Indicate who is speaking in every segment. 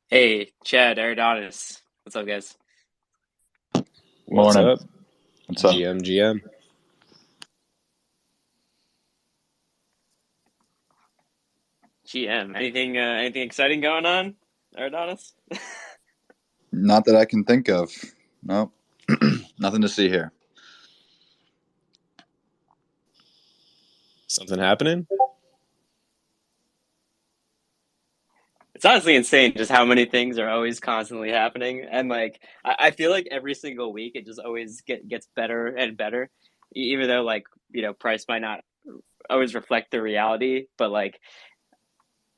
Speaker 1: Hey, Chad, Aridonis. What's up, guys?
Speaker 2: What's
Speaker 3: Morning.
Speaker 2: up?
Speaker 3: What's up?
Speaker 2: GM.
Speaker 1: GM. Anything exciting going on, Aridonis?
Speaker 3: Not that I can think of. Nope. Nothing to see here.
Speaker 2: Something happening?
Speaker 1: It's honestly insane just how many things are always constantly happening, and like I feel like every single week it just always gets better and better, even though like price might not always reflect the reality, but like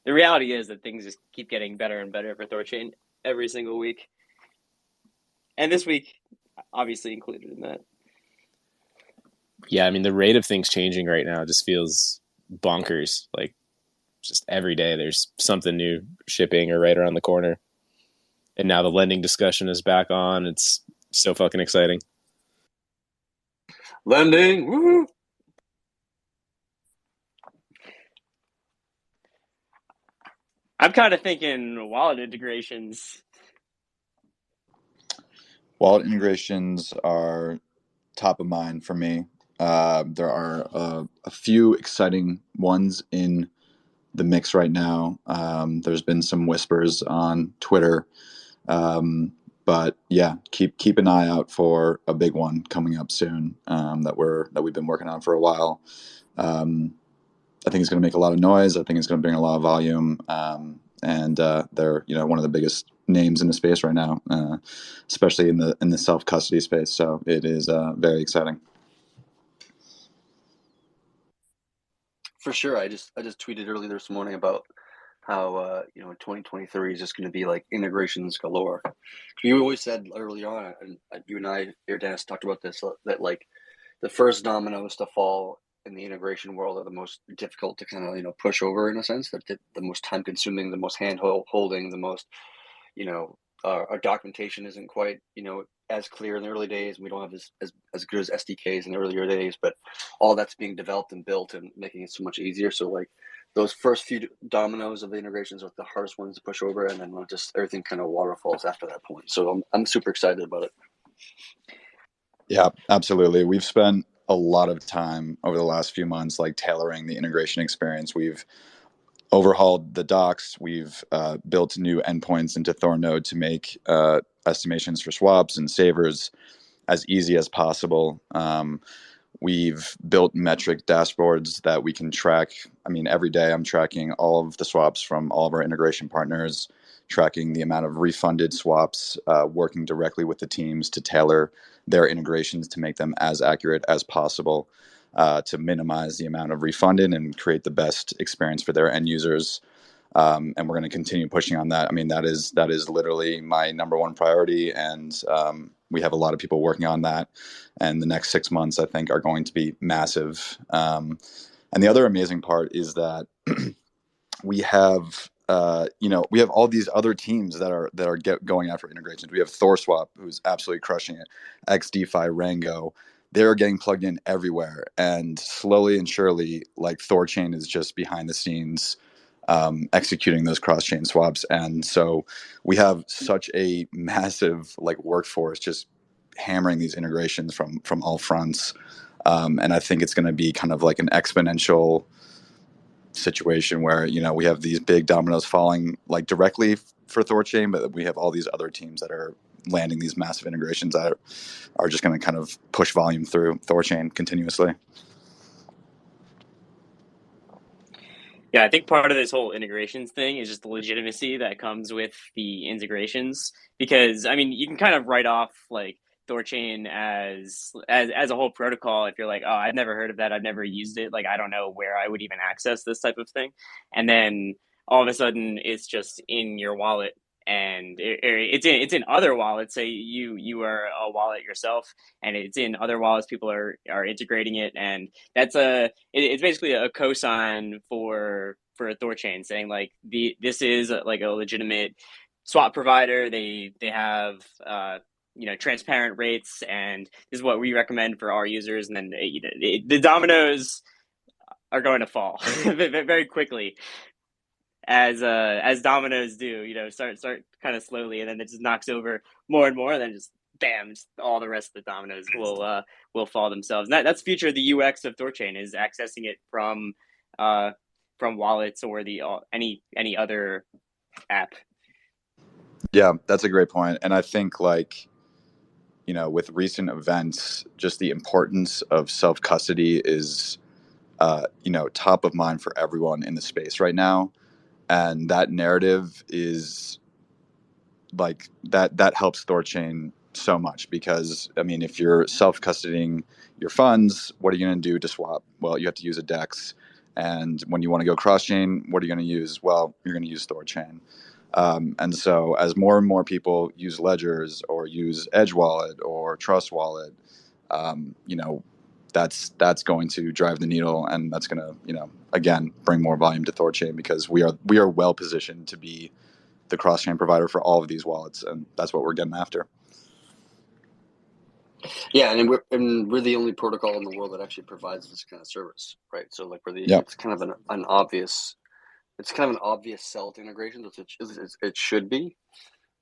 Speaker 1: the reality is that things just keep getting better and better for THORChain every single week, and this week obviously included in that.
Speaker 2: Yeah, I mean the rate of things changing right now just feels bonkers. Like just every day there's something new shipping or right around the corner. And now the lending discussion is back on. It's so fucking exciting.
Speaker 1: Lending, woo! I'm kind of thinking wallet integrations.
Speaker 3: Wallet integrations are top of mind for me. There are a few exciting ones in the mix right now. There's been some whispers on Twitter, but yeah, keep an eye out for a big one coming up soon that we've been working on for a while. Um, I think it's going to make a lot of noise. I think it's going to bring a lot of volume, and they're one of the biggest names in the space right now, especially in the self custody space. So it is very exciting.
Speaker 4: For sure. I just tweeted earlier this morning about how 2023 is just going to be like integrations galore. You always said early on, and you and I, your Dennis, talked about this that like the first dominoes to fall in the integration world are the most difficult to kind of push over in a sense. That the most time consuming, the most hand holding, the most our documentation isn't quite as clear in the early days, and we don't have as good as SDKs in the earlier days, but all that's being developed and built and making it so much easier. So like those first few dominoes of the integrations are the hardest ones to push over, and then just everything kind of waterfalls after that point. So I'm super excited about it.
Speaker 3: Yeah, absolutely. We've spent a lot of time over the last few months, like tailoring the integration experience. We've overhauled the docs. We've built new endpoints into THORnode to make estimations for swaps and savers as easy as possible. We've built metric dashboards that we can track. I mean, every day I'm tracking all of the swaps from all of our integration partners, tracking the amount of refunded swaps, working directly with the teams to tailor their integrations to make them as accurate as possible, to minimize the amount of refunded and create the best experience for their end users. And we're going to continue pushing on that. I mean, that is literally my number one priority, and we have a lot of people working on that. And the next 6 months, I think, are going to be massive. And the other amazing part is that we have. We have all these other teams that are going after integrations. We have THORSwap, who's absolutely crushing it. XDeFi, Rango, they're getting plugged in everywhere. And slowly and surely, like THORChain is just behind the scenes executing those cross-chain swaps. And so we have such a massive like workforce just hammering these integrations from all fronts. And I think it's going to be kind of like an exponential situation where we have these big dominoes falling like directly for THORChain, but we have all these other teams that are landing these massive integrations that are just going to kind of push volume through THORChain continuously.
Speaker 1: Yeah, I think part of this whole integrations thing is just the legitimacy that comes with the integrations. Because I mean, you can kind of write off like THORChain as a whole protocol if you're like, oh, I've never heard of that, I've never used it, like I don't know where I would even access this type of thing. And then all of a sudden, it's just in your wallet, and it's in other wallets. Say you are a wallet yourself, and it's in other wallets. People are integrating it, and it's basically a cosign for a THORChain saying like this is like a legitimate swap provider. They have transparent rates, and this is what we recommend for our users. And then the dominoes are going to fall very quickly. as dominoes do. Start kind of slowly, and then it just knocks over more and more, and then just bam, just all the rest of the dominoes will fall themselves. And that's the future of the UX of THORChain, is accessing it from wallets or the any other app.
Speaker 3: Yeah, that's a great point. And I think, like, with recent events, just the importance of self-custody is, top of mind for everyone in the space right now. And that narrative is like that helps THORChain so much, because I mean, if you're self-custodying your funds, what are you going to do to swap? Well, you have to use a DEX. And when you want to go cross-chain, what are you going to use? Well, you're going to use THORChain. And so as more and more people use ledgers or use Edge Wallet or Trust Wallet, that's going to drive the needle, and that's going to, again, bring more volume to THORChain, because we are well positioned to be the cross-chain provider for all of these wallets, and that's what we're getting after.
Speaker 4: Yeah, and we're the only protocol in the world that actually provides this kind of service, right? So like it's kind of an obvious sell to integration, which it should be.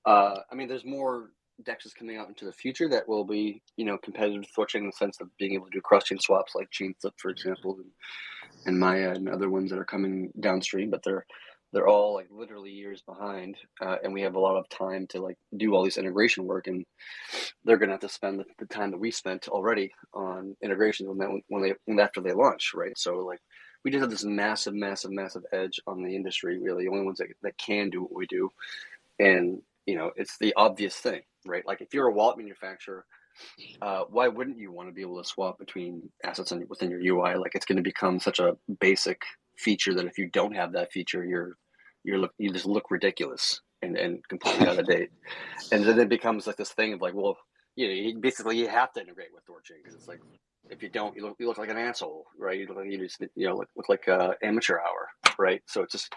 Speaker 4: I mean, there's more DEXs coming out into the future that will be, competitive with THORChain in the sense of being able to do cross-chain swaps, like ChainFlip, for example, and Maya and other ones that are coming downstream, but they're all like literally years behind, and we have a lot of time to like do all this integration work, and they're going to have to spend the time that we spent already on integrations when after they launch, right? So like we just have this massive edge on the industry. We're the only ones that can do what we do, and it's the obvious thing, right? Like if you're a wallet manufacturer, why wouldn't you want to be able to swap between assets within your UI? Like it's going to become such a basic feature that if you don't have that feature, you just look ridiculous and completely out of date. And then it becomes like this thing of like, well, basically you have to integrate with THORChain, because it's like if you don't, you look like an asshole, right? You look like amateur hour, right? So it's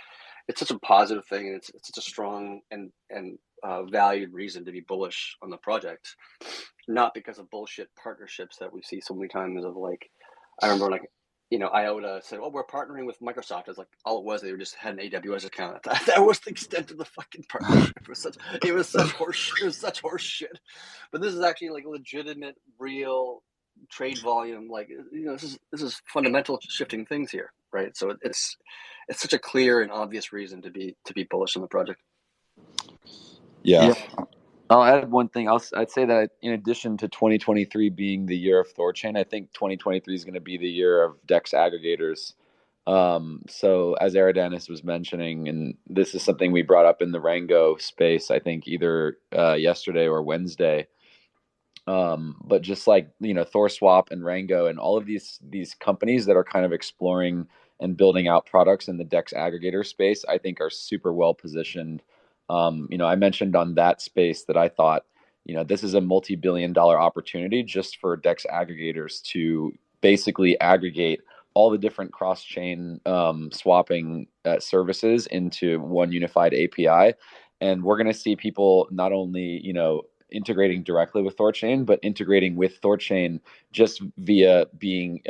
Speaker 4: such a positive thing, and it's such a strong and valued reason to be bullish on the project, not because of bullshit partnerships that we see so many times of like, I remember like, IOTA said, "Oh, we're partnering with Microsoft." It's like all it was, they just had an AWS account. That was the extent of the fucking partnership. It was such horse shit. But this is actually like legitimate, real trade volume. Like this is fundamental shifting things here, right? So it's such a clear and obvious reason to be bullish on the project.
Speaker 3: Yeah.
Speaker 5: I'll add one thing. I'd say that in addition to 2023 being the year of THORChain, I think 2023 is going to be the year of DEX aggregators. So as Eridanis was mentioning, and this is something we brought up in the Rango space, I think either yesterday or Wednesday. But just like THORSwap and Rango and all of these companies that are kind of exploring and building out products in the DEX aggregator space, I think are super well positioned. I mentioned on that space that I thought, this is a multi-billion-dollar opportunity just for DEX aggregators to basically aggregate all the different cross-chain swapping services into one unified API. And we're going to see people not only, integrating directly with THORChain, but integrating with THORChain just via being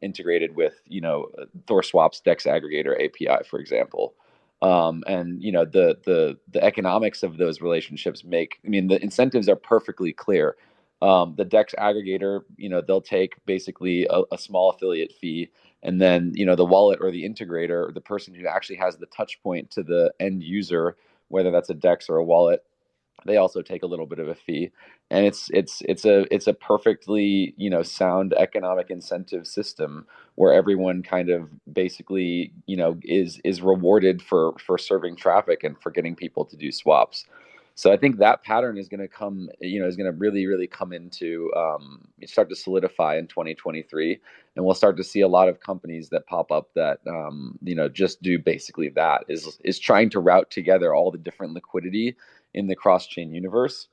Speaker 5: integrated with, THORSwap's DEX aggregator API, for example. And the economics of those relationships the incentives are perfectly clear. The DEX aggregator, they'll take basically a small affiliate fee, and then the wallet or the integrator or the person who actually has the touch point to the end user, whether that's a DEX or a wallet, they also take a little bit of a fee. And it's a perfectly sound economic incentive system where everyone kind of basically is rewarded for serving traffic and for getting people to do swaps. So I think that pattern is going to come, is going to really, really come into start to solidify in 2023, and we'll start to see a lot of companies that pop up that just do basically that, is trying to route together all the different liquidity in the cross-chain universe.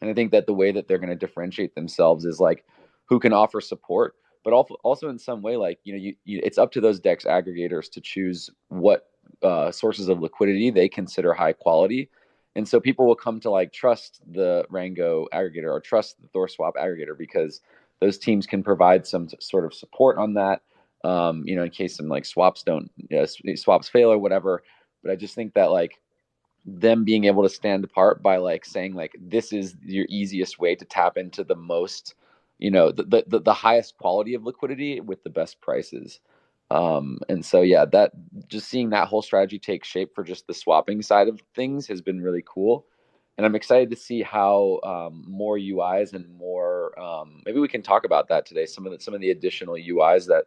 Speaker 5: And I think that the way that they're going to differentiate themselves is like who can offer support, but also in some way, like it's up to those DEX aggregators to choose what sources of liquidity they consider high quality. And so people will come to like trust the Rango aggregator or trust the THORSwap aggregator because those teams can provide some sort of support on that, in case some like swaps fail or whatever. but I just think that like them being able to stand apart by like saying like this is your easiest way to tap into the most, the highest quality of liquidity with the best prices. And so yeah, that just seeing that whole strategy take shape for just the swapping side of things has been really cool. And I'm excited to see how more UIs and more maybe we can talk about that today. Some of the additional UIs that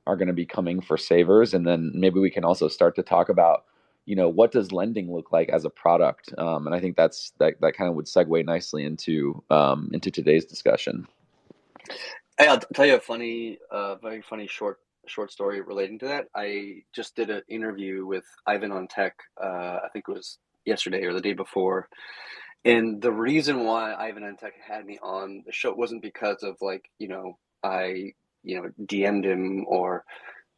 Speaker 5: are going to be coming for savers, and then maybe we can also start to talk about what does lending look like as a product. And I think that kind of would segue nicely into today's discussion.
Speaker 4: Hey, I'll tell you a funny, very funny short story relating to that. I just did an interview with Ivan on Tech. I think it was yesterday or the day before. And the reason why Ivan on Tech had me on the show wasn't because of like, I, DM'd him or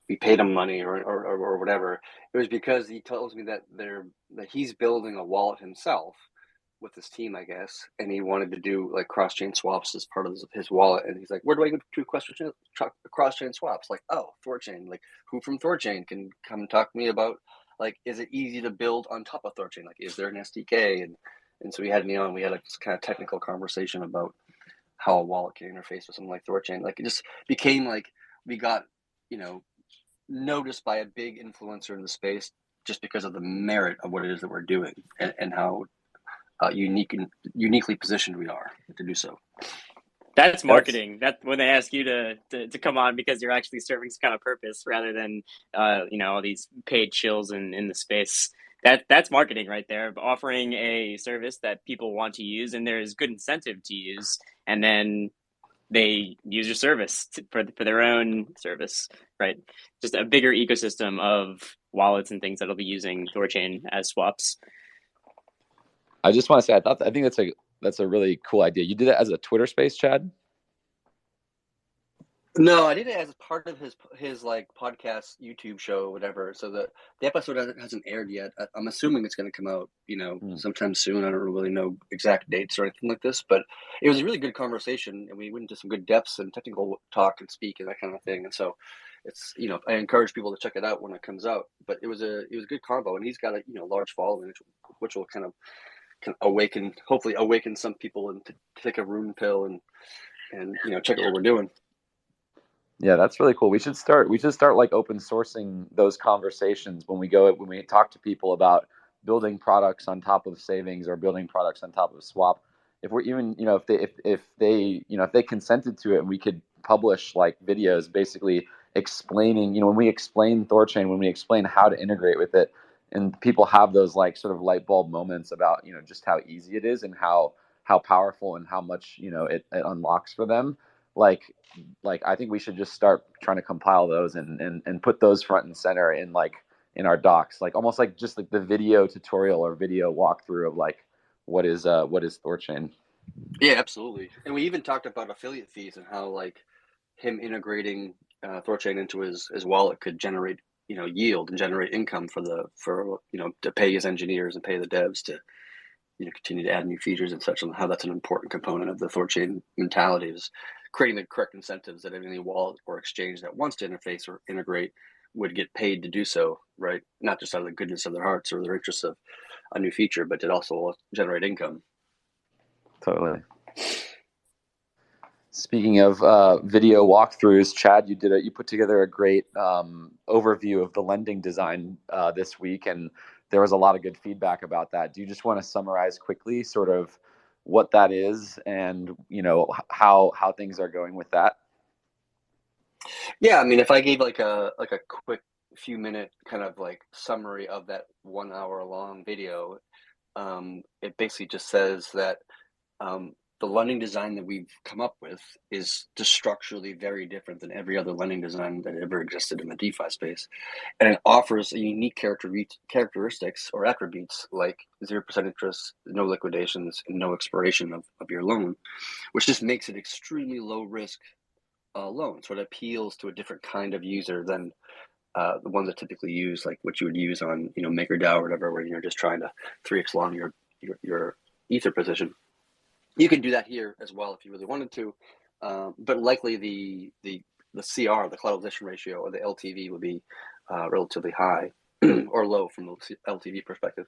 Speaker 4: we paid him money or whatever. It was because he tells me that he's building a wallet himself with his team, I guess, and he wanted to do like cross-chain swaps as part of his wallet. And he's like, "Where do I go to cross-chain swaps?" Like, "Oh, THORChain. Like, who from THORChain can come and talk to me about like, is it easy to build on top of THORChain? Like, is there an SDK?" And so he had me on. We had a kind of technical conversation about how a wallet can interface with something like THORChain. Like, it just became like we got noticed by a big influencer in the space just because of the merit of what it is that we're doing and how uniquely positioned we are to do so.
Speaker 1: That's marketing. That when they ask you to come on because you're actually serving some kind of purpose rather than all these paid chills in the space. That's marketing right there. Offering a service that people want to use and there's good incentive to use, and then they use your service for their own service, right? Just a bigger ecosystem of wallets and things that'll be using THORChain as swaps.
Speaker 5: I just want to say, I think that's a really cool idea. You did it as a Twitter space, Chad?
Speaker 4: No, I did it as part of his like podcast YouTube show, whatever. So the episode hasn't aired yet. I'm assuming it's going to come out, sometime soon. I don't really know exact dates or anything like this, but it was a really good conversation, and we went into some good depths and technical talk and speak and that kind of thing. And so it's I encourage people to check it out when it comes out. But it was a good combo, and he's got a large following, which will kind of hopefully awaken some people and to take a rune pill and check out what we're doing.
Speaker 5: Yeah, that's really cool. We should start like open sourcing those conversations when we talk to people about building products on top of savings or building products on top of swap. If we're even, if they consented to it, and we could publish like videos basically explaining, when we explain THORChain, when we explain how to integrate with it, and people have those like sort of light bulb moments about, just how easy it is and how powerful and how much, it unlocks for them. Like I think we should just start trying to compile those and put those front and center in our docs, like almost like just like the video tutorial or video walkthrough of like what is THORChain.
Speaker 4: Yeah, absolutely. And we even talked about affiliate fees and how like him integrating THORChain into his wallet could generate yield and generate income for to pay his engineers and pay the devs to continue to add new features and such, and how that's an important component of the THORChain mentality is creating the correct incentives that any wallet or exchange that wants to interface or integrate would get paid to do so, right? Not just out of the goodness of their hearts or their interest of a new feature, but it also will generate income.
Speaker 5: Totally. Speaking of video walkthroughs, Chad, you put together a great overview of the lending design this week, and there was a lot of good feedback about that. Do you just want to summarize quickly sort of what that is and how things are going with that?
Speaker 4: Yeah, I mean, if I gave like a quick few minute kind of like summary of that 1 hour long video, it basically just says that the lending design that we've come up with is just structurally very different than every other lending design that ever existed in the DeFi space. And it offers a unique characteristics or attributes like 0% interest, no liquidations, and no expiration of your loan, which just makes it extremely low risk loan. So it appeals to a different kind of user than the ones that typically use like what you would use on MakerDAO or whatever, where you're just trying to 3x long your ether position. You can do that here as well if you really wanted to, but likely the CR, the collateralization ratio, or the LTV would be relatively high. or low from the LTV perspective.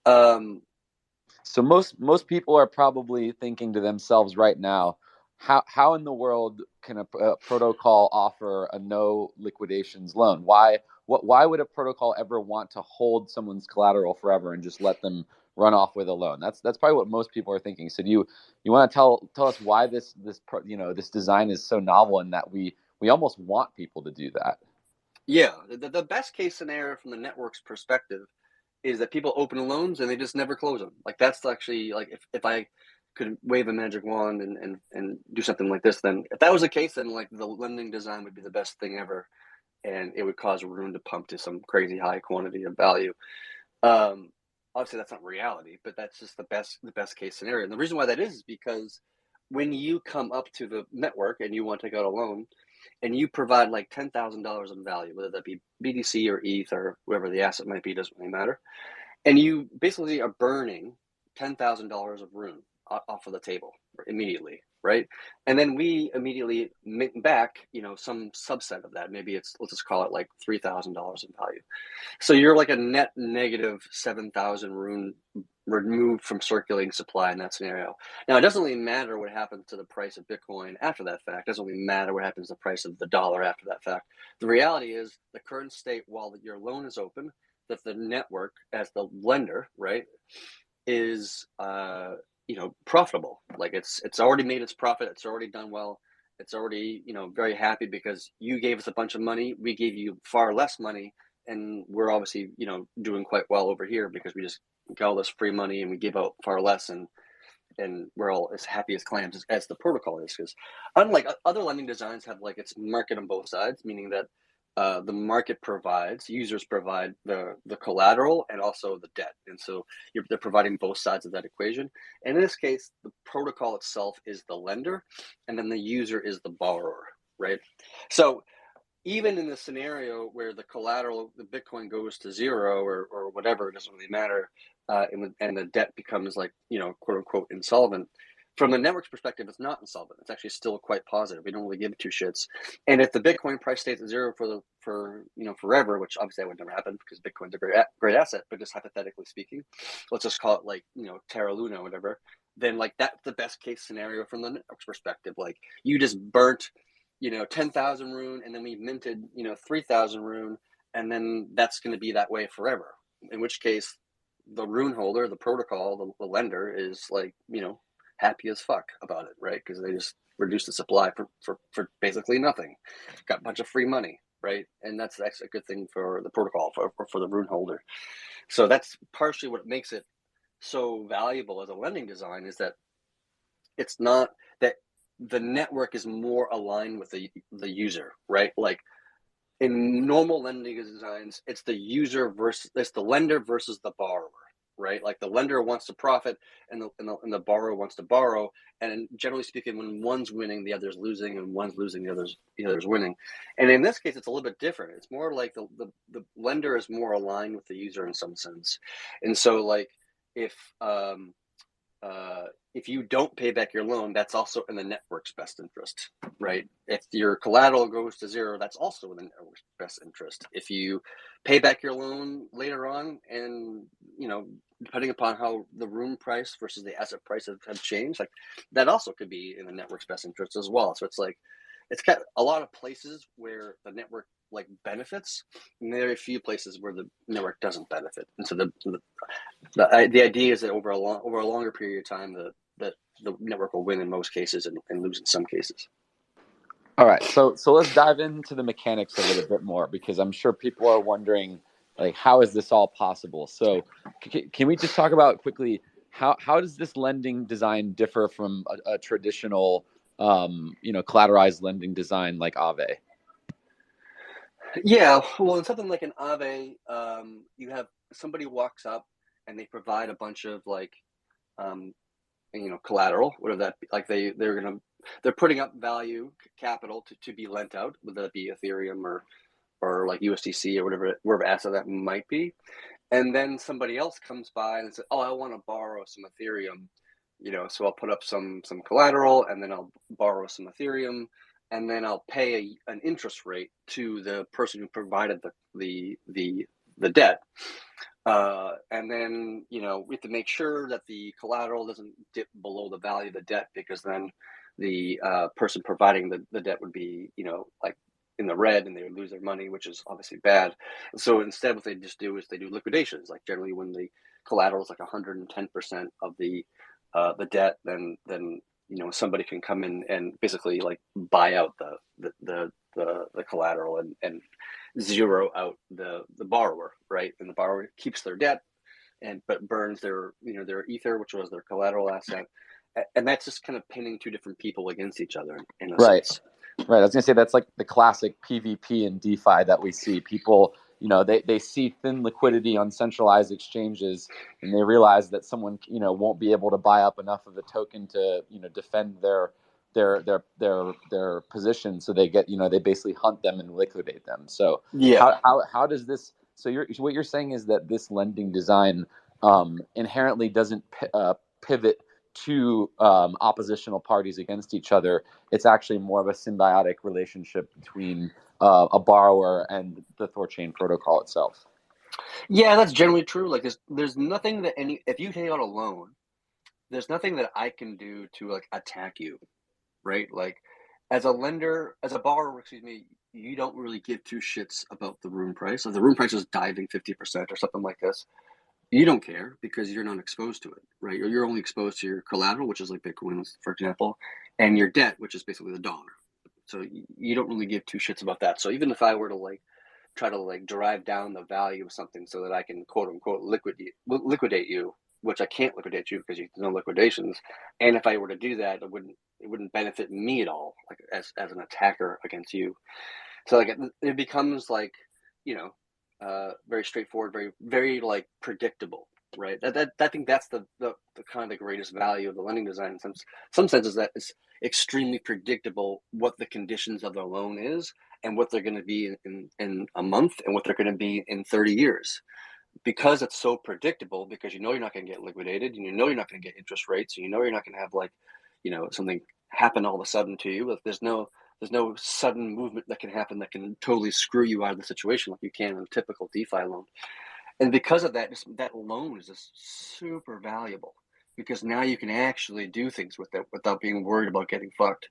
Speaker 5: So most people are probably thinking to themselves right now, how in the world can a protocol offer a no liquidations loan? Why would a protocol ever want to hold someone's collateral forever and just let them run off with a loan? That's probably what most people are thinking. So do you want to tell us why this design is so novel and that we almost want people to do that?
Speaker 4: Yeah, the best case scenario from the network's perspective is that people open loans and they just never close them. Like that's actually like if I could wave a magic wand and do something like this, then if that was the case, then like the lending design would be the best thing ever, and it would cause Rune to pump to some crazy high quantity of value. Obviously, that's not reality, but that's just the best case scenario. And the reason why that is because when you come up to the network and you want to take out a loan, and you provide like $10,000 in value, whether that be BTC or ETH or whatever the asset might be, doesn't really matter. And you basically are burning $10,000 of Rune off of the table immediately, right? And then we immediately mint back, some subset of that. Maybe let's just call it like $3,000 in value. So you're like a net negative 7,000 Rune removed from circulating supply in that scenario. Now, it doesn't really matter what happens to the price of Bitcoin after that fact. It doesn't really matter what happens to the price of the dollar after that fact. The reality is the current state, while your loan is open, that the network as the lender, right, is profitable. Like it's already made its profit. It's already done well. It's already very happy because you gave us a bunch of money. We gave you far less money, and we're obviously doing quite well over here because we just got all this free money and we give out far less, and we're all as happy as clams as the protocol is. Because unlike other lending designs have like its market on both sides, meaning that the market users provide the collateral and also the debt, and so they're providing both sides of that equation. And in this case, the protocol itself is the lender, and then the user is the borrower, right? So even in the scenario where the collateral, the Bitcoin goes to zero or whatever, it doesn't really matter, and the debt becomes like quote unquote insolvent. From the network's perspective, it's not insolvent. It's actually still quite positive. We don't really give two shits. And if the Bitcoin price stays at zero for forever, which obviously that would never happen because Bitcoin's a great asset, but just hypothetically speaking, let's just call it like Terra Luna or whatever. Then like that's the best case scenario from the network's perspective. Like you just burnt 10,000 Rune, and then we minted 3,000 Rune, and then that's going to be that way forever. In which case, the Rune holder, the protocol, the lender is like happy as fuck about it, right? Because they just reduced the supply for basically nothing. Got a bunch of free money, right? And that's a good thing for the protocol, for the Rune holder. So that's partially what makes it so valuable as a lending design, is that it's not that the network is more aligned with the user, right? Like in normal lending designs, it's the lender versus the borrower, right? Like the lender wants to profit and the borrower wants to borrow. And generally speaking, when one's winning, the other's losing, and one's losing, the other's winning. And in this case, it's a little bit different. It's more like the lender is more aligned with the user in some sense. And so like if you don't pay back your loan, that's also in the network's best interest, right? If your collateral goes to zero, that's also in the network's best interest. If you pay back your loan later on, and depending upon how the room price versus the asset price have changed, like that also could be in the network's best interest as well. So it's got a lot of places where the network like benefits, and very few places where the network doesn't benefit. And so the idea is that over a longer period of time, that the network will win in most cases and lose in some cases.
Speaker 5: All right, so let's dive into the mechanics of it a bit more, because I'm sure people are wondering, like, how is this all possible? So can we just talk about quickly how does this lending design differ from a traditional collateralized lending design like Aave?
Speaker 4: Yeah, well, in something like an Aave, you have somebody walks up and they provide a bunch of like collateral, whatever that be. Like they're putting up value capital to be lent out, whether that be Ethereum or like USDC or whatever asset that might be. And then somebody else comes by and says, "Oh, I want to borrow some Ethereum, so I'll put up some collateral, and then I'll borrow some Ethereum, and then I'll pay an interest rate to the person who provided the the debt. And then, we have to make sure that the collateral doesn't dip below the value of the debt, because then the person providing the debt would be, like in the red, and they would lose their money, which is obviously bad. So instead, what they just do is they do liquidations. Like generally when the collateral is like 110% of the debt, then somebody can come in and basically like buy out the collateral and zero out the borrower, right? And the borrower keeps their debt but burns their ether, which was their collateral asset. And that's just kind of pinning two different people against each other in a sense.
Speaker 5: Right. I was going to say that's like the classic PvP and DeFi that we see. People, they see thin liquidity on centralized exchanges, and they realize that someone, won't be able to buy up enough of the token to, defend their position. So they get, they basically hunt them and liquidate them. So
Speaker 4: yeah,
Speaker 5: how does this? So what you're saying is that this lending design inherently doesn't pivot to oppositional parties against each other. It's actually more of a symbiotic relationship between a borrower and the THORChain protocol itself.
Speaker 4: Yeah, that's generally true. Like there's nothing that if you take out a loan, there's nothing that I can do to like attack you, right? Like as a borrower, you don't really give two shits about the room price. If the room price is diving 50% or something like this, you don't care because you're not exposed to it, right? You're only exposed to your collateral, which is like Bitcoin, for example, and your debt, which is basically the dollar. So you don't really give two shits about that. So even if I were to like try to like drive down the value of something so that I can quote unquote liquidate you, which I can't liquidate you because there's no liquidations. And if I were to do that, it wouldn't benefit me at all, like as an attacker against you. So like it becomes like, very straightforward, very, very like predictable, right? I think that's the kind of the greatest value of the lending design in some senses, that it's extremely predictable what the conditions of the loan is and what they're going to be in a month and what they're going to be in 30 years. Because it's so predictable, because you're not going to get liquidated, and you're not going to get interest rates, and you're not going to have like, something happen all of a sudden to you. If there's no sudden movement that can happen that can totally screw you out of the situation like you can in a typical DeFi loan. And because of that, that loan is just super valuable, because now you can actually do things with it without being worried about getting fucked.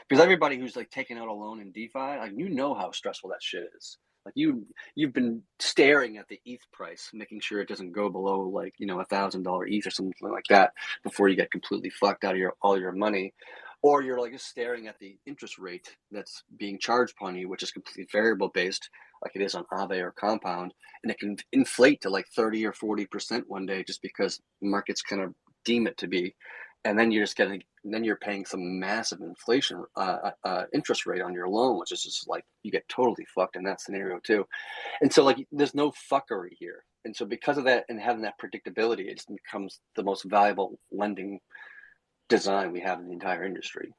Speaker 4: Because everybody who's like taking out a loan in DeFi, like how stressful that shit is. Like you've been staring at the ETH price, making sure it doesn't go below like $1,000 ETH or something like that before you get completely fucked out of all your money. Or you're like just staring at the interest rate that's being charged upon you, which is completely variable based, like it is on Aave or Compound, and it can inflate to like 30 or 40% one day just because markets kind of deem it to be, and then you're paying some massive inflation interest rate on your loan, which is just like you get totally fucked in that scenario too. And so like there's no fuckery here, and so because of that and having that predictability, it just becomes the most valuable lending design we have in the entire industry.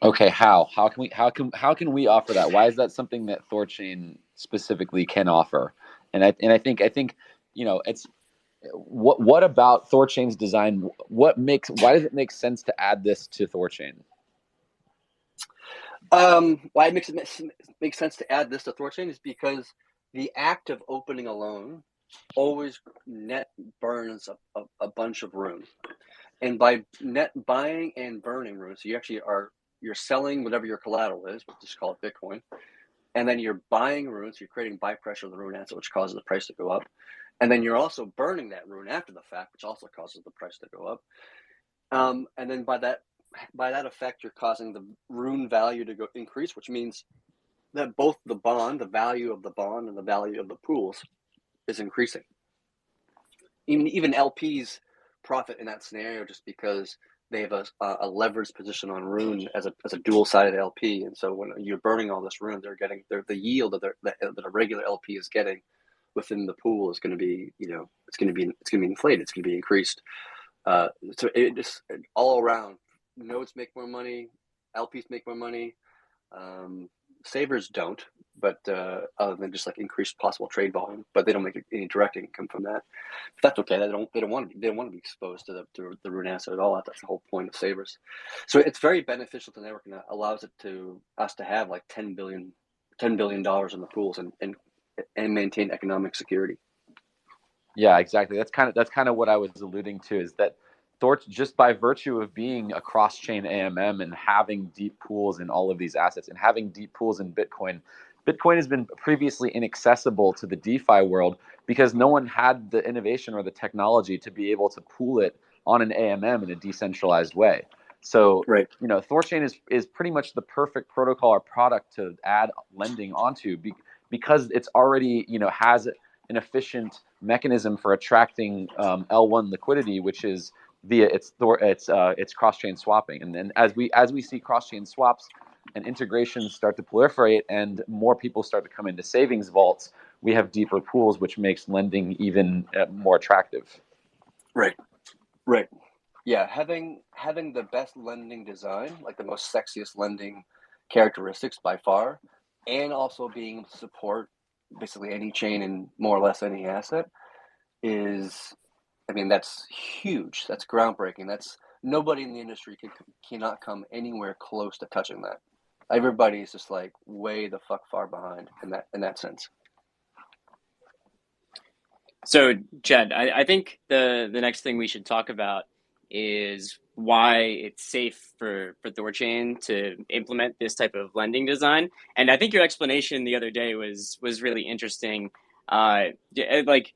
Speaker 5: Okay, how can we offer that? Why is that something that THORChain specifically can offer? And I think it's what about THORChain's design? Why does it make sense to add this to THORChain?
Speaker 4: Why it makes sense to add this to THORChain is because the act of opening a loan always net burns a bunch of room, and by net buying and burning room, so you're selling whatever your collateral is, which is called Bitcoin, and then you're buying rune, so you're creating buy pressure on the rune asset, which causes the price to go up, and then you're also burning that rune after the fact, which also causes the price to go up, and then by that effect, you're causing the rune value to increase, which means that both the value of the bond, and the value of the pools is increasing. Even LPs profit in that scenario just because they have a leveraged position on rune as a dual-sided LP, and so when you're burning all this rune, they're getting the yield that a regular LP is getting within the pool is going to be it's going to be inflated, it's going to be increased. So it just all around, nodes make more money, LPs make more money. Savers don't, but other than just like increased possible trade volume, but they don't make any direct income from that. But that's okay. They don't want to be exposed to the rune asset at all. That's the whole point of savers. So it's very beneficial to the network, and that allows us to have like $10 billion in the pools, and and maintain economic security.
Speaker 5: Yeah, exactly. That's kind of what I was alluding to, is that Thor, just by virtue of being a cross-chain AMM and having deep pools in all of these assets and having deep pools in Bitcoin, Bitcoin has been previously inaccessible to the DeFi world because no one had the innovation or the technology to be able to pool it on an AMM in a decentralized way. So,
Speaker 4: Right.
Speaker 5: THORChain is pretty much the perfect protocol or product to add lending onto because it's already, has an efficient mechanism for attracting L1 liquidity, which is via its cross-chain swapping. And then as we see cross-chain swaps and integrations start to proliferate and more people start to come into savings vaults, we have deeper pools, which makes lending even more attractive.
Speaker 4: Right. Yeah, having the best lending design, like the most sexiest lending characteristics by far, and also being able to support basically any chain and more or less any asset is, that's huge. That's groundbreaking. That's nobody in the industry cannot come anywhere close to touching that. Everybody's just like way the fuck far behind in that sense.
Speaker 1: So, Jed, I think the next thing we should talk about is why it's safe for THORChain to implement this type of lending design. And I think your explanation the other day was really interesting. Like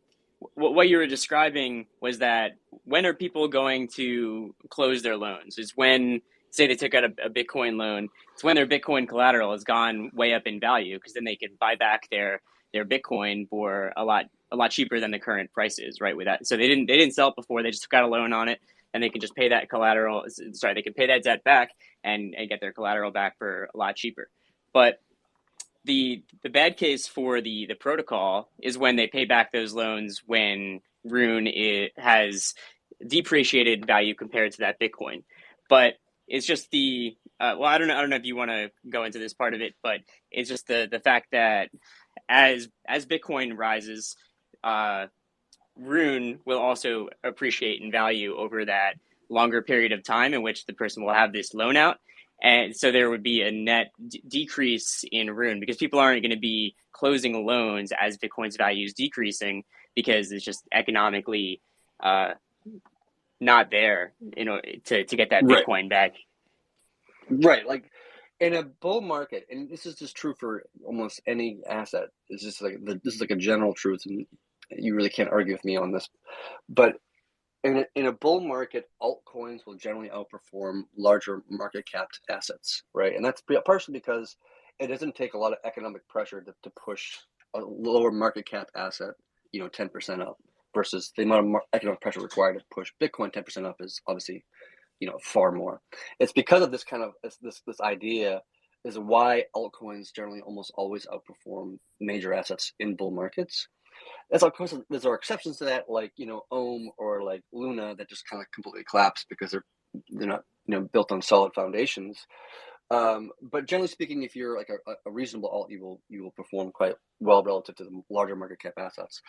Speaker 1: what you were describing was that when are people going to close their loans? Is when, say, they took out a Bitcoin loan. It's when their Bitcoin collateral has gone way up in value, because then they can buy back their Bitcoin for a lot cheaper than the current price is, right? With that, so they didn't sell it before. They just took out a loan on it, and they can just pay that collateral. Sorry, they can pay that debt back and get their collateral back for a lot cheaper. But the bad case for the protocol is when they pay back those loans when Rune has depreciated value compared to that Bitcoin. But it's just the I don't know if you want to go into this part of it, but it's just the fact that as Bitcoin rises, Rune will also appreciate in value over that longer period of time in which the person will have this loan out. And so there would be a net decrease in Rune, because people aren't going to be closing loans as Bitcoin's value is decreasing, because it's just economically not there, to get that
Speaker 4: Right.
Speaker 1: Bitcoin back.
Speaker 4: Right. Like in a bull market, and this is just true for almost any asset. It's just like this is like a general truth, and you really can't argue with me on this. But in a bull market, altcoins will generally outperform larger market capped assets, right? And that's partially because it doesn't take a lot of economic pressure to push a lower market cap asset, 10% up, versus the amount of economic pressure required to push Bitcoin 10% up is obviously, far more. It's because of this kind of this idea is why altcoins generally almost always outperform major assets in bull markets. That's of course there are exceptions to that, like Ohm or like Luna, that just kind of completely collapse because they're not built on solid foundations. But generally speaking, if you're like a reasonable alt, you will perform quite well relative to the larger market cap assets.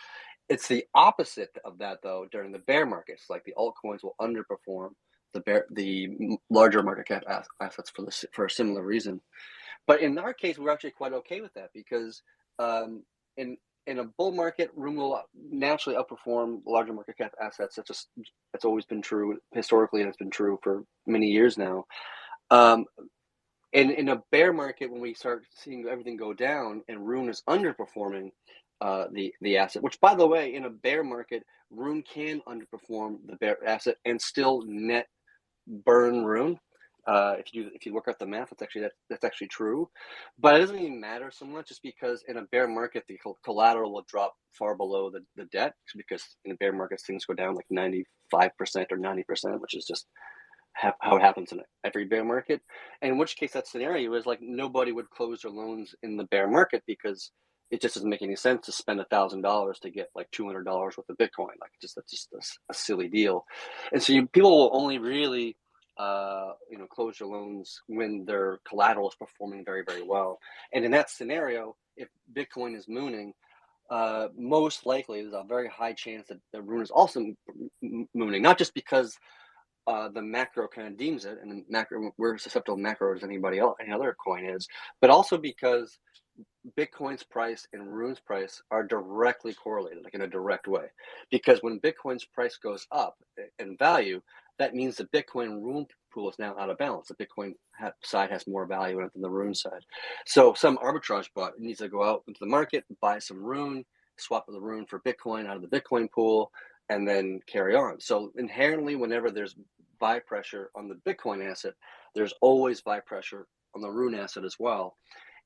Speaker 4: It's the opposite of that though during the bear markets. Like the altcoins will underperform the larger market cap assets for a similar reason. But in our case, we're actually quite okay with that because in a bull market, Rune will naturally outperform larger market cap assets. That's always been true historically, and it's been true for many years now. And in a bear market, when we start seeing everything go down and Rune is underperforming the asset, which by the way, in a bear market, Rune can underperform the bear asset and still net burn Rune. If you work out the math, that's actually true, but it doesn't even matter so much, just because in a bear market the collateral will drop far below the debt, because in a bear market things go down like 95% or 90%, which is just how it happens in every bear market. And in which case that scenario is like nobody would close their loans in the bear market, because it just doesn't make any sense to spend $1,000 to get like $200 worth of Bitcoin. Like that's just a silly deal. And so people will only really close your loans when their collateral is performing very, very well. And in that scenario, if Bitcoin is mooning, most likely there's a very high chance that Rune is also mooning, not just because the macro kind of deems it, and the macro, we're susceptible to macro as anybody else, any other coin is, but also because Bitcoin's price and Rune's price are directly correlated, like in a direct way. Because when Bitcoin's price goes up in value, that means the Bitcoin Rune pool is now out of balance. The Bitcoin side has more value in it than the Rune side. So some arbitrage bot needs to go out into the market, buy some Rune, swap the Rune for Bitcoin out of the Bitcoin pool, and then carry on. So inherently, whenever there's buy pressure on the Bitcoin asset, there's always buy pressure on the Rune asset as well.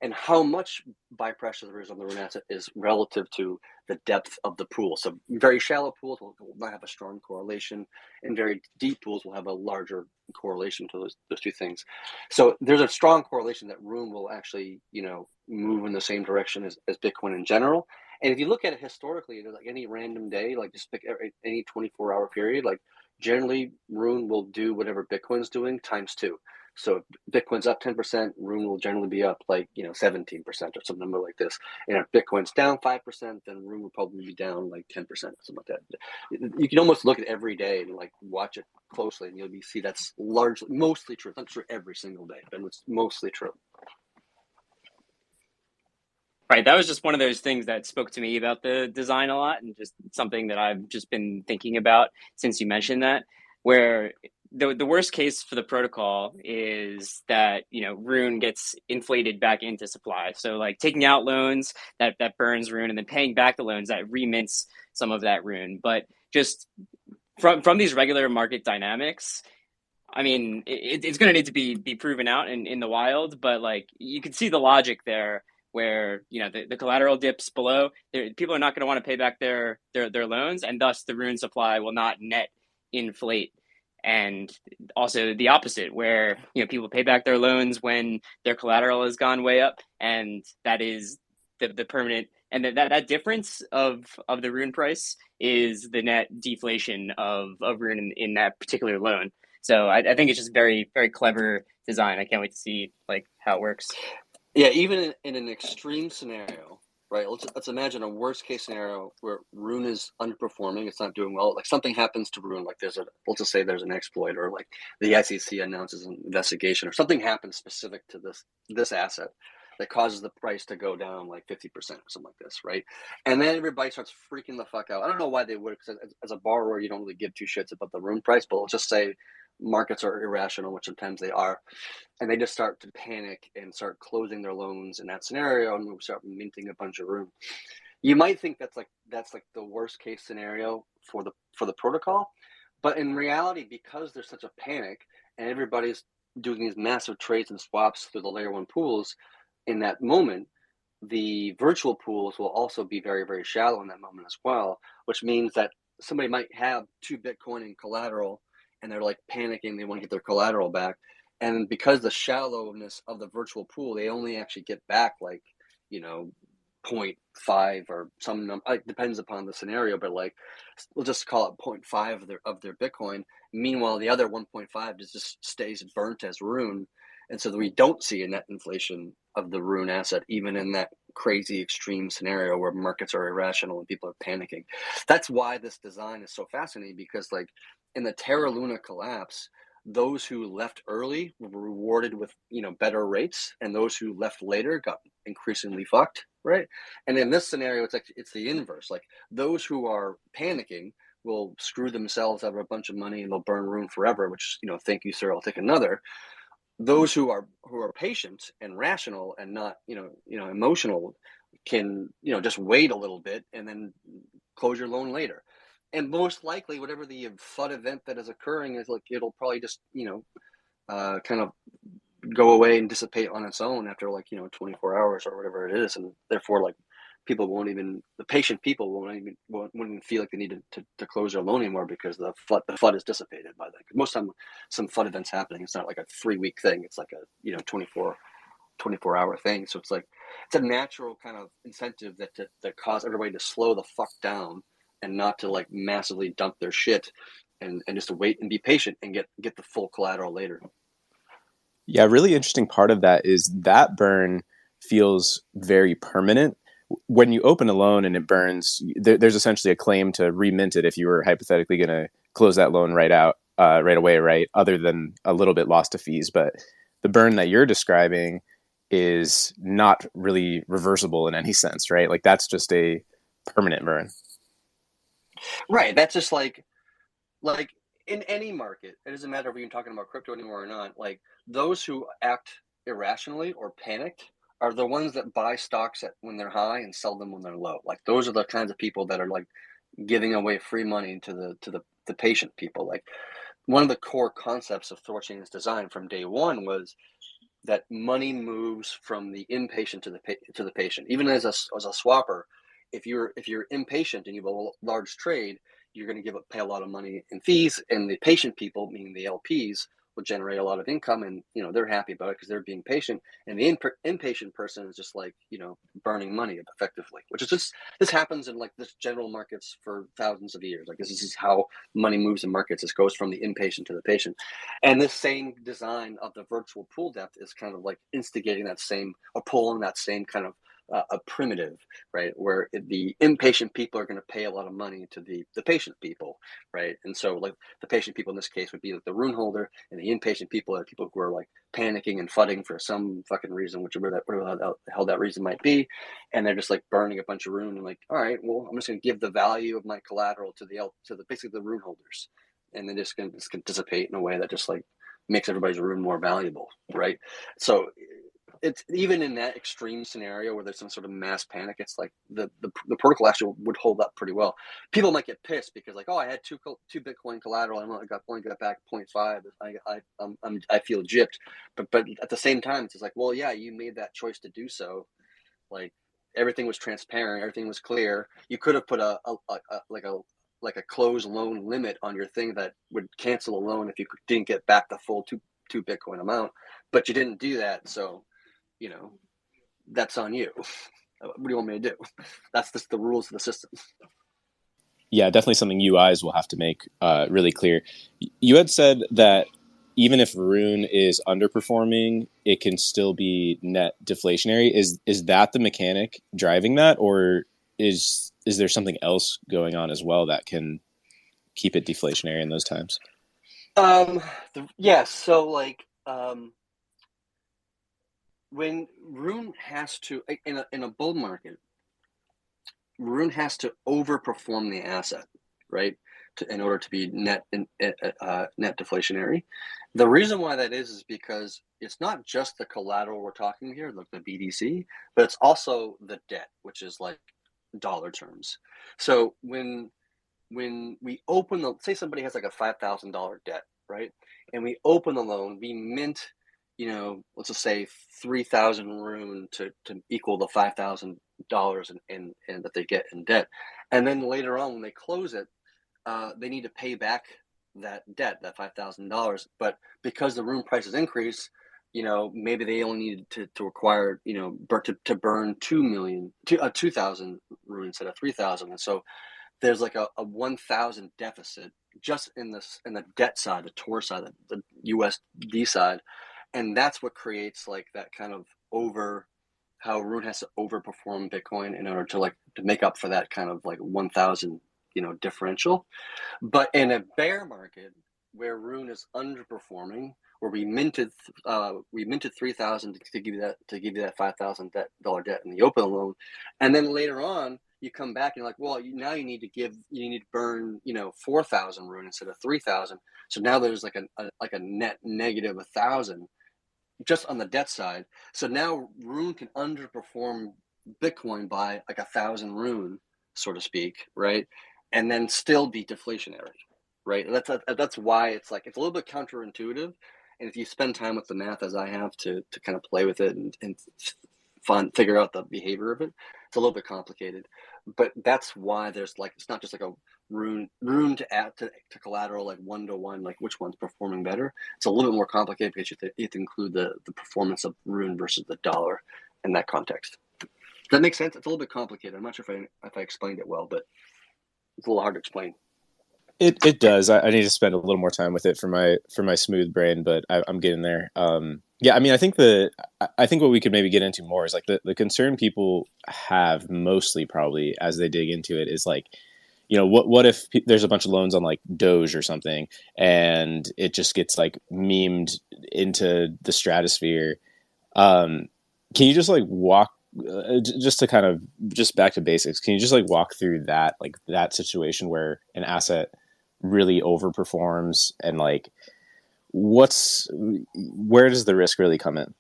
Speaker 4: And how much buy pressure there is on the Rune asset is relative to the depth of the pool. So very shallow pools will not have a strong correlation, and very deep pools will have a larger correlation to those two things. So there's a strong correlation that Rune will actually, move in the same direction as Bitcoin in general. And if you look at it historically, like any random day, like just pick any 24-hour period, like generally Rune will do whatever Bitcoin's doing times 2. So if Bitcoin's up 10%, Rune will generally be up 17% or some number like this. And if Bitcoin's down 5%, then Rune will probably be down 10% or something like that. You can almost look at every day and watch it closely, and you'll see that's mostly true. It's not true every single day, but it's mostly true.
Speaker 1: Right, that was just one of those things that spoke to me about the design a lot, and just something that I've just been thinking about since you mentioned that, where the worst case for the protocol is that Rune gets inflated back into supply. So taking out loans that burns Rune, and then paying back the loans that remints some of that Rune. But just from these regular market dynamics, I mean, it's going to need to be proven out in the wild. But you can see the logic there, where the collateral dips below. People are not going to want to pay back their loans, and thus the Rune supply will not net inflate. And also the opposite, where people pay back their loans when their collateral has gone way up, and that is the permanent, and that difference of the Rune price is the net deflation of Rune in that particular loan. So I think it's just very, very clever design. I can't wait to see how it works.
Speaker 4: Yeah, even in an extreme scenario, right? Let's imagine a worst case scenario where Rune is underperforming. It's not doing well. Something happens to Rune. Let's just say there's an exploit, or the SEC announces an investigation, or something happens specific to this asset that causes the price to go down 50% or something like this, right? And then everybody starts freaking the fuck out. I don't know why they would, because as a borrower, you don't really give two shits about the Rune price, but let's just say markets are irrational, which sometimes they are, and they just start to panic and start closing their loans in that scenario, and we start minting a bunch of Rune. You might think that's the worst case scenario for the protocol, but in reality, because there's such a panic and everybody's doing these massive trades and swaps through the layer one pools, in that moment, the virtual pools will also be very, very shallow in that moment as well, which means that somebody might have 2 Bitcoin in collateral, and they're panicking, they want to get their collateral back. And because the shallowness of the virtual pool, they only actually get back 0.5 or some number. It depends upon the scenario, but we'll just call it 0.5 of their Bitcoin. Meanwhile, the other 1.5 just stays burnt as Rune. And so we don't see a net inflation of the Rune asset, even in that crazy extreme scenario where markets are irrational and people are panicking. That's why this design is so fascinating, because in the Terra Luna collapse, those who left early were rewarded with better rates, and those who left later got increasingly fucked, right? And in this scenario, it's the inverse. Those who are panicking will screw themselves out of a bunch of money, and they'll burn Rune forever, which thank you, sir, I'll take another. Those who are patient and rational and not emotional can just wait a little bit and then close your loan later. And most likely, whatever the FUD event that is occurring is it'll probably just kind of go away and dissipate on its own after 24 hours or whatever it is, and therefore the patient people won't feel like they need to close their loan anymore, because the FUD is dissipated by then. Most time, some FUD events happening, it's not a 3-week thing. It's a 24-hour thing. So it's a natural kind of incentive that cause everybody to slow the fuck down and not to massively dump their shit, and just to wait and be patient and get the full collateral later.
Speaker 2: Yeah, a really interesting part of that is that burn feels very permanent. When you open a loan and it burns, there's essentially a claim to remint it if you were hypothetically going to close that loan right out right away, right? Other than a little bit lost to fees, but the burn that you're describing is not really reversible in any sense, right? Like that's just a permanent burn.
Speaker 4: Right. That's just like in any market, it doesn't matter if you're talking about crypto anymore or not. Like those who act irrationally or panicked are the ones that buy stocks when they're high and sell them when they're low. Like those are the kinds of people that are like giving away free money to the patient people. Like one of the core concepts of THORChain's design from day one was that money moves from the inpatient to the patient. Even as a swapper, if you're impatient and you have a large trade, you're going to pay a lot of money in fees, and the patient people, meaning the LPs, will generate a lot of income, and they're happy about it because they're being patient. And the impatient person is just like burning money effectively, which is just this happens in like this general markets for thousands of years. Like this is how money moves in markets. This goes from the impatient to the patient, and this same design of the virtual pool depth is kind of like instigating that same or pulling that same kind of a primitive, right, where the impatient people are going to pay a lot of money to the patient people, right? And so like the patient people in this case would be like the rune holder, and the impatient people are people who are like panicking and fudding for some fucking reason, whatever the hell that reason might be, and they're just like burning a bunch of rune and like, all right, well, I'm just going to give the value of my collateral to the basically the rune holders, and then just going to dissipate in a way that just like makes everybody's rune more valuable, right? So it's even in that extreme scenario where there's some sort of mass panic, it's like the protocol actually would hold up pretty well. People might get pissed because like, oh, I had two Bitcoin collateral, I only got back 0.5. I feel gypped, but at the same time, it's just like, well, yeah, you made that choice to do so. Like everything was transparent, everything was clear. You could have put a closed loan limit on your thing that would cancel a loan if you didn't get back the full two Bitcoin amount, but you didn't do that, so that's on you. What do you want me to do? That's just the rules of the system.
Speaker 2: Yeah, definitely something UIs will have to make really clear. You had said that even if Rune is underperforming, it can still be net deflationary. Is that the mechanic driving that, or is there something else going on as well that can keep it deflationary in those times?
Speaker 4: So like when Rune has to in a bull market, Rune has to overperform the asset, right? In order to be net deflationary. The reason why that is because it's not just the collateral we're talking here, like the BDC, but it's also the debt, which is like dollar terms. So when we open say somebody has like a $5,000 debt, right? And we open the loan, we mint, let's just say 3,000 rune to equal the $5,000 and that they get in debt. And then later on, when they close it, they need to pay back that debt, that $5,000. But because the rune prices increase, maybe they only need to acquire, to burn 2,000 rune instead of 3,000. And so there's like a 1,000 deficit just in the debt side, the THOR side, the USD side. And that's what creates like that kind of how Rune has to overperform Bitcoin in order to make up for that kind of like 1,000, differential. But in a bear market where Rune is underperforming, where we minted 3,000 to give you that $5,000 debt in the open loan, and then later on you come back and you're like, well, now you need to burn 4,000 rune instead of 3,000. So now there's like a net negative 1,000 just on the debt side. So now Rune can underperform Bitcoin by like 1,000 rune, so to speak, right? And then still be deflationary, right? That's why it's a little bit counterintuitive. And if you spend time with the math, as I have, to kind of play with it and figure out the behavior of it, it's a little bit complicated. But that's why there's it's not just like a rune to add to collateral, like 1-to-1, like which one's performing better. It's a little bit more complicated because you have to include the performance of rune versus the dollar in that context. Does that make sense? It's a little bit complicated. I'm not sure if I explained it well, but it's a little hard to explain.
Speaker 2: It does. I need to spend a little more time with it for my smooth brain, but I'm getting there. Yeah, I mean, I think what we could maybe get into more is like the concern people have mostly probably as they dig into it is like, what if there's a bunch of loans on like Doge or something, and it just gets like memed into the stratosphere? Can you just like walk, just to kind of just back to basics? Can you just like walk through that, like that situation where an asset really overperforms, and like where does the risk really come in?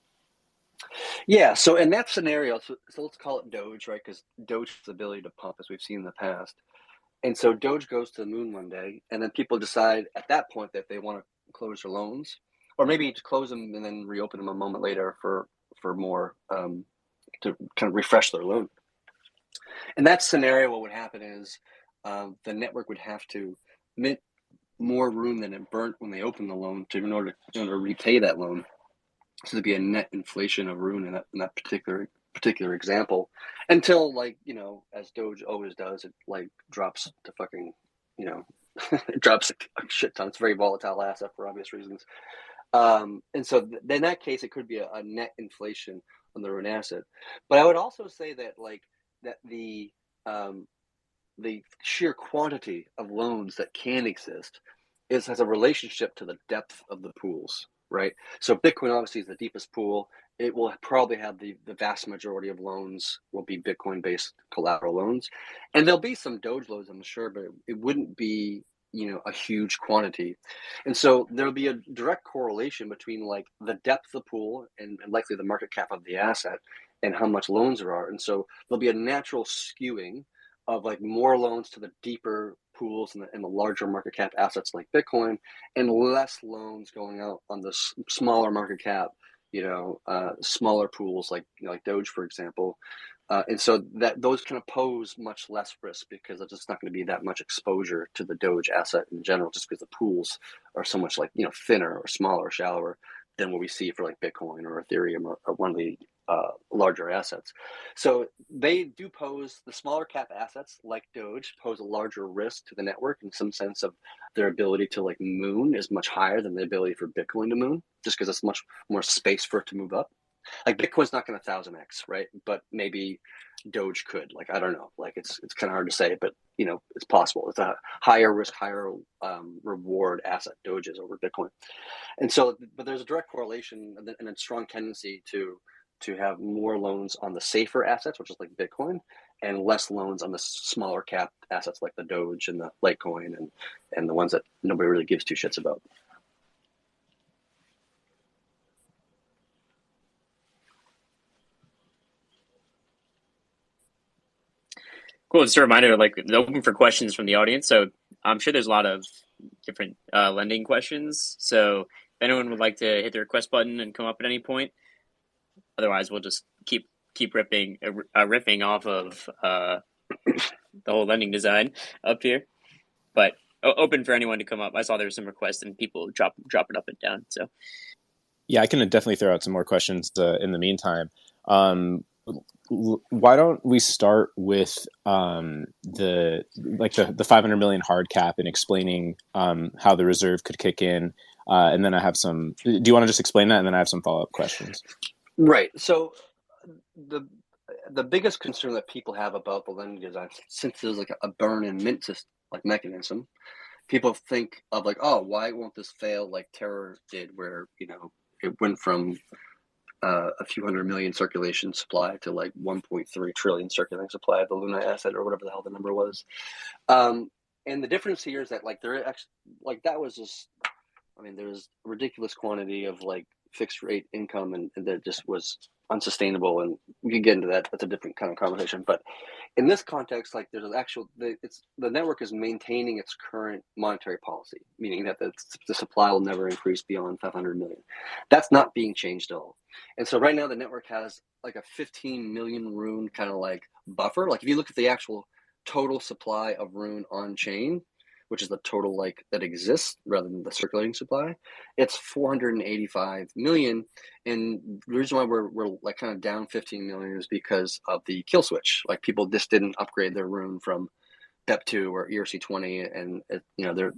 Speaker 4: Yeah, so in that scenario, so let's call it Doge, right? Because Doge has the ability to pump, as we've seen in the past. And so Doge goes to the moon one day, and then people decide at that point that they want to close their loans, or maybe to close them and then reopen them a moment later for more to kind of refresh their loan. In that scenario, what would happen is the network would have to mint more room than it burnt when they opened the loan in order to repay that loan. So there'd be a net inflation of room in that particular example, until, like, as Doge always does, it like drops to fucking, it drops a shit ton. It's a very volatile asset for obvious reasons. And so in that case, it could be a net inflation on the Rune asset. But I would also say that the sheer quantity of loans that can exist has a relationship to the depth of the pools, right? So Bitcoin obviously is the deepest pool. It will probably have the vast majority of loans will be Bitcoin-based collateral loans. And there'll be some Doge loans, I'm sure, but it wouldn't be, a huge quantity. And so there'll be a direct correlation between like the depth of the pool and likely the market cap of the asset and how much loans there are. And so there'll be a natural skewing of like more loans to the deeper pools and the larger market cap assets like Bitcoin, and less loans going out on the smaller market cap, smaller pools like Doge, for example. And so that those kind of pose much less risk because there's just not going to be that much exposure to the Doge asset in general, just because the pools are so much like, thinner or smaller or shallower than what we see for like Bitcoin or Ethereum or one of the larger assets. So they do pose, the smaller cap assets like Doge pose a larger risk to the network in some sense of their ability to like moon is much higher than the ability for Bitcoin to moon, just because it's much more space for it to move up. Like Bitcoin's not going to 1000x, right? But maybe Doge could. Like, I don't know. Like, it's kind of hard to say, but it's possible. It's a higher risk, higher reward asset, Doge is, over Bitcoin. And so, but there's a direct correlation and a strong tendency to have more loans on the safer assets, which is like Bitcoin, and less loans on the smaller cap assets like the Doge and the Litecoin and the ones that nobody really gives two shits about.
Speaker 1: Cool. Just a reminder, like, it's open for questions from the audience. So I'm sure there's a lot of different lending questions. So if anyone would like to hit the request button and come up at any point, otherwise we'll just keep riffing off of the whole lending design up here. But open for anyone to come up. I saw there were some requests and people drop it up and down. So
Speaker 2: yeah, I can definitely throw out some more questions in the meantime. Why don't we start with the 500 million hard cap and explaining how the reserve could kick in, and then I have some. Do you want to just explain that, and then I have some follow-up questions?
Speaker 4: Right. So the biggest concern that people have about the lending design, since there's like a burn and mint system, like mechanism, people think of like, oh, why won't this fail like Terror did, where it went from a few hundred million circulation supply to like 1.3 trillion circulating supply of the Luna asset, or whatever the hell the number was. And the difference here is that like there actually, like, that was just, I mean, there's a ridiculous quantity of like fixed rate income and that just was unsustainable, and we can get into that. That's a different kind of conversation. But in this context, like, there's the network is maintaining its current monetary policy, meaning that the supply will never increase beyond 500 million. That's not being changed at all. And so right now the network has like a 15 million Rune kind of like buffer. Like, if you look at the actual total supply of Rune on chain, which is the total like that exists rather than the circulating supply, it's 485 million. And the reason why we're like kind of down 15 million is because of the kill switch. Like, people just didn't upgrade their Rune from BEP2 or ERC20, and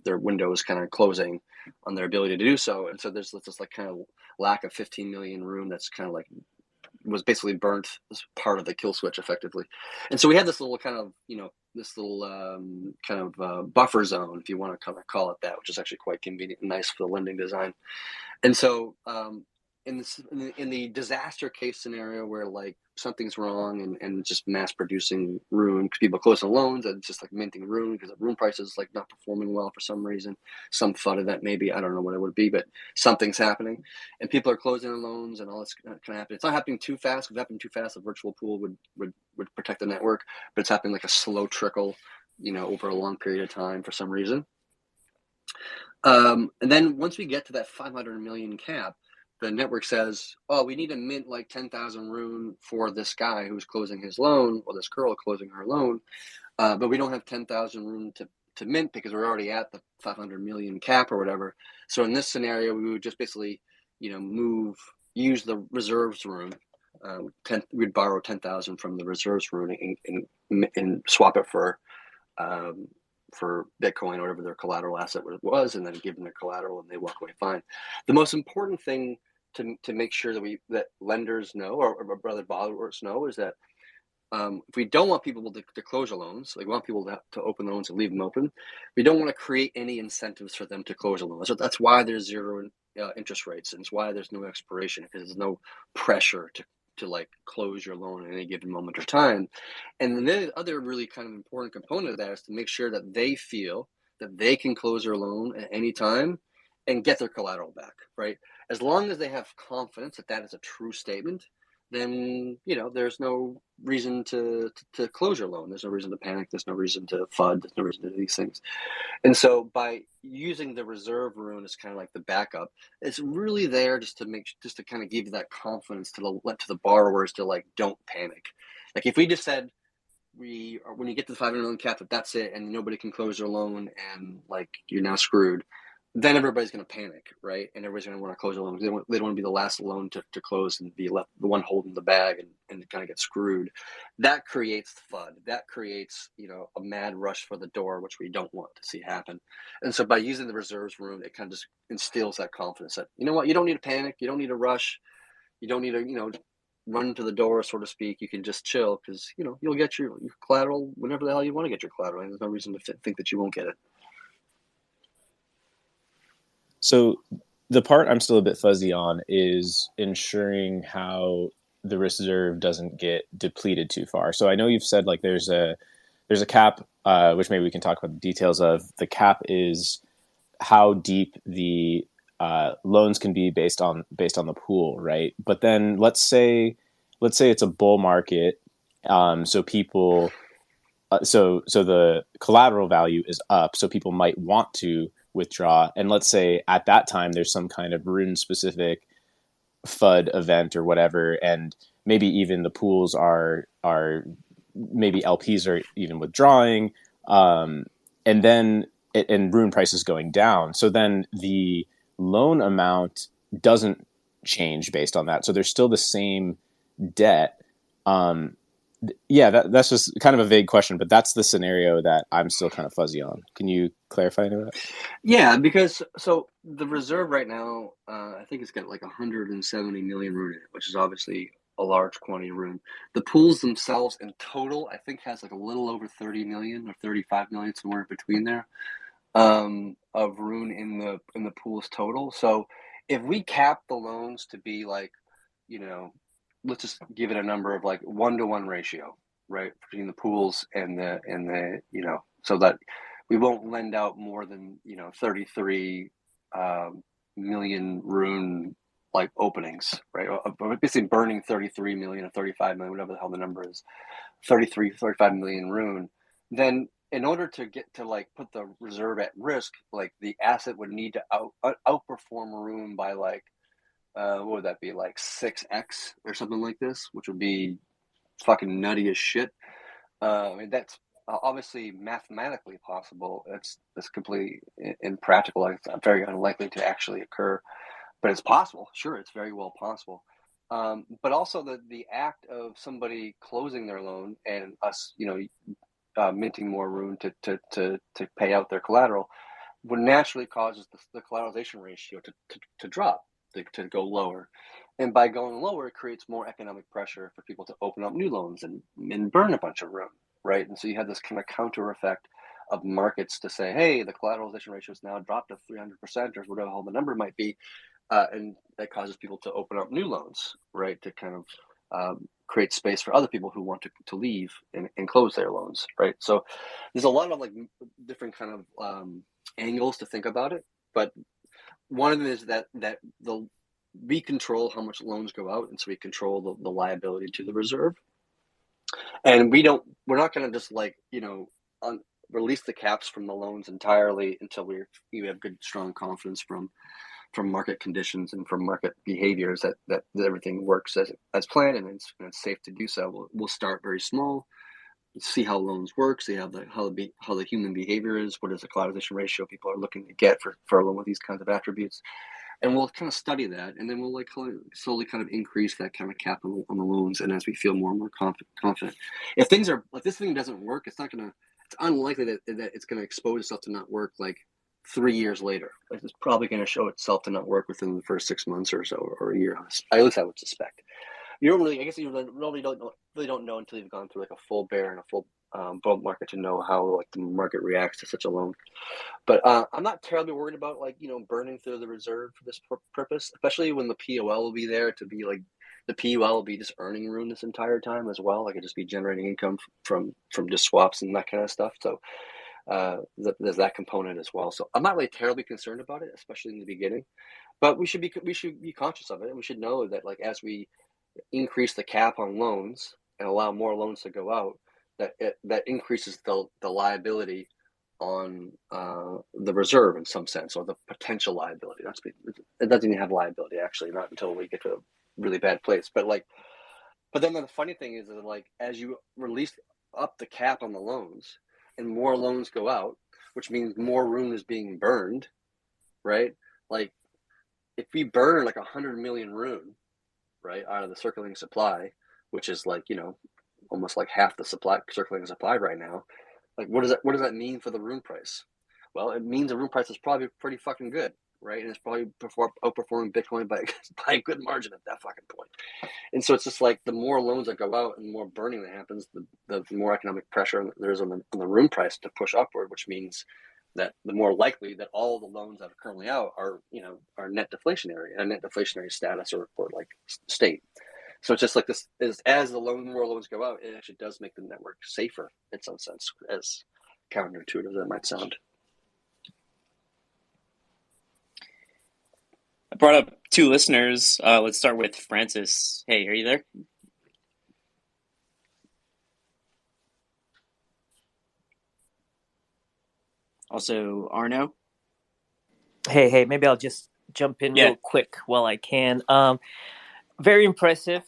Speaker 4: their window is kind of closing on their ability to do so. And so there's this like kind of lack of 15 million Rune that's kind of like was basically burnt as part of the kill switch effectively. And so we had this little kind of kind of buffer zone, if you want to kind of call it that, which is actually quite convenient and nice for the lending design. And so in the disaster case scenario where like something's wrong and just mass producing ruin because people are closing loans and just like minting ruin because the room price is like not performing well for some reason, some FUD event maybe, I don't know what it would be, but something's happening and people are closing their loans and all this kind of happen. It's not happening too fast. If it happened too fast, a virtual pool would protect the network, but it's happening like a slow trickle, over a long period of time for some reason. And then once we get to that 500 million cap, the network says, oh, we need to mint like 10,000 rune for this guy who's closing his loan, or this girl closing her loan, but we don't have 10,000 rune to mint because we're already at the 500 million cap or whatever. So in this scenario, we would just basically, use the reserves rune. We'd borrow 10,000 from the reserves rune and swap it for Bitcoin or whatever their collateral asset was, and then give them their collateral and they walk away fine. The most important thing to make sure that lenders know, or brother borrowers know, is that if we don't want people to close their loans, like we want people to open loans and leave them open, we don't want to create any incentives for them to close a loan. So that's why there's zero interest rates, and it's why there's no expiration, because there's no pressure to like close your loan at any given moment or time. And the other really kind of important component of that is to make sure that they feel that they can close their loan at any time and get their collateral back, right? As long as they have confidence that that is a true statement, then there's no reason to close your loan. There's no reason to panic. There's no reason to FUD. There's no reason to do these things. And so by using the reserve rune as kind of like the backup, it's really there just to kind of give you that confidence to the borrowers to like, don't panic. Like if we just said when you get to the 500 million cap, that's it, and nobody can close their loan and like you're now screwed, then everybody's going to panic, right? And everybody's going to want to close their loan. They don't want to be the last loan to close and be left the one holding the bag and kind of get screwed. That creates FUD. That creates, a mad rush for the door, which we don't want to see happen. And so by using the reserves room, it kind of just instills that confidence that, you know what, you don't need to panic. You don't need to rush. You don't need to, run to the door, so to speak. You can just chill because, you'll get your collateral whenever the hell you want to get your collateral. And there's no reason to think that you won't get it.
Speaker 2: So the part I'm still a bit fuzzy on is ensuring how the reserve doesn't get depleted too far. So I know you've said like there's a cap, which maybe we can talk about the details of. The cap is how deep the loans can be based on the pool, right? But then let's say it's a bull market, so people, so the collateral value is up, so people might want to withdraw, and let's say at that time there's some kind of rune specific FUD event or whatever, and maybe even the pools are maybe LPs are even withdrawing, and then and rune prices going down, so then the loan amount doesn't change based on that, so there's still the same debt. That's just kind of a vague question, but that's the scenario that I'm still kind of fuzzy on. Can you clarify any of that?
Speaker 4: Yeah, because so the reserve right now, I think it's got like 170 million rune in it, which is obviously a large quantity of rune. The pools themselves in total, I think, has like a little over 30 million or 35 million, somewhere in between there, of rune in the pools total. So if we cap the loans to be like, let's just give it a number of like 1-to-1 ratio, right, between the pools and the so that we won't lend out more than 33 million rune like openings, right? Or basically burning 33 million or 35 million, whatever the hell the number is, 35 million rune. Then in order to get to like put the reserve at risk, like the asset would need to outperform rune by like what would that be, like 6x or something like this, which would be fucking nutty as shit. I mean, that's obviously mathematically possible. That's completely impractical. It's very unlikely to actually occur, but it's possible. Sure, it's very well possible. But also the act of somebody closing their loan and us, minting more rune to pay out their collateral would naturally cause the collateralization ratio to drop, to go lower. And by going lower, it creates more economic pressure for people to open up new loans and burn a bunch of rune. right? And so you have this kind of counter effect of markets to say, hey, the collateralization ratio is now dropped to 300% or whatever the number might be. And that causes people to open up new loans, right? To kind of create space for other people who want to leave and close their loans, right? So there's a lot of like different kind of angles to think about it. But one of them is that we control how much loans go out, and so we control the liability to the reserve. And we're not going to just like, release the caps from the loans entirely until we have good, strong confidence from market conditions and from market behaviors that everything works as planned, and it's safe to do so. We'll start very small, see how loans work, see how the human behavior is, what is the collateralization ratio people are looking to get for a loan with these kinds of attributes. And we'll kind of study that, and then we'll like slowly kind of increase that kind of cap on the loans. And as we feel more and more confident, if this thing doesn't work, it's unlikely that it's going to expose itself to not work like 3 years later. Like, it's probably going to show itself to not work within the first 6 months or so, or a year. At least I would suspect. You don't really, I guess you really don't know until you've gone through like a full bear and a full bull market to know how like the market reacts to such a loan. But I'm not terribly worried about like burning through the reserve for this purpose, especially when the POL will be there to be like the POL will be just earning room this entire time as well. Like, it'll just be generating income from just swaps and that kind of stuff. So there's that component as well. So I'm not really terribly concerned about it, especially in the beginning. But we should be conscious of it, and we should know that like as we increase the cap on loans and allow more loans to go out, that increases the liability on the reserve in some sense, or the potential liability. It doesn't even have liability, actually, not until we get to a really bad place. But then the funny thing is that like as you release up the cap on the loans and more loans go out, which means more room is being burned, right? Like, if we burn like 100 million room, right, out of the circulating supply, which is like almost like half the circulating supply right now. Like, what does that mean for the room price? Well, it means the room price is probably pretty fucking good, right? And it's probably outperforming Bitcoin by a good margin at that fucking point. And so it's just like the more loans that go out and the more burning that happens, the more economic pressure there is on the room price to push upward, which means that the more likely that all the loans that are currently out are net deflationary, a net deflationary status or like state. So it's just like this is as more loans go out, it actually does make the network safer in some sense, as counterintuitive as that might sound.
Speaker 1: I brought up 2 listeners. Let's start with Francis. Hey, are you there? Also, Arno.
Speaker 6: Hey, maybe I'll just jump in real quick while I can. Very impressive.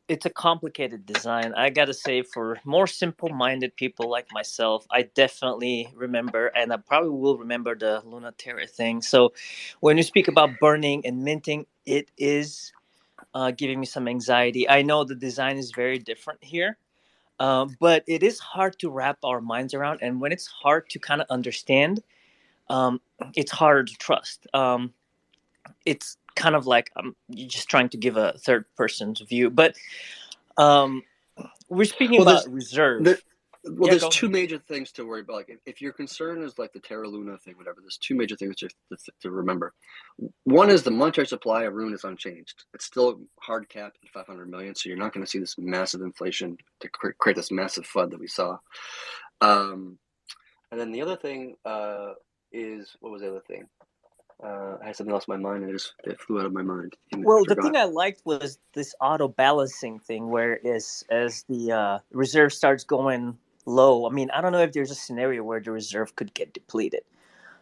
Speaker 6: It's a complicated design. I gotta say, for more simple-minded people like myself, I definitely remember, and I probably will remember, the Luna Terra thing. So when you speak about burning and minting, it is giving me some anxiety. I know the design is very different here, but it is hard to wrap our minds around. And when it's hard to kind of understand, it's harder to trust. It's kind of like you're just trying to give a third person's view. But we're speaking about reserve.
Speaker 4: There's 2 major things to worry about. Like, if your concern is like the Terra Luna thing, whatever, there's 2 major things to remember. One is the monetary supply of Rune is unchanged. It's still hard capped at 500 million, so you're not going to see this massive inflation to create this massive FUD that we saw. And then the other thing is, what was the other thing? I had something else in my mind, and it flew out of my mind.
Speaker 6: Well, the thing I liked was this auto balancing thing, where as the reserve starts going low. I mean, I don't know if there's a scenario where the reserve could get depleted,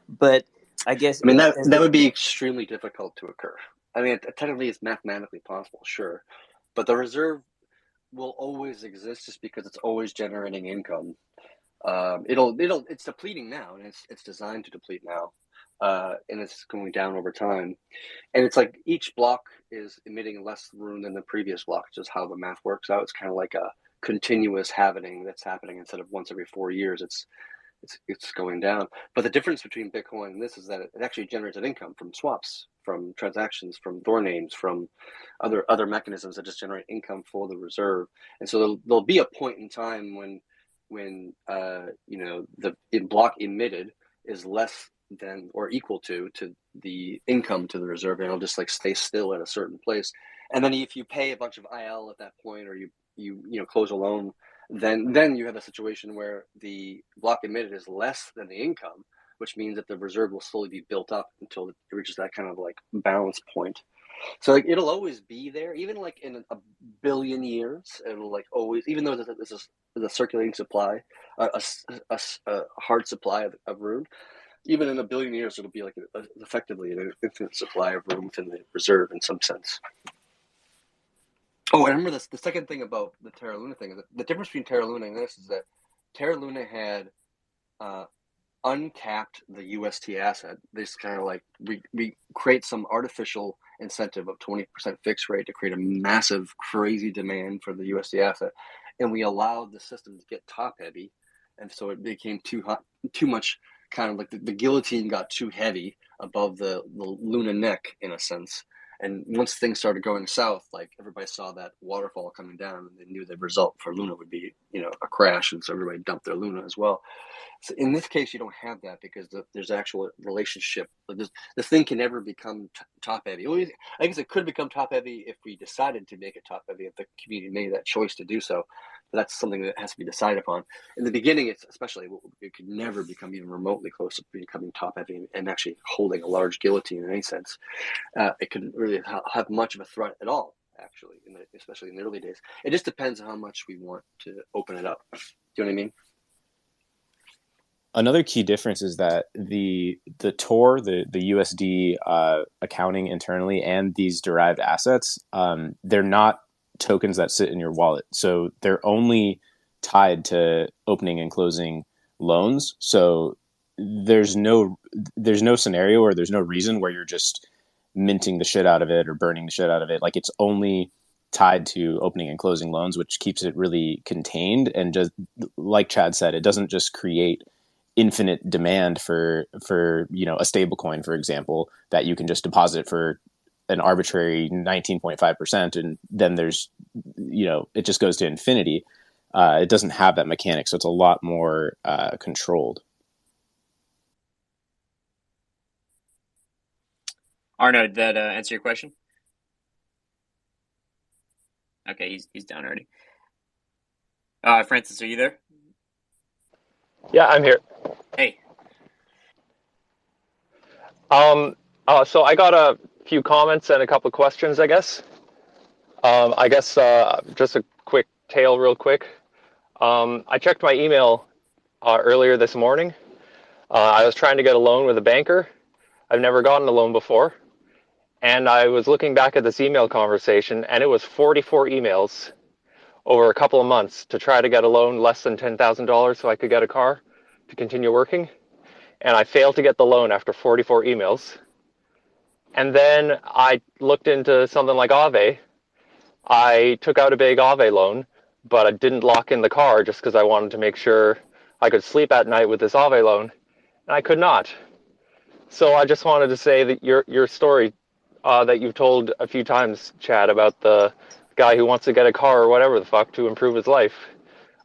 Speaker 6: but I guess
Speaker 4: that would be extremely difficult to occur. I mean, technically, it's mathematically possible, sure, but the reserve will always exist just because it's always generating income. It's depleting now, and it's designed to deplete now. And it's going down over time. And it's like each block is emitting less room than the previous block, which is how the math works out. It's kind of like a continuous happening that's happening instead of once every 4 years. it's going down. But the difference between Bitcoin and this is that it actually generates an income from swaps, from transactions, from Thor names, from other mechanisms that just generate income for the reserve. And so there'll be a point in time when the block emitted is less than or equal to the income to the reserve, and it'll just like stay still at a certain place. And then if you pay a bunch of IL at that point, or you close a loan, then you have a situation where the block emitted is less than the income, which means that the reserve will slowly be built up until it reaches that kind of like balance point. So like it'll always be there, even like in a billion years. It'll like always, even though this is a circulating supply, a hard supply of room. Even in a billion years, it'll be like effectively an infinite supply of room within the reserve in some sense. Oh, I remember this. The second thing about the Terra Luna thing is that the difference between Terra Luna and this is that Terra Luna had uncapped the UST asset. This kind of like we create some artificial incentive of 20% fixed rate to create a massive, crazy demand for the UST asset, and we allowed the system to get top heavy, and so it became too much. Kind of like the guillotine got too heavy above the Luna neck in a sense. And once things started going south, like everybody saw that waterfall coming down, and they knew the result for Luna would be, a crash. And so everybody dumped their Luna as well. So in this case, you don't have that because there's actual relationship. This thing can never become top heavy. I guess it could become top heavy if we decided to make it top heavy, if the community made that choice to do so. But that's something that has to be decided upon. In the beginning, it could never become even remotely close to becoming top heavy and actually holding a large guillotine in any sense. It couldn't really have much of a threat at all, actually, especially in the early days. It just depends on how much we want to open it up. Do you know what I mean?
Speaker 2: Another key difference is that the THOR, the USD accounting internally, and these derived assets, they're not tokens that sit in your wallet. So they're only tied to opening and closing loans. So there's no scenario or there's no reason where you're just minting the shit out of it or burning the shit out of it. Like it's only tied to opening and closing loans, which keeps it really contained. And just like Chad said, it doesn't just create infinite demand for a stable coin, for example, that you can just deposit for an arbitrary 19.5%, and then there's it just goes to infinity. It doesn't have that mechanic, so it's a lot more controlled.
Speaker 1: Arno, did that answer your question? Okay, he's down already. Francis, are you there?
Speaker 7: Yeah, I'm here.
Speaker 1: Hey.
Speaker 7: So I got a few comments and a couple of questions, I guess. Just a quick tale real quick. I checked my email earlier this morning. I was trying to get a loan with a banker. I've never gotten a loan before. And I was looking back at this email conversation, and it was 44 emails over a couple of months to try to get a loan less than $10,000 so I could get a car to continue working. And I failed to get the loan after 44 emails. And then I looked into something like Aave. I took out a big Aave loan, but I didn't lock in the car just because I wanted to make sure I could sleep at night with this Aave loan, and I could not. So I just wanted to say that your story that you've told a few times, Chad, about the guy who wants to get a car or whatever the fuck to improve his life.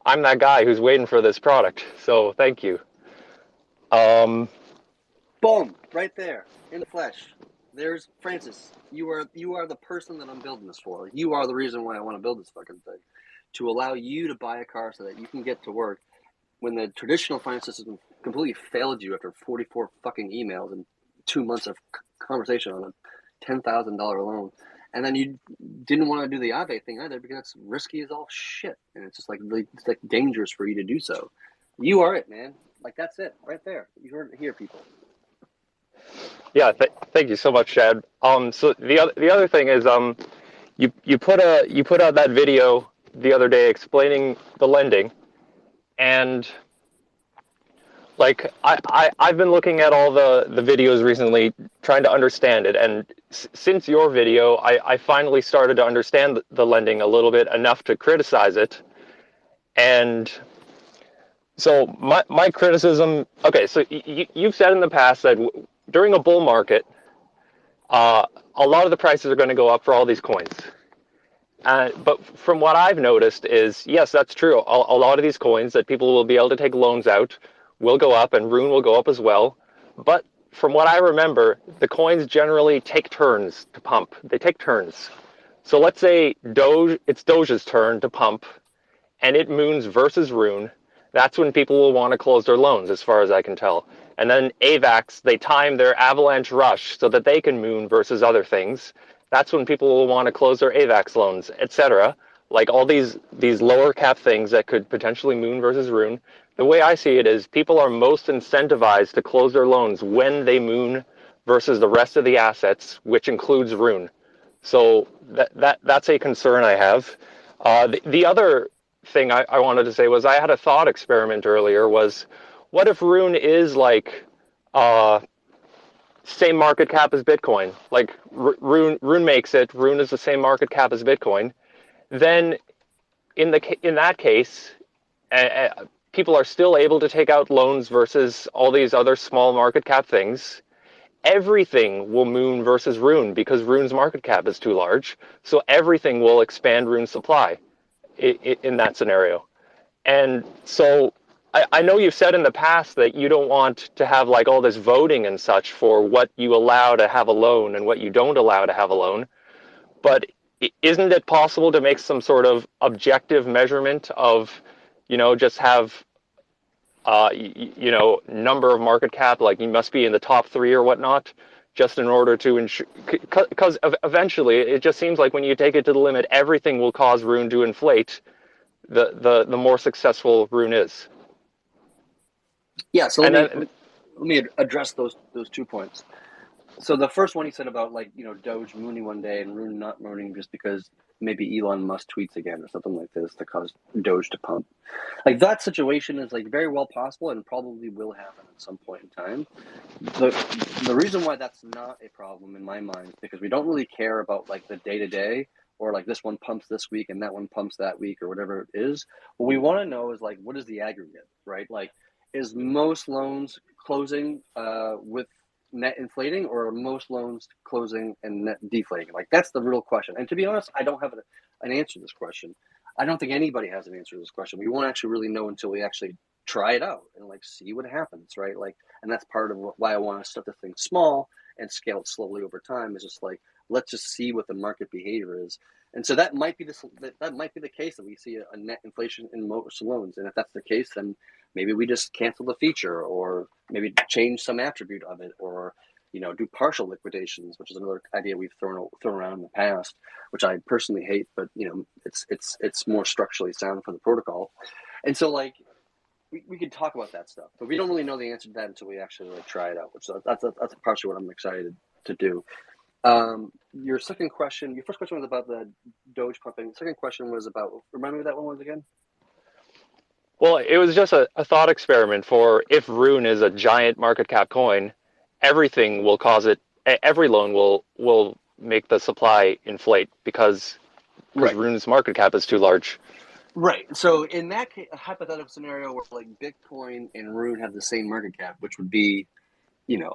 Speaker 7: I'm that guy who's waiting for this product, so thank you.
Speaker 4: Boom! Right there, in the flesh. There's Francis. You are the person that I'm building this for. You are the reason why I want to build this fucking thing. To allow you to buy a car so that you can get to work when the traditional finance system completely failed you after 44 fucking emails and 2 months of conversation on a $10,000 loan. And then you didn't want to do the Aave thing either because it's risky as all shit. And it's just like it's like dangerous for you to do so. You are it, man. Like that's it right there. You heard it here, people.
Speaker 7: Yeah, thank you so much, Chad. So the other thing is, you put out that video the other day explaining the lending, and like I've been looking at all the videos recently, trying to understand it, and since your video, I finally started to understand the lending a little bit enough to criticize it, and So my criticism. Okay, so you've said in the past that during a bull market, a lot of the prices are going to go up for all these coins. But from what I've noticed is, yes, that's true. A lot of these coins that people will be able to take loans out will go up, and Rune will go up as well. But from what I remember, the coins generally take turns to pump. They take turns. So let's say it's Doge's turn to pump, and it moons versus Rune. That's when people will want to close their loans, as far as I can tell. And then AVAX, they time their avalanche rush so that they can moon versus other things. That's when people will want to close their AVAX loans, etc. Like all these lower cap things that could potentially moon versus Rune. The way I see it is people are most incentivized to close their loans when they moon versus the rest of the assets, which includes Rune. So that's a concern I have. The other thing I wanted to say was I had a thought experiment earlier was, what if Rune is like same market cap as Bitcoin? Like Rune makes it, Rune is the same market cap as Bitcoin. Then in that case, people are still able to take out loans versus all these other small market cap things. Everything will moon versus Rune because Rune's market cap is too large. So everything will expand Rune's supply in that scenario. And so I know you've said in the past that you don't want to have like all this voting and such for what you allow to have a loan and what you don't allow to have a loan. But isn't it possible to make some sort of objective measurement of, just have, number of market cap, like you must be in the top 3 or whatnot, just in order to ensure, because eventually it just seems like when you take it to the limit, everything will cause Rune to inflate the more successful Rune is.
Speaker 4: Yeah, so let me address those 2 points. So the first one you said about Doge mooning one day and Rune not mooning just because maybe Elon Musk tweets again or something like this to cause Doge to pump. Like that situation is very well possible and probably will happen at some point in time. The reason why that's not a problem in my mind is because we don't really care about the day-to-day or this one pumps this week and that one pumps that week or whatever it is. What we want to know is what is the aggregate, right? Is most loans closing with net inflating or are most loans closing and net deflating? That's the real question. And to be honest, I don't have an answer to this question. I don't think anybody has an answer to this question. We won't actually really know until we actually try it out and see what happens, right? And that's part of why I want to start the thing small and scale it slowly over time, is just let's just see what the market behavior is. And so that might be the case that we see a net inflation in most loans. And if that's the case, then maybe we just cancel the feature or maybe change some attribute of it or do partial liquidations, which is another idea we've thrown around in the past, which I personally hate, but it's more structurally sound for the protocol. And so we can talk about that stuff, but we don't really know the answer to that until we actually try it out, which that's partially what I'm excited to do. Your first question was about the Doge pumping. The second question was about, remind me what that one was again?
Speaker 7: Well, it was just a thought experiment for if Rune is a giant market cap coin, everything will cause it. Every loan will make the supply inflate because Rune's market cap is too large.
Speaker 4: Right. So in that case, a hypothetical scenario where Bitcoin and Rune have the same market cap, which would be,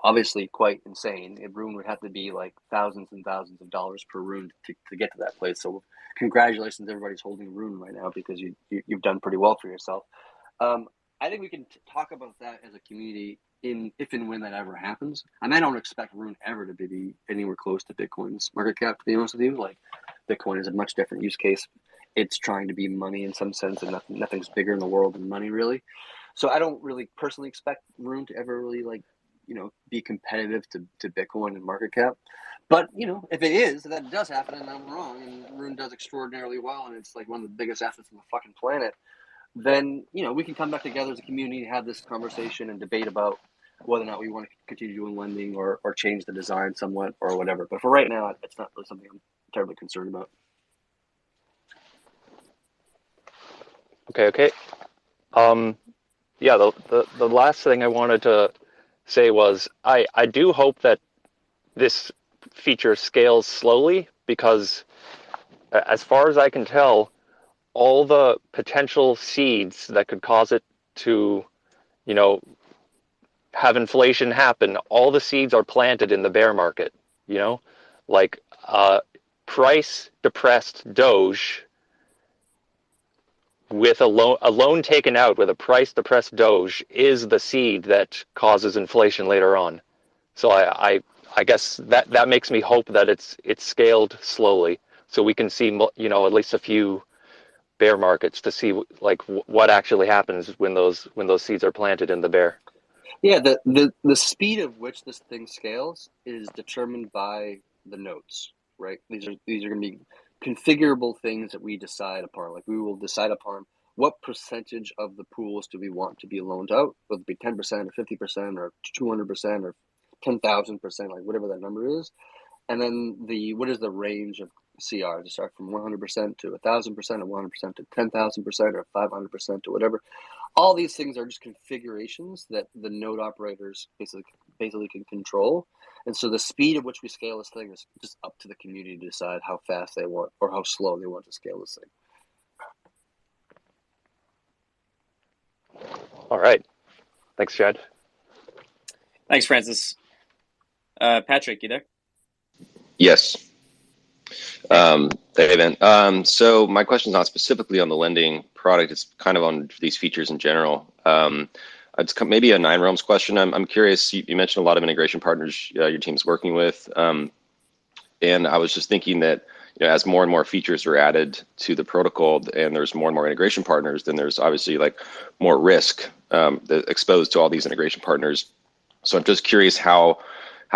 Speaker 4: obviously quite insane. Rune would have to be thousands and thousands of dollars per Rune to get to that place. So congratulations, everybody's holding Rune right now because you've done pretty well for yourself. I think we can talk about that as a community if and when that ever happens. And I don't expect Rune ever to be anywhere close to Bitcoin's market cap, to be honest with you. Bitcoin is a much different use case. It's trying to be money in some sense, and nothing's bigger in the world than money, really. So I don't really personally expect Rune to ever really be competitive to Bitcoin and market cap. But, if it is, if that does happen and I'm wrong and Rune does extraordinarily well and it's one of the biggest assets on the fucking planet, then, we can come back together as a community and have this conversation and debate about whether or not we want to continue doing lending or change the design somewhat or whatever. But for right now, it's not really something I'm terribly concerned about.
Speaker 7: Okay. Yeah, the last thing I wanted to say was I do hope that this feature scales slowly because as far as I can tell, all the potential seeds that could cause it to, you know, have inflation happen, all the seeds are planted in the bear market, you know, like price depressed Doge with a loan taken out with a price depressed Doge is the seed that causes inflation later on. So I guess that makes me hope that it's scaled slowly, so we can see, you know, at least a few bear markets to see like what actually happens when those seeds are planted in the bear.
Speaker 4: Yeah, the speed of which this thing scales is determined by the notes, right? These are going to be configurable things that we decide upon. Like we will decide upon what percentage of the pools do we want to be loaned out, whether it be 10% or 50% or 200% or 10,000%, like whatever that number is. And then what is the range of CR to start from 100% to 1,000% or 100% to 10,000% or 500% to whatever. All these things are just configurations that the node operators basically can control. And so the speed at which we scale this thing is just up to the community to decide how fast they want or how slow they want to scale this thing.
Speaker 7: All right. Thanks, Chad.
Speaker 1: Thanks, Francis. Patrick, you there?
Speaker 8: Yes. Hey, Ben. So my question is not specifically on the lending product. It's kind of on these features in general. It's maybe a 9Realms question. I'm curious, you mentioned a lot of integration partners your team's working with. And I was just thinking that, you know, as more and more features are added to the protocol and there's more and more integration partners, then there's obviously like more risk exposed to all these integration partners. So I'm just curious how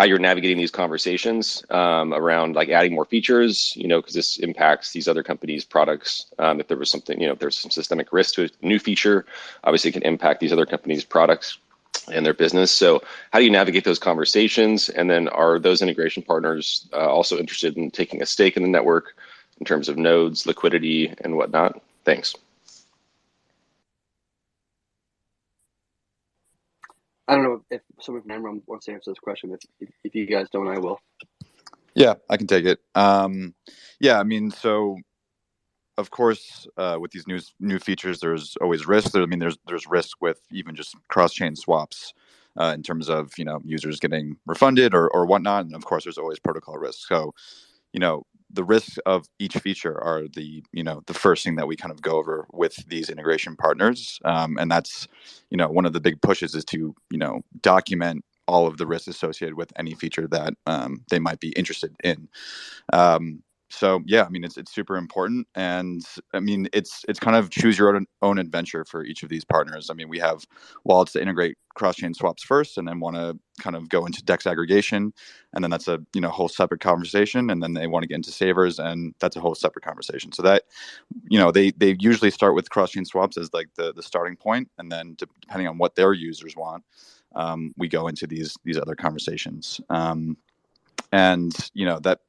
Speaker 8: you're navigating these conversations around like adding more features, you know, because this impacts these other companies' products. If there was something, you know, if there's some systemic risk to a new feature, obviously it can impact these other companies' products and their business. So how do you navigate those conversations? And then are those integration partners also interested in taking a stake in the network in terms of nodes, liquidity, and whatnot? Thanks.
Speaker 4: I don't know if someone from Amram wants to answer this question. If you guys don't, I will.
Speaker 3: Yeah, I can take it. Yeah, I mean, so of course, with these new features, there's always risk. There's risk with even just cross-chain swaps in terms of, you know, users getting refunded or whatnot. And of course, there's always protocol risk. So, you know, the risks of each feature are the first thing that we kind of go over with these integration partners. And that's, you know, one of the big pushes is to, you know, document all of the risks associated with any feature that they might be interested in. So yeah, I mean, it's super important, and I mean, it's kind of choose your own adventure for each of these partners. I mean, we have wallets that integrate cross-chain swaps first, and then want to kind of go into DEX aggregation, and then that's a, you know, whole separate conversation. And then they want to get into savers, and that's a whole separate conversation. So that, you know, they usually start with cross-chain swaps as like the starting point, and then depending on what their users want, we go into these other conversations. And you know that.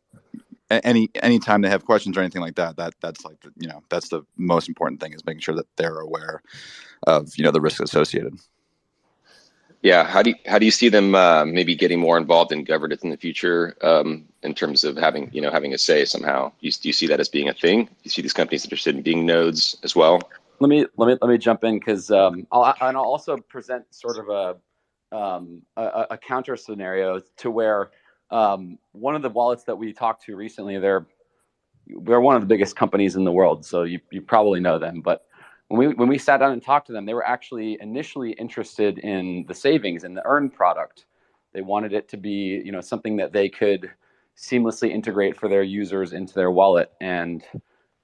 Speaker 3: Any time they have questions or anything like that, that's like you know, that's the most important thing, is making sure that they're aware of, you know, the risks associated.
Speaker 8: Yeah, how do you see them maybe getting more involved in governance in the future, in terms of having a say somehow? Do you see that as being a thing? Do you see these companies interested in being nodes as well?
Speaker 5: Let me jump in, because I'll also present sort of a counter scenario to where. One of the wallets that we talked to recently, they're one of the biggest companies in the world, so you probably know them. But when we sat down and talked to them, they were actually initially interested in the savings and the earn product. They wanted it to be, you know, something that they could seamlessly integrate for their users into their wallet, and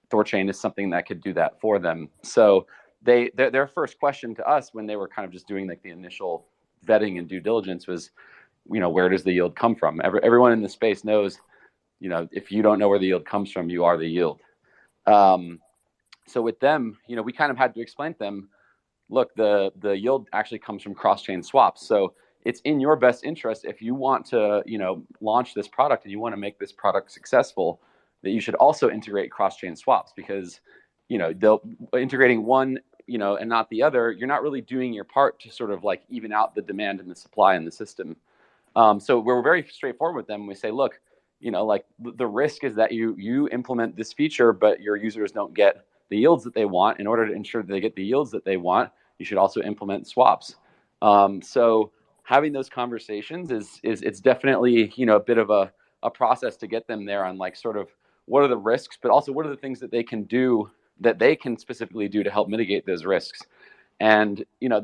Speaker 5: THORChain is something that could do that for them. So their first question to us, when they were kind of just doing like the initial vetting and due diligence, was, you know, where does the yield come from? Everyone in the space knows, you know, if you don't know where the yield comes from, you are the yield. So with them, you know, we kind of had to explain to them, look, the yield actually comes from cross-chain swaps. So it's in your best interest, if you want to, you know, launch this product and you want to make this product successful, that you should also integrate cross-chain swaps, because, you know, integrating one, you know, and not the other, you're not really doing your part to sort of like even out the demand and the supply in the system. So we're very straightforward with them. We say, look, you know, like the risk is that you implement this feature, but your users don't get the yields that they want. In order to ensure that they get the yields that they want, you should also implement swaps. So having those conversations is it's definitely, you know, a bit of a process to get them there on like sort of what are the risks, but also what are the things that they can do, that they can specifically do to help mitigate those risks. And, you know,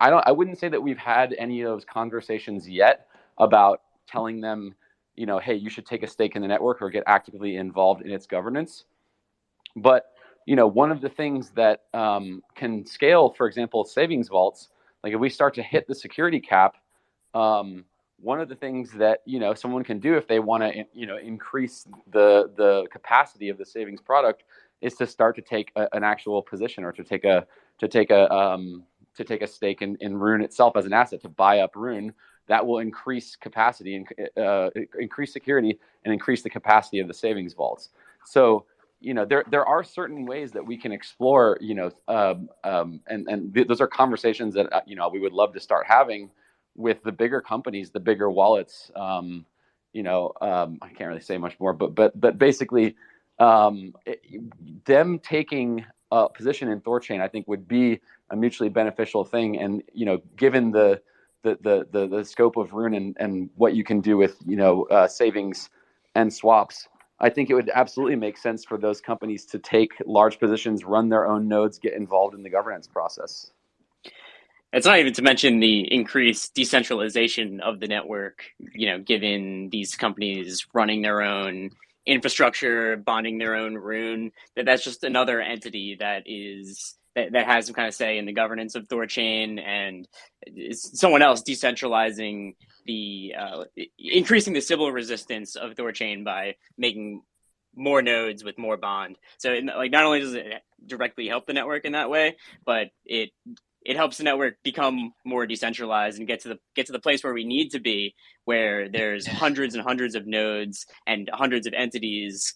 Speaker 5: I wouldn't say that we've had any of those conversations yet about telling them, you know, hey, you should take a stake in the network or get actively involved in its governance. But, you know, one of the things that can scale, for example, savings vaults, like if we start to hit the security cap, one of the things that, you know, someone can do if they want to, you know, increase the capacity of the savings product is to start to take an actual position, or to take a stake in Rune itself as an asset, to buy up Rune. That will increase capacity and increase security and increase the capacity of the savings vaults. So, you know, there are certain ways that we can explore, you know, and those are conversations that, you know, we would love to start having with the bigger companies, the bigger wallets. You know, I can't really say much more, but basically, them taking a position in THORChain, I think, would be a mutually beneficial thing. And, you know, given the scope of Rune and what you can do with, you know, savings and swaps, I think it would absolutely make sense for those companies to take large positions, run their own nodes, get involved in the governance process.
Speaker 1: It's not even to mention the increased decentralization of the network, you know, given these companies running their own infrastructure, bonding their own Rune, that's just another entity that has some kind of say in the governance of THORChain, and someone else decentralizing increasing the Sybil resistance of THORChain by making more nodes with more bond. So like, not only does it directly help the network in that way, but it helps the network become more decentralized and get to the place where we need to be, where there's hundreds and hundreds of nodes and hundreds of entities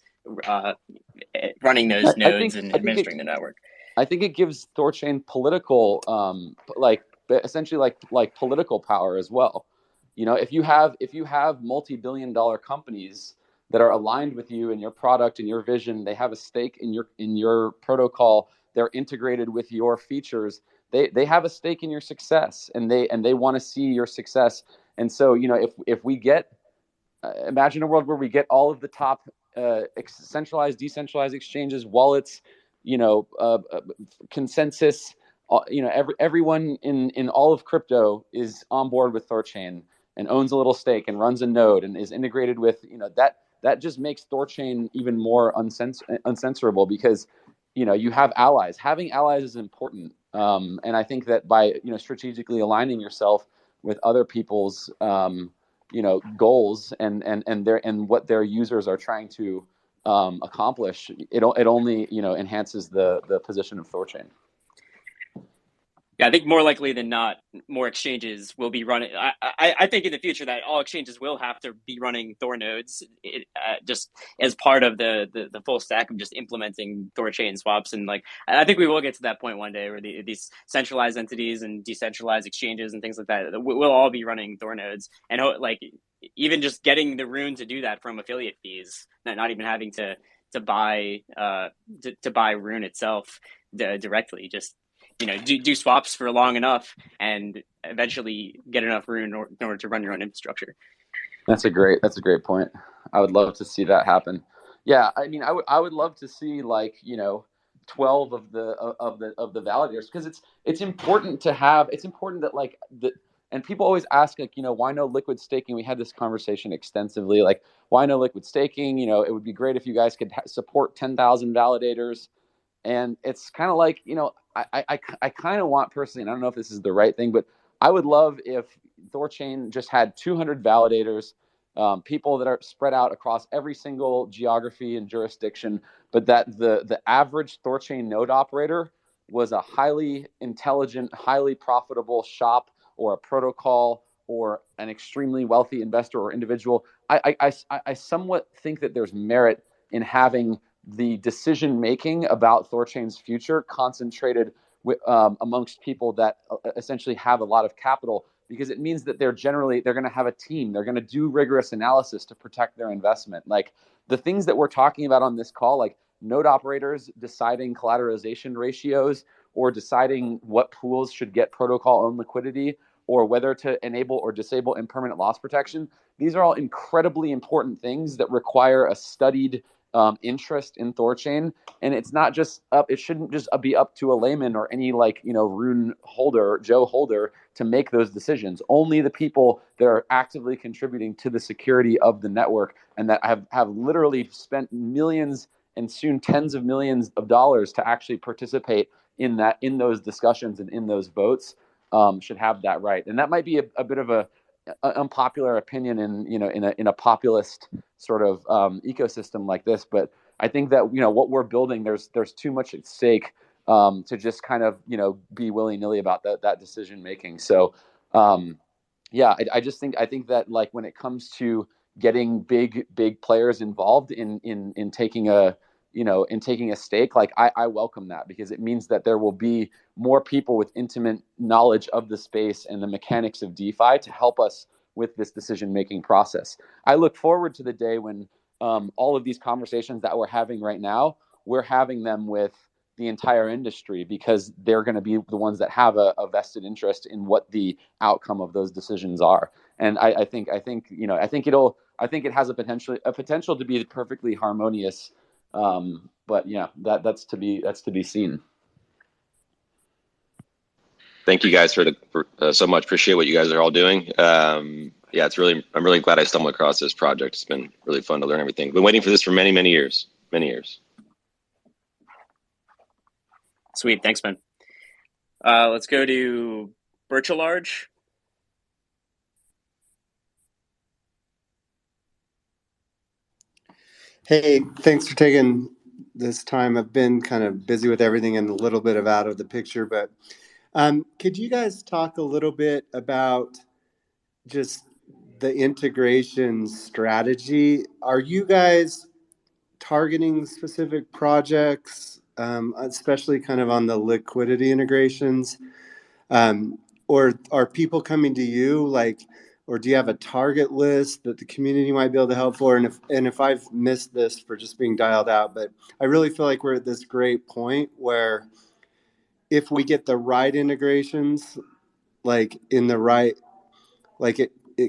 Speaker 1: running those nodes and administering the network.
Speaker 5: I think it gives THORChain political, essentially political power as well. You know, if you have multi-billion-dollar companies that are aligned with you and your product and your vision, they have a stake in your protocol, they're integrated with your features. They have a stake in your success, and they want to see your success. And so, you know, if we get, imagine a world where we get all of the top centralized, decentralized exchanges, wallets, you know, consensus, you know, everyone in all of crypto is on board with THORChain and owns a little stake and runs a node and is integrated with, you know, that just makes THORChain even more uncensorable, because, you know, you have allies. Having allies is important. And I think that by, you know, strategically aligning yourself with other people's, you know, goals and what their users are trying to accomplish, it only, you know, enhances the position of THORChain.
Speaker 1: Yeah, I think more likely than not, more exchanges will be running. I think in the future that all exchanges will have to be running Thor nodes, just as part of the full stack of just implementing THORChain swaps. And like, I think we will get to that point one day where these centralized entities and decentralized exchanges and things like that will all be running Thor nodes. And like, even just getting the Rune to do that from affiliate fees, not even having to buy Rune itself directly, just, you know, do swaps for long enough and eventually get enough Rune in order to run your own infrastructure.
Speaker 5: That's a great point. I would love to see that happen. Yeah, I mean, I would love to see, like, you know, 12 of the validators, because it's important to have. It's important that, like, and people always ask, like, you know, why no liquid staking? We had this conversation extensively, like, why no liquid staking? You know, it would be great if you guys could support 10,000 validators. And it's kind of like, you know, I kind of want personally, and I don't know if this is the right thing, but I would love if THORChain just had 200 validators, people that are spread out across every single geography and jurisdiction, but that the average THORChain node operator was a highly intelligent, highly profitable shop or a protocol or an extremely wealthy investor or individual. I somewhat think that there's merit in having the decision making about THORChain's future concentrated amongst people that essentially have a lot of capital, because it means that they're going to have a team. They're going to do rigorous analysis to protect their investment. Like the things that we're talking about on this call, like node operators deciding collateralization ratios, or deciding what pools should get protocol-owned liquidity, or whether to enable or disable impermanent loss protection. These are all incredibly important things that require a studied interest in THORChain. And it's not just it shouldn't just be up to a layman or any Rune holder, Joe holder, to make those decisions. Only the people that are actively contributing to the security of the network and that have literally spent millions and soon tens of millions of dollars to actually participate in those discussions and in those votes should have that right. And that might be a bit of a unpopular opinion in a populist sort of ecosystem like this, but I think that what we're building, there's too much at stake to just kind of be willy-nilly about that decision making. So I think that like when it comes to getting big players involved in taking a stake, like I welcome that, because it means that there will be more people with intimate knowledge of the space and the mechanics of DeFi to help us with this decision-making process. I look forward to the day when all of these conversations that we're having right now, we're having them with the entire industry, because they're going to be the ones that have a vested interest in what the outcome of those decisions are. And I think it has a potential to be perfectly harmonious. But yeah, that's to be seen.
Speaker 8: Thank you guys for so much. Appreciate what you guys are all doing. I'm really glad I stumbled across this project. It's been really fun to learn everything. Been waiting for this for many years.
Speaker 1: Sweet, thanks, man. Let's go to Birchalarge.
Speaker 9: Hey, thanks for taking this time. I've been kind of busy with everything and a little bit of out of the picture, but could you guys talk a little bit about just the integration strategy? Are you guys targeting specific projects, especially kind of on the liquidity integrations? Or are people coming to you, or do you have a target list that the community might be able to help for? And if I've missed this for just being dialed out, but I really feel like we're at this great point where if we get the right integrations, it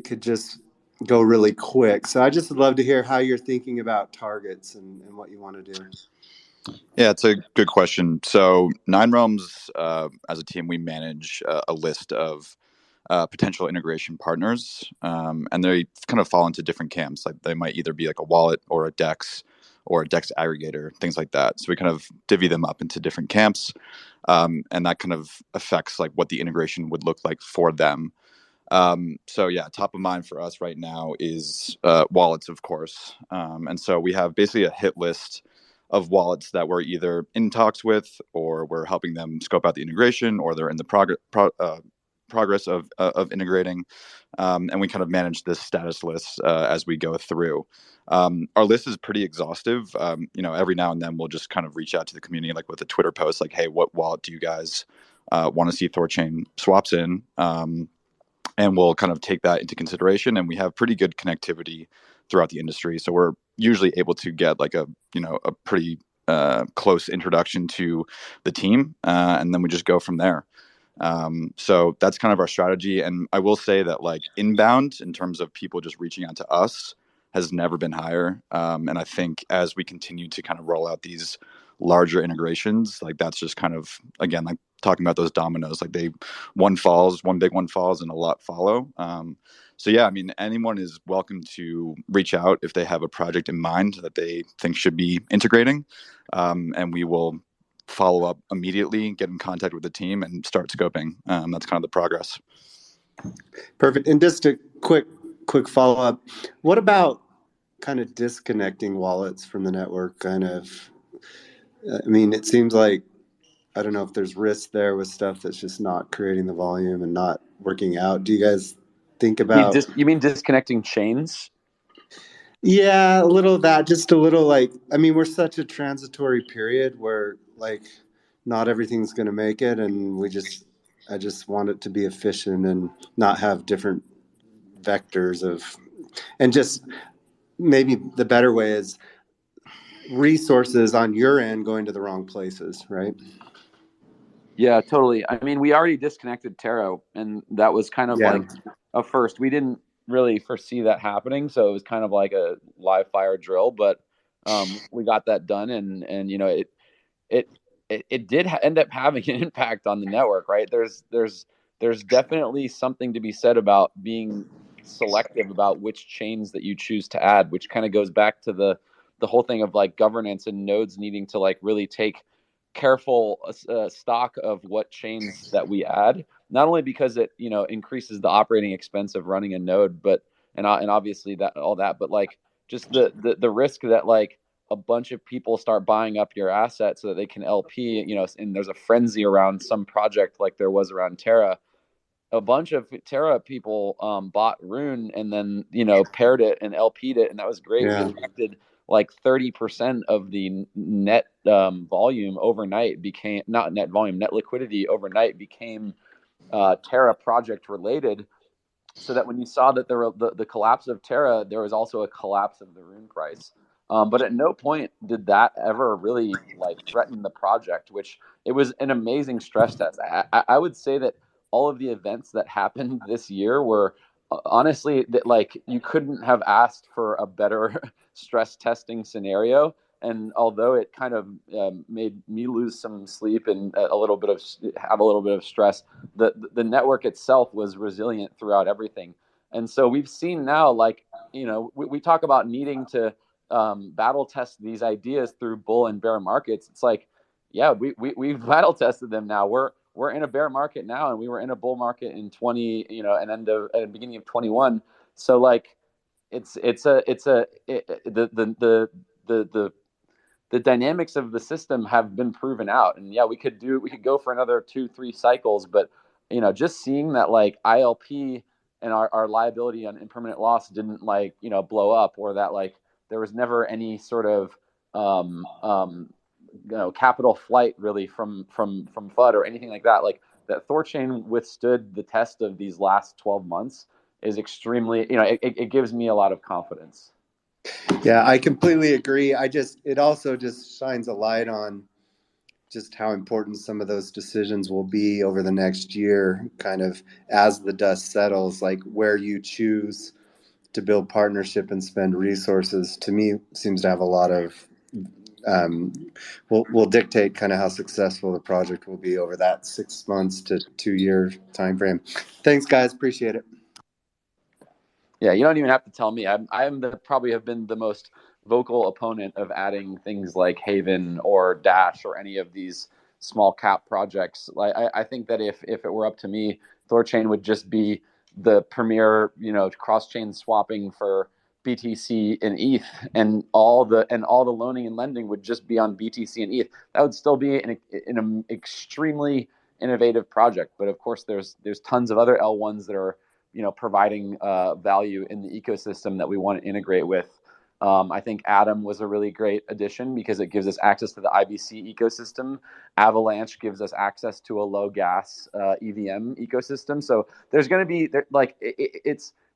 Speaker 9: could just go really quick. So I just would love to hear how you're thinking about targets and what you want to do.
Speaker 3: Yeah, it's a good question. So Nine Realms, as a team, we manage a list of potential integration partners, and they kind of fall into different camps. Like they might either be like a wallet or a DEX or a DEX aggregator, things like that. So we kind of divvy them up into different camps, and that kind of affects like what the integration would look like for them. So yeah, top of mind for us right now is wallets, of course. And so we have basically a hit list of wallets that we're either in talks with, or we're helping them scope out the integration, or they're in the progress of integrating. And we kind of manage this status list as we go through. Our list is pretty exhaustive. Every now and then we'll just kind of reach out to the community, like with a Twitter post, like, hey, what wallet do you guys want to see THORChain swaps in? And we'll kind of take that into consideration. And we have pretty good connectivity throughout the industry. So we're usually able to get like a pretty close introduction to the team. And then we just go from there. So that's kind of our strategy. And I will say that like inbound in terms of people just reaching out to us has never been higher. And I think as we continue to kind of roll out these larger integrations, like that's just kind of, again, like talking about those dominoes, like one big one falls and a lot follow. So yeah, I mean, anyone is welcome to reach out if they have a project in mind that they think should be integrating. And we will follow up immediately, get in contact with the team and start scoping. That's kind of the progress.
Speaker 9: Perfect. And just a quick follow up. What about kind of disconnecting wallets from the network? It seems like, I don't know if there's risk there with stuff that's just not creating the volume and not working out. Do you guys think about...
Speaker 5: You mean disconnecting chains?
Speaker 9: Yeah, a little of that, just a little we're such a transitory period where not everything's going to make it. And I just want it to be efficient and not have different vectors and just maybe the better way is resources on your end going to the wrong places, right?
Speaker 5: Yeah, totally. I mean, we already disconnected THOReau, and that was kind of like a first. We didn't really foresee that happening, so it was kind of like a live fire drill. But we got that done, and you know, it did end up having an impact on the network, right? There's definitely something to be said about being selective about which chains that you choose to add, which kind of goes back to the whole thing of like governance and nodes needing to like really take careful stock of what chains that we add, not only because it, you know, increases the operating expense of running a node, but and obviously that all that, but like just the risk that like a bunch of people start buying up your assets so that they can LP, you know, and there's a frenzy around some project like there was around Terra. A bunch of Terra people bought Rune and then, you know, paired it and LP'd it, and that was great. We attracted like 30% of the net volume overnight became, not net volume, net liquidity overnight became Terra project related, so that when you saw that there were the collapse of Terra, there was also a collapse of the Rune price. But at no point did that ever really like threaten the project, which it was an amazing stress test. I would say that all of the events that happened this year were honestly that like you couldn't have asked for a better stress testing scenario. And although it kind of made me lose some sleep and have a little bit of stress, the network itself was resilient throughout everything. And so we've seen now, like, you know, we talk about needing to battle test these ideas through bull and bear markets. It's like, yeah, we've battle tested them now. We're in a bear market now, and we were in a bull market in 20, you know, and at beginning of 21. So like, the dynamics of the system have been proven out. And yeah, we could go for another 2-3 cycles, but you know, just seeing that like ILP and our liability on impermanent loss didn't like, you know, blow up, or that like there was never any sort of you know, capital flight really from FUD or anything like that. Like that THORChain withstood the test of these last 12 months is extremely, you know, it gives me a lot of confidence.
Speaker 9: Yeah, I completely agree. It also just shines a light on just how important some of those decisions will be over the next year, kind of as the dust settles, like where you choose to build partnership and spend resources, to me seems to have a lot of, will dictate kind of how successful the project will be over that 6 months to 2 year time frame. Thanks, guys. Appreciate it.
Speaker 5: Yeah, you don't even have to tell me. Probably have been the most vocal opponent of adding things like Haven or Dash or any of these small cap projects. Like I think that if it were up to me, THORChain would just be the premier, you know, cross chain swapping for BTC and ETH, and all the loaning and lending would just be on BTC and ETH. That would still be an extremely innovative project. But of course, there's tons of other L1s that are, you know, providing value in the ecosystem that we want to integrate with. I think Atom was a really great addition because it gives us access to the IBC ecosystem. Avalanche gives us access to a low gas EVM ecosystem. So there's going to be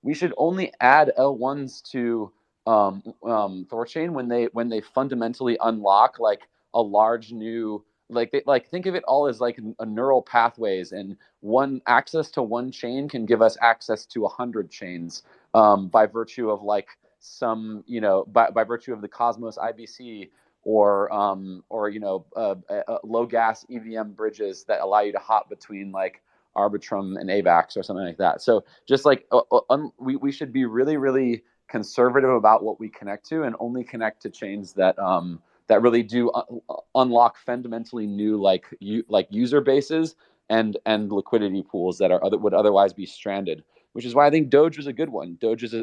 Speaker 5: we should only add L1s to THORChain when they fundamentally unlock like a large new, think of it all as like a neural pathways, and one access to one chain can give us access to 100 chains by virtue of like some, you know, by virtue of the Cosmos IBC or you know, low gas EVM bridges that allow you to hop between like Arbitrum and AVAX or something like that. So just like we should be really, really conservative about what we connect to, and only connect to chains that that really do unlock fundamentally new like user bases and liquidity pools that would otherwise be stranded. Which is why I think Doge was a good one. Doge is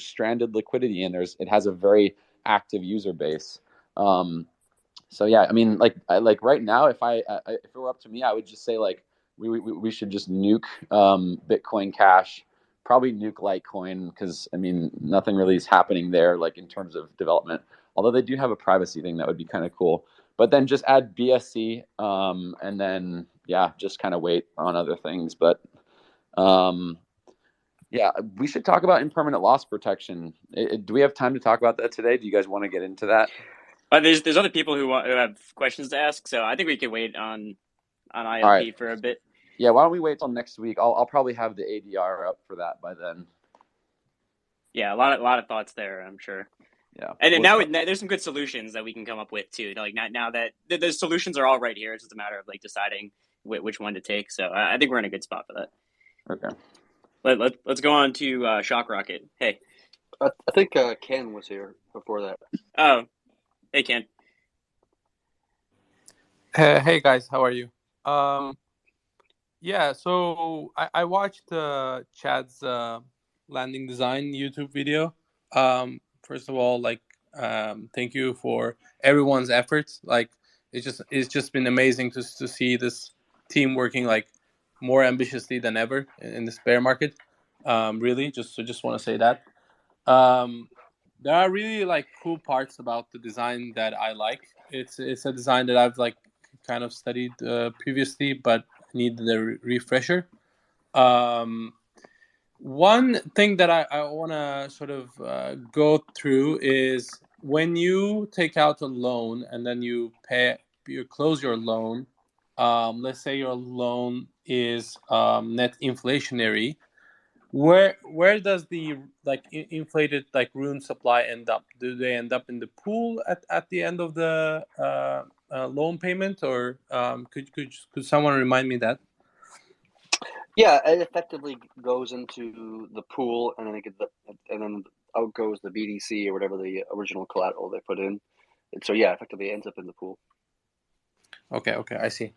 Speaker 5: stranded liquidity, and it has a very active user base. So yeah, I mean, like right now, if it were up to me, I would just say like we should just nuke Bitcoin Cash, probably nuke Litecoin, because I mean nothing really is happening there like in terms of development. Although they do have a privacy thing that would be kind of cool. But then just add BSC, and then yeah, just kind of wait on other things. But yeah, we should talk about impermanent loss protection. Do we have time to talk about that today? Do you guys want to get into that?
Speaker 1: There's other people who have questions to ask, so I think we can wait on ILP
Speaker 5: right.
Speaker 1: for a bit.
Speaker 5: Yeah, why don't we wait till next week? I'll probably have the ADR up for that by then.
Speaker 1: Yeah, a lot of thoughts there, I'm sure.
Speaker 5: Yeah,
Speaker 1: and then now there's some good solutions that we can come up with too. Like now that the solutions are all right here, it's just a matter of like deciding which one to take. So I think we're in a good spot for that.
Speaker 5: Okay.
Speaker 1: Let's go on to Shock Rocket. Hey,
Speaker 4: I think Ken was here before that.
Speaker 1: Oh, hey Ken.
Speaker 10: Hey guys, how are you? Yeah, so I watched Chad's landing design YouTube video. First of all, like, thank you for everyone's efforts. Like, it's just been amazing to see this team working like more ambitiously than ever in this bear market. Really, just want to say that. There are really like cool parts about the design that I like. It's a design that I've like kind of studied previously, but needed a refresher. One thing that I want to sort of go through is when you take out a loan and then you close your loan. Let's say your loan is net inflationary. Where does the like inflated like rune supply end up? Do they end up in the pool at the end of the loan payment, or could someone remind me that?
Speaker 4: Yeah, it effectively goes into the pool, and then out goes the BDC or whatever the original collateral they put in. And so yeah, effectively it ends up in the pool.
Speaker 10: Okay, I see.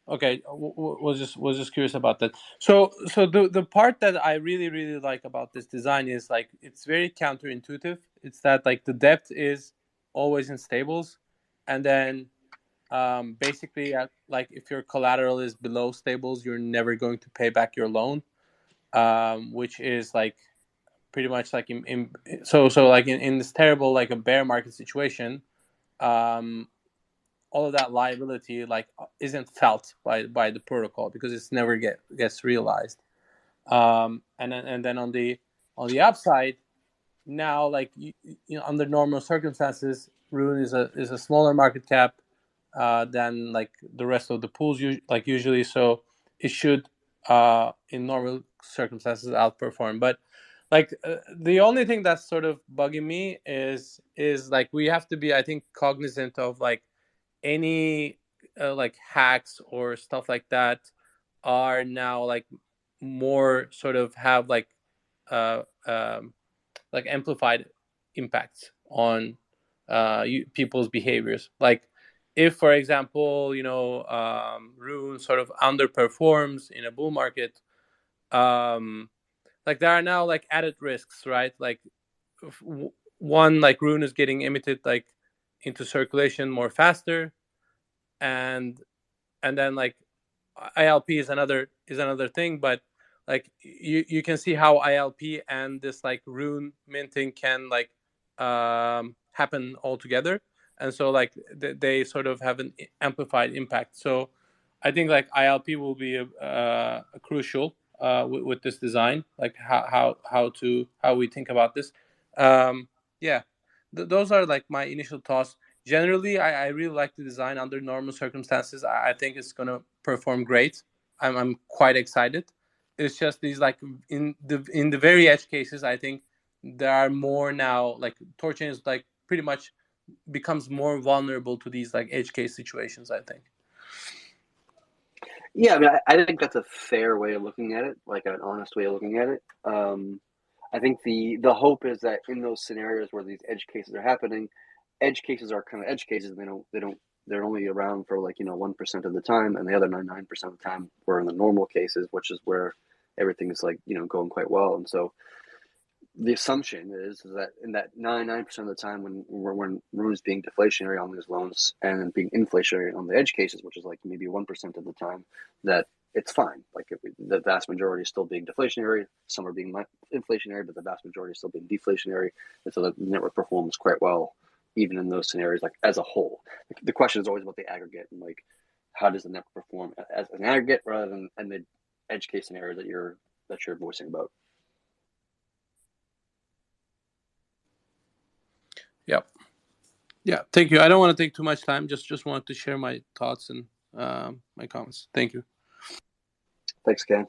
Speaker 10: Okay, was just curious about that. So the part that I really like about this design is like it's very counterintuitive. It's that like the depth is always in stables, and then basically like if your collateral is below stables, you're never going to pay back your loan, which is like pretty much like so like in this terrible like a bear market situation. All of that liability like isn't felt by the protocol because it's never gets realized. And then on the upside, now like under normal circumstances, Rune is a smaller market cap than like the rest of the pools usually, so it should in normal circumstances outperform. But like the only thing that's sort of bugging me is like we have to be, I think, cognizant of like any like hacks or stuff like that are now like more sort of have like uh, um, like amplified impacts on people's behaviors. Like if, for example, Rune sort of underperforms in a bull market, like there are now like added risks, right? Like one, like Rune is getting emitted like into circulation more faster, and then like ILP is another thing, but like you can see how ILP and this like rune minting can like happen all together, and so like they sort of have an amplified impact. So I think like ILP will be a crucial with this design, like how we think about this. Yeah, those are like my initial thoughts. Generally, I really like the design under normal circumstances. I think it's gonna perform great. I'm quite excited. It's just these like in the very edge cases, I think there are more now. Like THORChain is like pretty much becomes more vulnerable to these like edge case situations, I think.
Speaker 4: Yeah, I mean, I think that's a fair way of looking at it, like an honest way of looking at it. I think the hope is that in those scenarios where these edge cases are happening, edge cases are kind of edge cases. They're only around for like 1% of the time, and the other 99% of the time we're in the normal cases, which is where everything is like going quite well. And so the assumption is that in that 99% of the time when Rune is being deflationary on these loans and being inflationary on the edge cases, which is like maybe 1% of the time, that it's fine. Like the vast majority is still being deflationary, some are being inflationary, but the vast majority is still being deflationary, and so the network performs quite well even in those scenarios, like as a whole. The question is always about the aggregate and like how does the network perform as an aggregate rather than in the edge case scenario that you're voicing about.
Speaker 10: Yeah. Thank you. I don't want to take too much time. Just wanted to share my thoughts and my comments. Thank you.
Speaker 4: Thanks, Ken.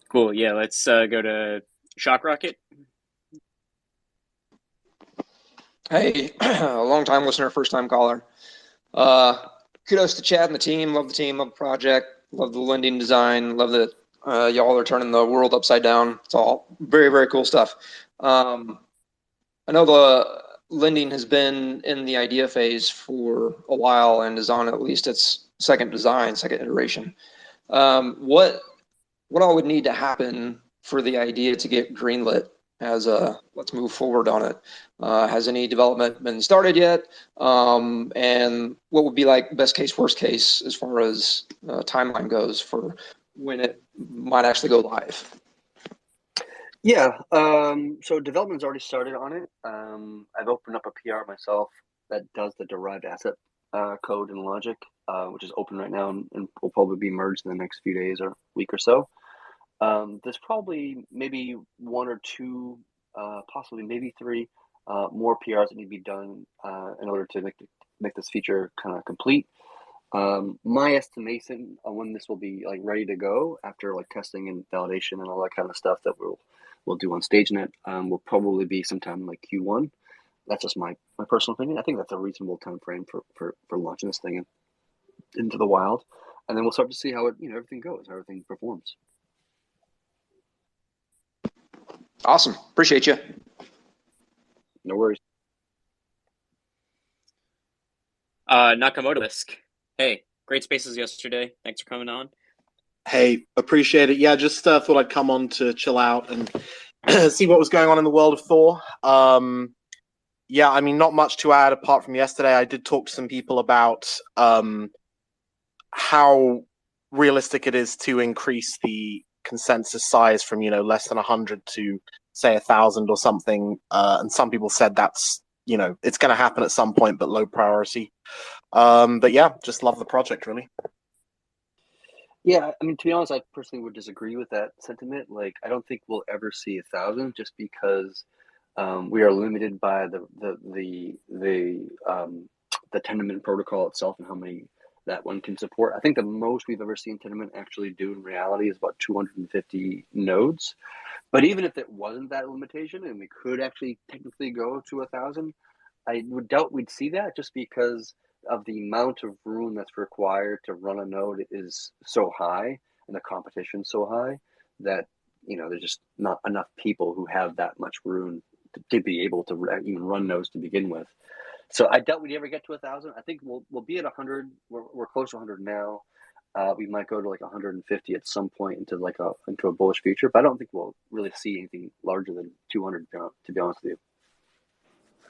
Speaker 1: Cool. Yeah, let's go to Shock Rocket.
Speaker 11: Hey, a long time listener, first time caller. Kudos to Chad and the team. Love the team, love the project, love the lending design, love that y'all are turning the world upside down. It's all very, very cool stuff. I know the lending has been in the idea phase for a while and is on at least its second iteration. What all would need to happen for the idea to get greenlit as a let's move forward on it? Has any development been started yet? And what would be like best case, worst case as far as timeline goes for when it might actually go live?
Speaker 4: Yeah, so development's already started on it. I've opened up a PR myself that does the derived asset code and logic, which is open right now and will probably be merged in the next few days or week or so. There's probably maybe one or two, possibly maybe three more PRs that need to be done in order to make this feature kind of complete. My estimation on when this will be like ready to go after like testing and validation and all that kind of stuff that we'll do on StageNet will probably be sometime like Q1. That's just my personal opinion. I think that's a reasonable time frame for launching this thing into the wild, and then we'll start to see how everything goes, how everything performs.
Speaker 11: Awesome. Appreciate you.
Speaker 4: No worries.
Speaker 1: Nakamoto-esque. Hey, great spaces yesterday. Thanks for coming on.
Speaker 12: Hey, appreciate it. Yeah, just thought I'd come on to chill out and see what was going on in the world of Thor. Yeah, I mean, not much to add apart from yesterday. I did talk to some people about how realistic it is to increase the consensus size from less than 100 to say 1,000 or something. And some people said that's it's going to happen at some point, but low priority. But yeah, just love the project, really.
Speaker 4: Yeah, I mean, to be honest, I personally would disagree with that sentiment. Like, I don't think we'll ever see 1,000 just because we are limited by the Tendermint protocol itself and how many that one can support. I think the most we've ever seen Tendermint actually do in reality is about 250 nodes. But even if it wasn't that limitation and we could actually technically go to 1,000, I would doubt we'd see that just because of the amount of room that's required to run a node is so high and the competition so high that there's just not enough people who have that much room to be able to even run nodes to begin with. So I doubt we'd ever get to 1,000. I think we'll be at 100. We're close to 100 now. We might go to like 150 at some point into a bullish future, but I don't think we'll really see anything larger than 200. To be honest with you.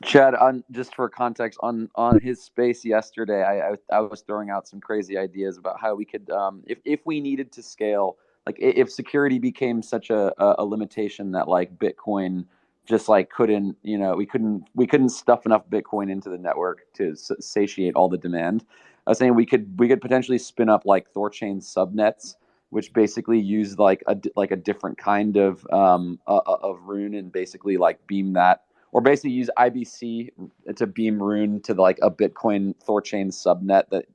Speaker 5: Chad, just for context, on his space yesterday, I was throwing out some crazy ideas about how we could, if we needed to scale, like if security became such a limitation that like Bitcoin just like couldn't, we couldn't stuff enough Bitcoin into the network to satiate all the demand. I was saying we could potentially spin up like THORChain subnets, which basically use like a different kind of rune and basically like beam that. Or basically use IBC to beam rune to like a Bitcoin THORChain subnet that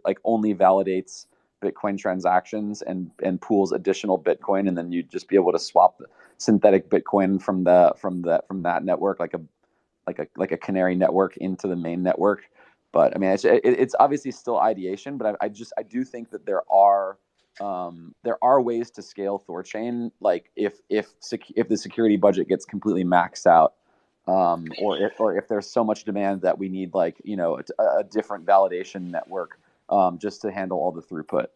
Speaker 5: like only validates Bitcoin transactions and pools additional Bitcoin, and then you'd just be able to swap the synthetic Bitcoin from that network like a canary network into the main network. But I mean, it's obviously still ideation, but I do think that there are ways to scale THORChain, like if the security budget gets completely maxed out. Or if there's so much demand that we need like a different validation network just to handle all the throughput.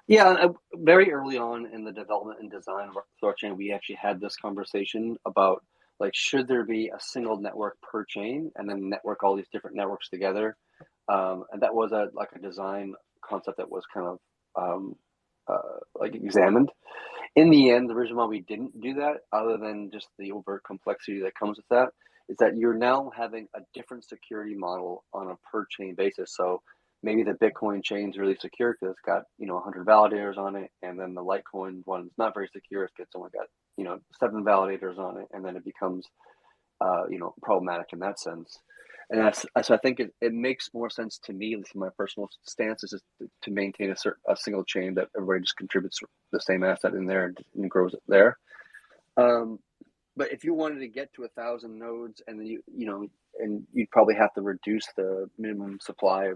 Speaker 4: Yeah, very early on in the development and design of THORChain, we actually had this conversation about like should there be a single network per chain and then network all these different networks together, and that was a design concept that was kind of examined. In the end, the reason why we didn't do that, other than just the overt complexity that comes with that, is that you're now having a different security model on a per chain basis. So maybe the Bitcoin chain's really secure because it's got 100 validators on it, and then the Litecoin one's not very secure. It's only got 7 validators on it, and then it becomes problematic in that sense. And so I think it makes more sense to me, at least in my personal stance, is just to maintain a single chain that everybody just contributes the same asset in there and grows it there. But if you wanted to get to 1,000 nodes, and then and you'd probably have to reduce the minimum supply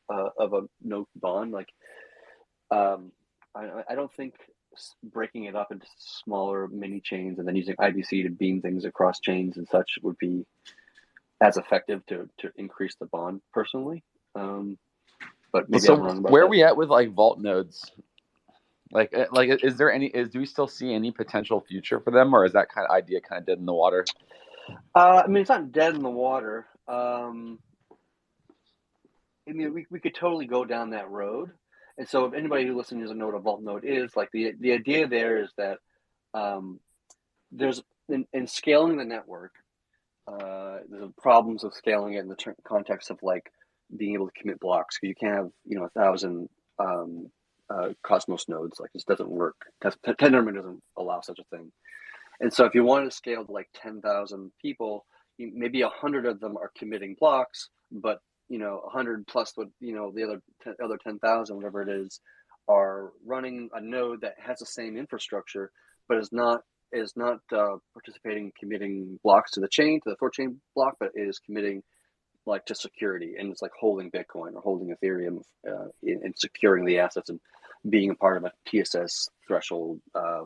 Speaker 4: of a node bond. Like, I don't think breaking it up into smaller mini chains and then using IBC to beam things across chains and such would be as effective to increase the bond personally. But maybe I'm wrong about
Speaker 5: where
Speaker 4: that.
Speaker 5: are we at with like vault nodes? Like, is there do we still see any potential future for them, or is that kind of idea kind of dead in the water?
Speaker 4: I mean, it's not dead in the water. I mean, we could totally go down that road. And so if anybody who listens doesn't know what a vault node is, like the idea there is that there's in scaling the network, there's problems with scaling it in the context of like being able to commit blocks. You can't have 1,000 Cosmos nodes. Like, this doesn't work. Tendermint doesn't allow such a thing. And so if you wanted to scale to like 10,000 people, maybe 100 of them are committing blocks, but 100 plus the other 10,000, whatever it is, are running a node that has the same infrastructure, but is not participating, committing blocks to the chain, to the THORChain block, but is committing like to security, and it's like holding Bitcoin or holding Ethereum and securing the assets and being a part of a TSS threshold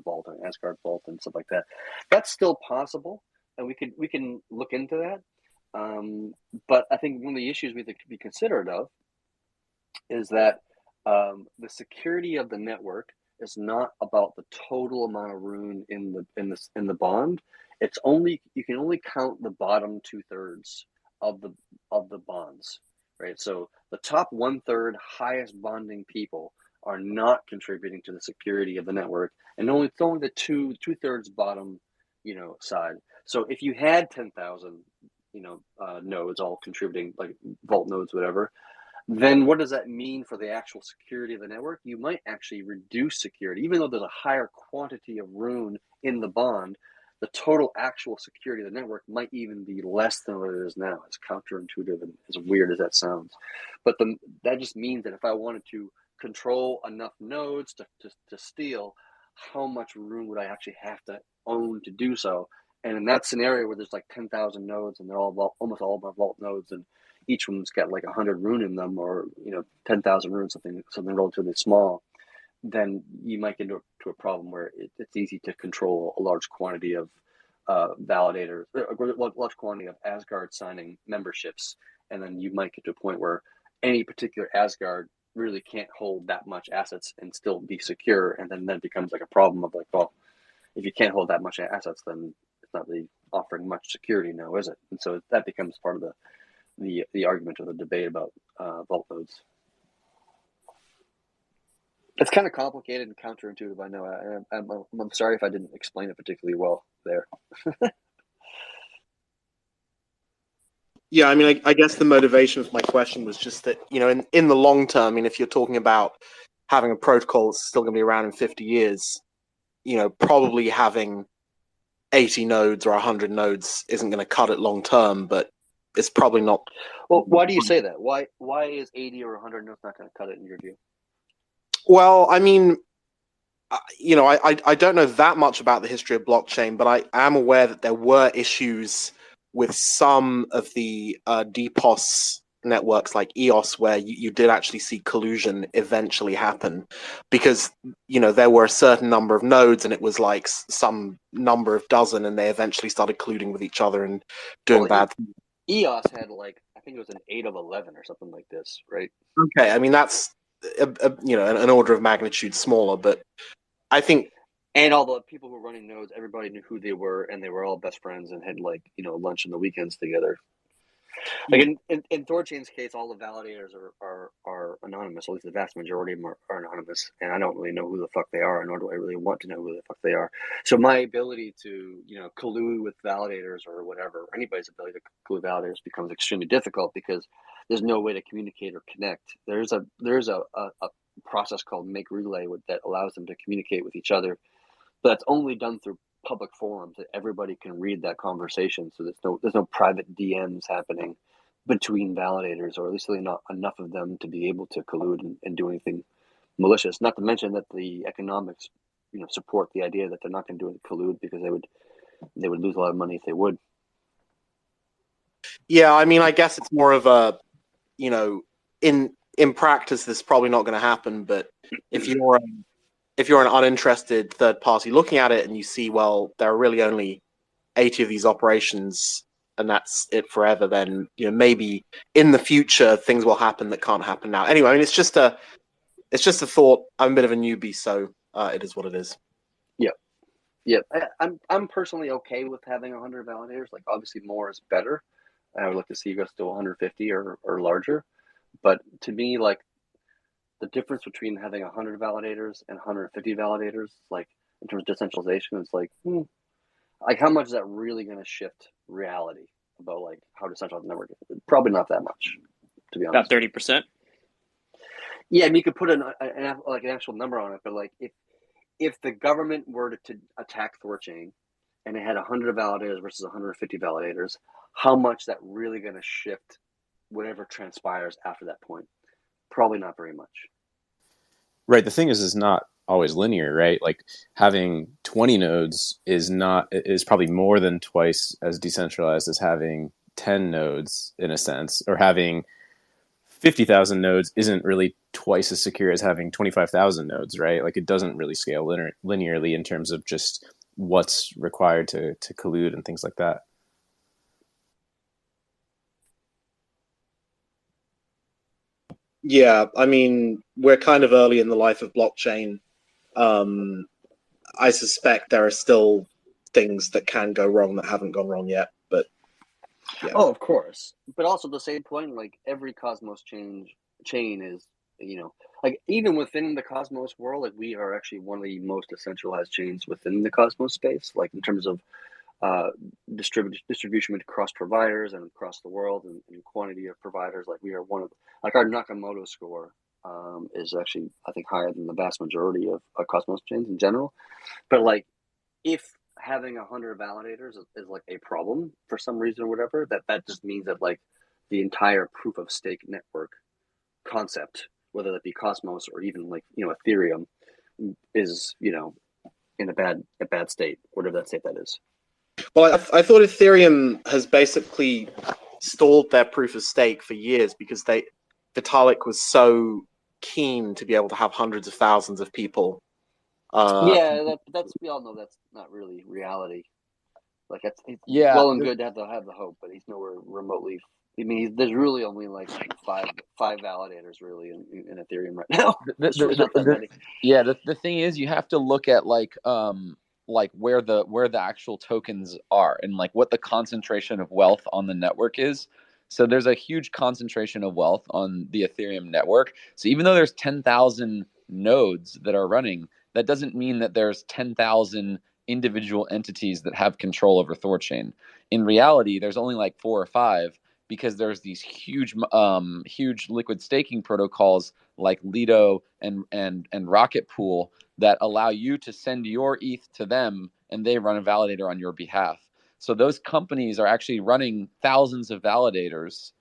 Speaker 4: vault and Asgard vault and stuff like that. That's still possible, and we can look into that. But I think one of the issues we have to be considerate of is that the security of the network is not about the total amount of rune in the bond. It's only, you can only count the bottom 2/3 of the bonds, right? So the top 1/3 highest bonding people are not contributing to the security of the network, and it's only the 2/3 bottom side. So if you had 10,000 nodes all contributing, like vault nodes, whatever, then what does that mean for the actual security of the network? You might actually reduce security, even though there's a higher quantity of rune in the bond. The total actual security of the network might even be less than what it is now. It's counterintuitive and as weird as that sounds, but that just means that if I wanted to control enough nodes to steal, how much rune would I actually have to own to do so? And in that scenario where there's like 10,000 nodes and they're almost all my vault nodes, and each one's got like 100 rune in them, or 10,000 rune, something relatively small, then you might get into a problem where it's easy to control a large quantity of validators, a large quantity of Asgard signing memberships, and then you might get to a point where any particular Asgard really can't hold that much assets and still be secure, and then that becomes like a problem of like, well, if you can't hold that much assets, then it's not really offering much security now, is it? And so that becomes part of the argument or the debate about vault nodes. It's kind of complicated and counterintuitive, I know. I'm sorry if I didn't explain it particularly well there.
Speaker 12: Yeah, I mean, I guess the motivation of my question was just that, in the long term, I mean, if you're talking about having a protocol that's still going to be around in 50 years, probably having 80 nodes or 100 nodes isn't going to cut it long term, but it's probably not.
Speaker 4: Well, why do you say that? Why is 80 or 100 nodes not going to cut it in your view?
Speaker 12: Well, I mean, I don't know that much about the history of blockchain, but I am aware that there were issues with some of the DPoS networks like EOS, where you did actually see collusion eventually happen, because there were a certain number of nodes and it was like some number of dozen, and they eventually started colluding with each other and doing bad things.
Speaker 4: EOS had like, I think it was an 8 of 11 or something like this, right?
Speaker 12: Okay, I mean that's an order of magnitude smaller, but I think.
Speaker 4: And all the people who were running nodes, everybody knew who they were, and they were all best friends and had like lunch on the weekends together. Like in THORChain's case, all the validators are anonymous. At least the vast majority of them are anonymous, and I don't really know who the fuck they are, nor do I really want to know who the fuck they are. So my ability to collude with validators or whatever, or anybody's ability to collude with validators becomes extremely difficult because there's no way to communicate or connect. There's a process called make relay that allows them to communicate with each other, but that's only done through public forums that everybody can read that conversation. So there's no private DMs happening between validators, or at least really not enough of them to be able to collude and do anything malicious. Not to mention that the economics, support the idea that they're not going to do it collude, because they would lose a lot of money if they would.
Speaker 12: Yeah, I mean, I guess it's more of a, in practice, this is probably not going to happen. But if you're an uninterested third party looking at it and you see, well, there are really only 80 of these operations and that's it forever, then maybe in the future things will happen that can't happen now. Anyway, I mean, it's just a thought. I'm a bit of a newbie, so it is what it is.
Speaker 4: Yeah, I'm personally okay with having 100 validators. Like, obviously more is better. I would like to see you guys to 150 or larger. But to me, like, the difference between having 100 validators and 150 validators, like, in terms of decentralization, it's like, like, how much is that really going to shift reality about, like, how decentralized the network is? Probably not that much, to be honest.
Speaker 1: About 30%.
Speaker 4: Yeah, I mean, you could put an actual number on it, but like, if the government were to attack THORChain and it had 100 validators versus 150 validators, how much that really going to shift whatever transpires after that point? Probably not very much.
Speaker 2: Right. The thing is not always linear, right? Like, having 20 nodes is probably more than twice as decentralized as having 10 nodes, in a sense, or having 50,000 nodes isn't really twice as secure as having 25,000 nodes, right? Like, it doesn't really scale linearly in terms of just what's required to collude and things like that.
Speaker 12: Yeah, I mean, we're kind of early in the life of blockchain. I suspect there are still things that can go wrong that haven't gone wrong yet, but yeah.
Speaker 4: Oh, of course. But also, at the same point, like, every Cosmos chain is, like, even within the Cosmos world, like, we are actually one of the most decentralized chains within the Cosmos space, like, in terms of distribution across providers and across the world, and quantity of providers. Like, we are one of, like, our Nakamoto score is actually, I think, higher than the vast majority of Cosmos chains in general. But, like, if having 100 validators is like a problem for some reason or whatever, that just means that, like, the entire proof of stake network concept, whether that be Cosmos or even, like, Ethereum, is in a bad state, whatever that state that is.
Speaker 12: Well, I thought Ethereum has basically stalled their proof of stake for years because Vitalik was so keen to be able to have hundreds of thousands of people.
Speaker 4: That's we all know that's not really reality. Like, it's well and good to have the hope, but he's nowhere remotely. I mean, there's really only like five validators really in Ethereum right now.
Speaker 5: The thing is, you have to look at like where the actual tokens are and like what the concentration of wealth on the network is. So there's a huge concentration of wealth on the Ethereum network. So even though there's 10,000 nodes that are running, that doesn't mean that there's 10,000 individual entities that have control over THORChain. In reality, there's only like 4 or 5, because there's these huge liquid staking protocols like Lido and Rocket Pool that allow you to send your ETH to them and they run a validator on your behalf. So those companies are actually running thousands of validators.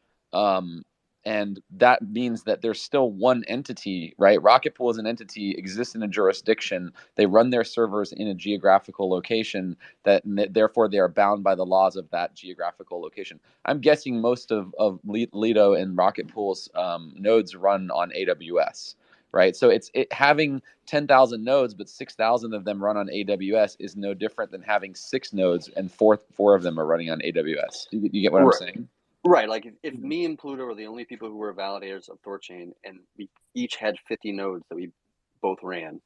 Speaker 5: And that means that there's still one entity, right? Rocket Pool is an entity, exists in a jurisdiction. They run their servers in a geographical location therefore they are bound by the laws of that geographical location. I'm guessing most of Lido and Rocket Pool's nodes run on AWS, right? So having 10,000 nodes, but 6,000 of them run on AWS is no different than having 6 nodes and four of them are running on AWS. You get what I'm saying?
Speaker 4: Right, like, if me and Pluto were the only people who were validators of THORChain, and we each had 50 nodes that we both ran,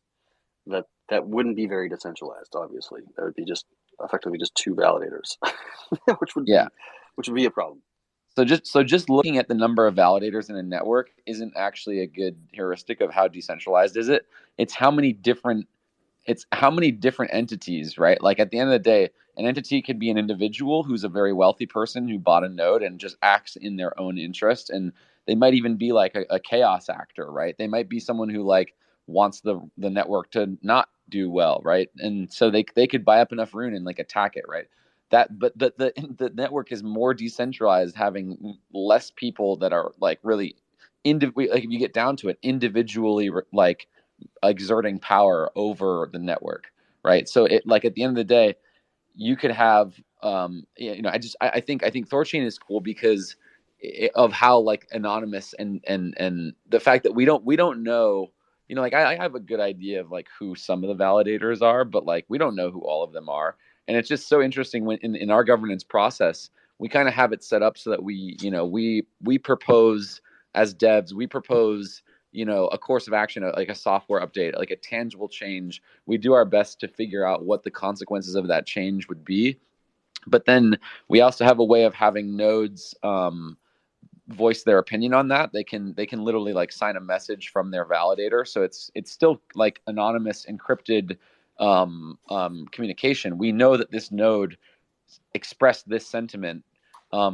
Speaker 4: that wouldn't be very decentralized. Obviously, that would be just effectively just 2 validators, which would be a problem.
Speaker 5: So just looking at the number of validators in a network isn't actually a good heuristic of how decentralized is it. It's how many different entities, right? Like, at the end of the day, an entity could be an individual who's a very wealthy person who bought a node and just acts in their own interest. And they might even be like a chaos actor, right? They might be someone who like wants the network to not do well, right? And so they could buy up enough rune and like attack it, right? But the network is more decentralized, having less people that are like really like if you get down to it, individually like exerting power over the network, right? So it like at the end of the day, you could have I think THORChain is cool because of how like anonymous and the fact that we don't know, like I have a good idea of like who some of the validators are, but like we don't know who all of them are. And it's just so interesting when in our governance process, we kind of have it set up so that we propose as devs, we propose a course of action, like a software update, like a tangible change. We do our best to figure out what the consequences of that change would be. But then we also have a way of having nodes voice their opinion on that. They can literally like sign a message from their validator. So it's still like anonymous, encrypted communication. We know that this node expressed this sentiment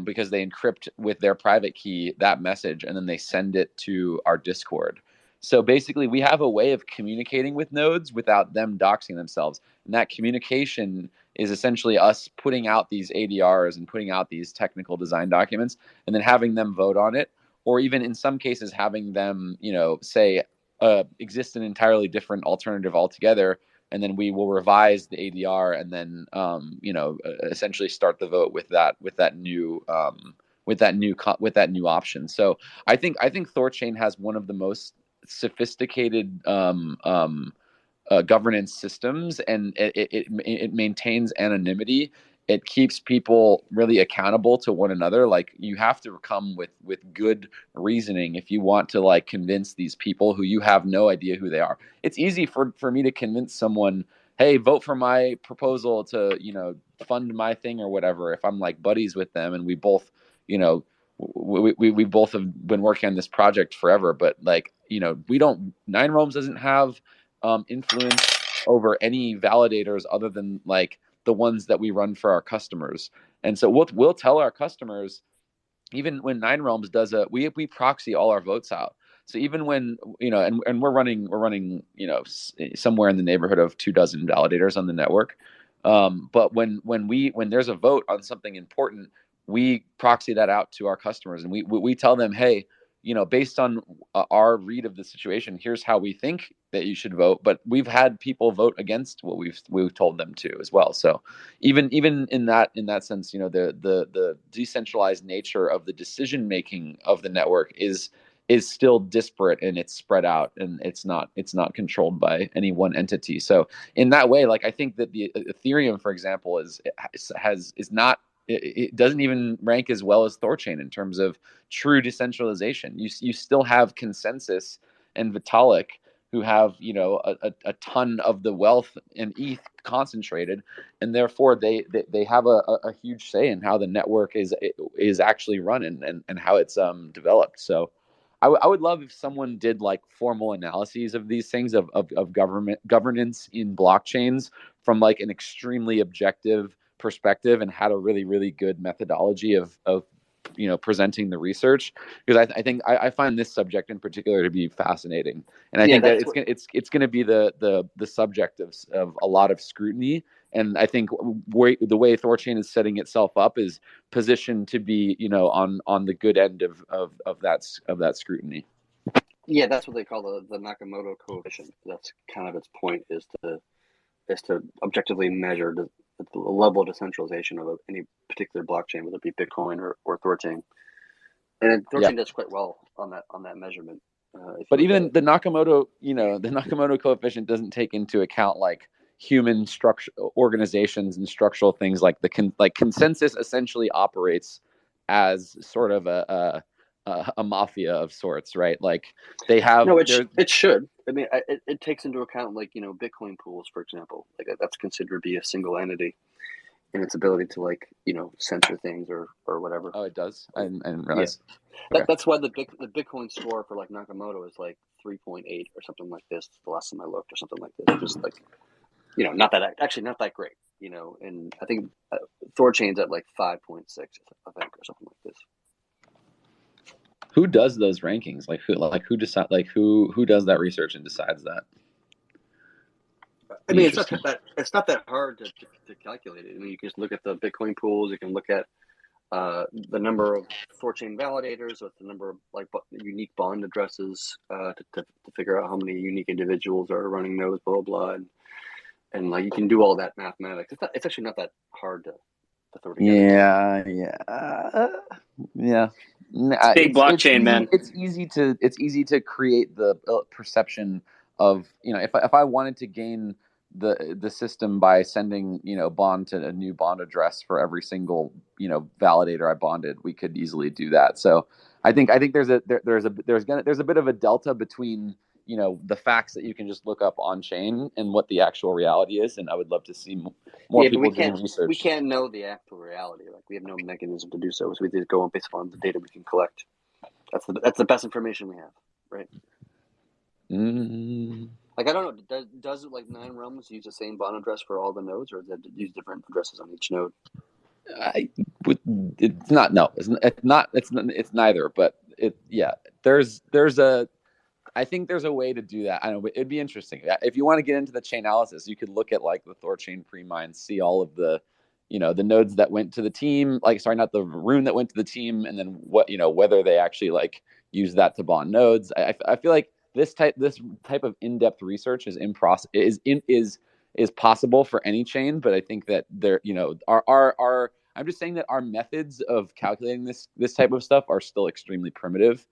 Speaker 5: because they encrypt with their private key that message, and then they send it to our Discord. So basically, we have a way of communicating with nodes without them doxing themselves. And that communication is essentially us putting out these ADRs and putting out these technical design documents and then having them vote on it, or even in some cases having them, say, exist an entirely different alternative altogether, and then we will revise the ADR and then essentially start the vote with that new option. So I think THORChain has one of the most sophisticated governance systems, and it maintains anonymity. It keeps people really accountable to one another. Like you have to come with good reasoning if you want to like convince these people who you have no idea who they are. It's easy for me to convince someone, hey, vote for my proposal to fund my thing or whatever, if I'm like buddies with them and we both we both have been working on this project forever. But like we don't, Nine Realms doesn't have influence over any validators other than like the ones that we run for our customers. And so we'll tell our customers, even when Nine Realms does we proxy all our votes out. So even when and we're running somewhere in the neighborhood of 24 validators on the network, but when there's a vote on something important, we proxy that out to our customers, and we tell them, hey, based on our read of the situation, here's how we think that you should vote. But we've had people vote against what we've told them to as well. So even in that sense, the decentralized nature of the decision making of the network is still disparate, and it's spread out, and it's not controlled by any one entity. So in that way, like I think that the Ethereum, for example, it doesn't even rank as well as THORChain in terms of true decentralization. You still have Consensus and Vitalik, who have a ton of the wealth and ETH concentrated, and therefore they have a huge say in how the network is actually run and how it's developed. So I would love if someone did like formal analyses of these things of governance in blockchains from like an extremely objective perspective, and had a really, really good methodology of presenting the research, because I find this subject in particular to be fascinating, and I think that it's going to be the subject of a lot of scrutiny. And I think the way THORChain is setting itself up is positioned to be on the good end of that scrutiny.
Speaker 4: Yeah, that's what they call the Nakamoto coefficient. That's kind of its point, is to objectively measure the level of decentralization of any particular blockchain, whether it be Bitcoin or THORChain. And THORChain does quite well on that measurement.
Speaker 5: But even the Nakamoto, the Nakamoto coefficient doesn't take into account like human structure, organizations, and structural things. Like Consensus essentially operates as sort of a mafia of sorts, right? Like they have
Speaker 4: it should. I mean, it takes into account like Bitcoin pools, for example. Like that's considered to be a single entity in its ability to like censor things or whatever.
Speaker 5: Oh, it does. I didn't realize.
Speaker 4: Yeah. That's why the Bitcoin score for like Nakamoto is like 3.8 or something like this. The last time I looked, or something like this, just like not that great. And I think THORChain's at like 5.6, I think, or something like this.
Speaker 5: Who does those rankings? Who does that research and decides that?
Speaker 4: I mean, it's not that hard to calculate it. I mean, you can just look at the Bitcoin pools. You can look at the number of THORChain validators, or the number of unique bond addresses to figure out how many unique individuals are running nodes, blah blah, and like you can do all that mathematics. It's actually not that hard to throw together.
Speaker 5: Yeah.
Speaker 1: It's big blockchain, man.
Speaker 5: It's easy to create the perception of, if I wanted to gain the system by sending bond to a new bond address for every single validator I bonded, we could easily do that. So I think there's a bit of a delta between the facts that you can just look up on chain and what the actual reality is, and I would love to see more people doing research.
Speaker 4: We can't know the actual reality. Like, we have no mechanism to do so. So we just go on based on the data we can collect. That's the best information we have, right? Like, I don't know. Does it, like, Nine Realms use the same bond address for all the nodes, or does it use different addresses on each node?
Speaker 5: It's not. No, it's not. It's neither. But I think there's a way to do that. I know it'd be interesting if you want to get into the chain analysis. You could look at like the THORChain pre-mine, see all of the, the nodes that went to the team. Not the rune that went to the team, and then whether they actually like use that to bond nodes. I feel like this type of in-depth research is possible for any chain, but I think that there our I'm just saying that our methods of calculating this type of stuff are still extremely primitive.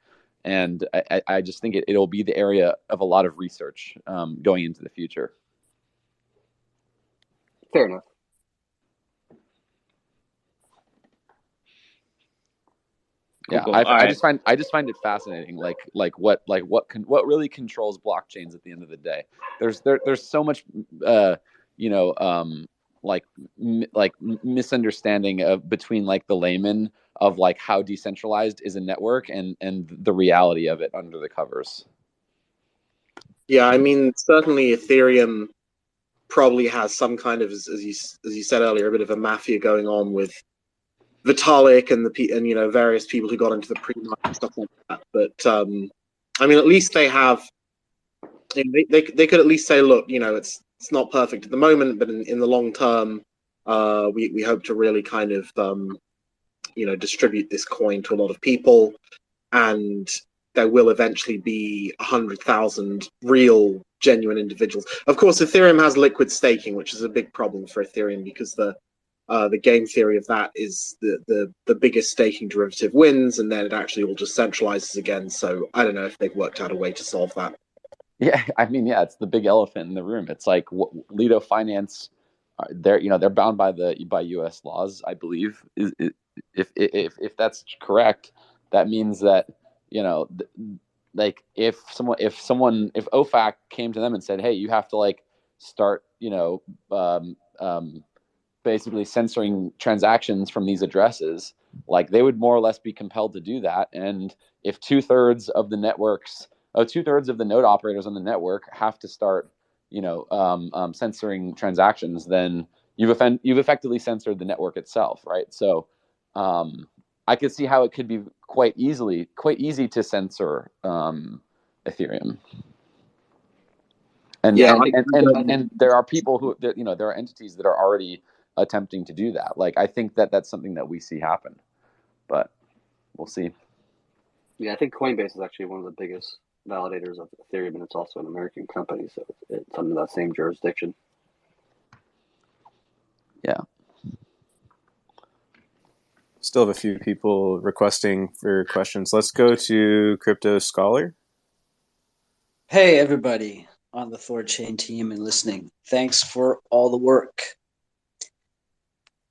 Speaker 5: And I just think it'll be the area of a lot of research going into the future.
Speaker 4: Fair enough.
Speaker 5: Yeah,
Speaker 1: cool.
Speaker 5: I just find it fascinating. What really controls blockchains at the end of the day. There's so much misunderstanding of between like the layman of like how decentralized is a network and the reality of it under the covers.
Speaker 12: Yeah, I mean, certainly Ethereum probably has some kind of, as you said earlier, a bit of a mafia going on with Vitalik and various people who got into the pre-mine and stuff like that. But I mean, at least they have. They could at least say, look, it's not perfect at the moment, but in the long term, we hope to really kind of distribute this coin to a lot of people, and there will eventually be 100,000 real, genuine individuals. Of course, Ethereum has liquid staking, which is a big problem for Ethereum because the game theory of that is the biggest staking derivative wins, and then it actually all just centralizes again. So I don't know if they've worked out a way to solve that.
Speaker 5: Yeah, I mean, it's the big elephant in the room. It's like Lido Finance, they're bound by U.S. laws, I believe. If that's correct, that means that if OFAC came to them and said, hey, you have to like start basically censoring transactions from these addresses, like they would more or less be compelled to do that. And if 2/3 of the node operators on the network have to start censoring transactions, then you've effectively censored the network itself, right? So I could see how it could be quite easy to censor Ethereum. And there are people who there are entities that are already attempting to do that. Like, I think that's something that we see happen, but we'll see.
Speaker 4: Yeah, I think Coinbase is actually one of the biggest validators of Ethereum, and it's also an American company, so it's under that same jurisdiction.
Speaker 5: Yeah.
Speaker 2: Still have a few people requesting for questions. Let's go to Crypto Scholar.
Speaker 13: Hey, everybody on the THORChain team and listening. Thanks for all the work.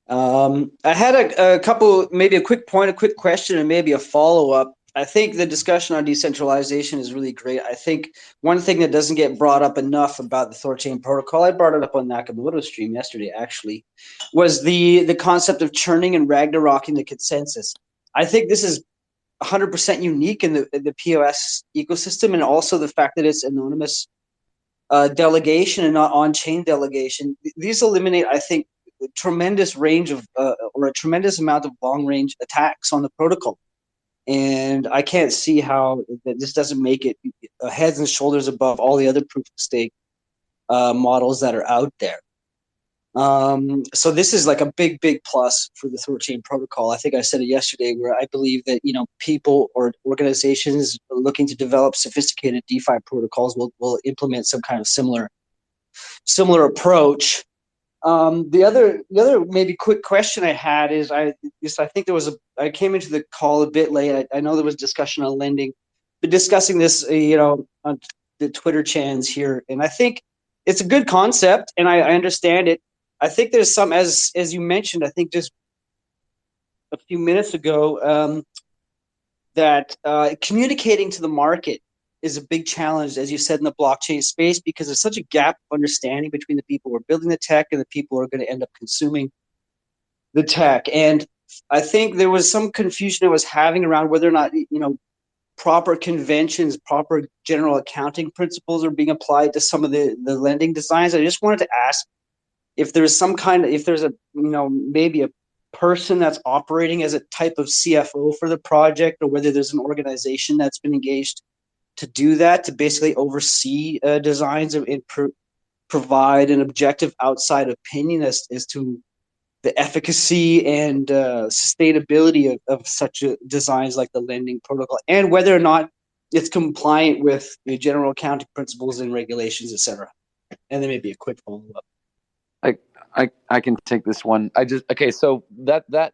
Speaker 13: I had a couple, maybe a quick point, a quick question, and maybe a follow-up. I think the discussion on decentralization is really great. I think one thing that doesn't get brought up enough about the THORChain protocol, I brought it up on Nakamoto's stream yesterday, actually, was the concept of churning and ragnarocking the consensus. I think this is 100% unique in the POS ecosystem, and also the fact that it's anonymous delegation and not on-chain delegation. These eliminate, I think, a tremendous range of or a tremendous amount of long-range attacks on the protocol. And I can't see how this doesn't make it heads and shoulders above all the other proof of stake models that are out there. So this is like a big plus for the THORChain protocol. I think I said it yesterday, where I believe that, people or organizations looking to develop sophisticated DeFi protocols will implement some kind of similar approach. The other maybe quick question I had is I think I came into the call a bit late. I know there was discussion on lending, but discussing this on the Twitter channels here, and I think it's a good concept, and I understand it. I think there's some, as you mentioned, I think just a few minutes ago, that communicating to the market is a big challenge, as you said, in the blockchain space, because there's such a gap of understanding between the people who are building the tech and the people who are going to end up consuming the tech. And I think there was some confusion I was having around whether or not, proper conventions, proper general accounting principles are being applied to some of the lending designs. I just wanted to ask if there's maybe a person that's operating as a type of CFO for the project, or whether there's an organization that's been engaged to do that, to basically oversee designs and provide an objective outside opinion as to the efficacy and sustainability of such designs like the lending protocol, and whether or not it's compliant with the general accounting principles and regulations, etc. And then maybe a quick follow-up.
Speaker 5: I can take this one. So the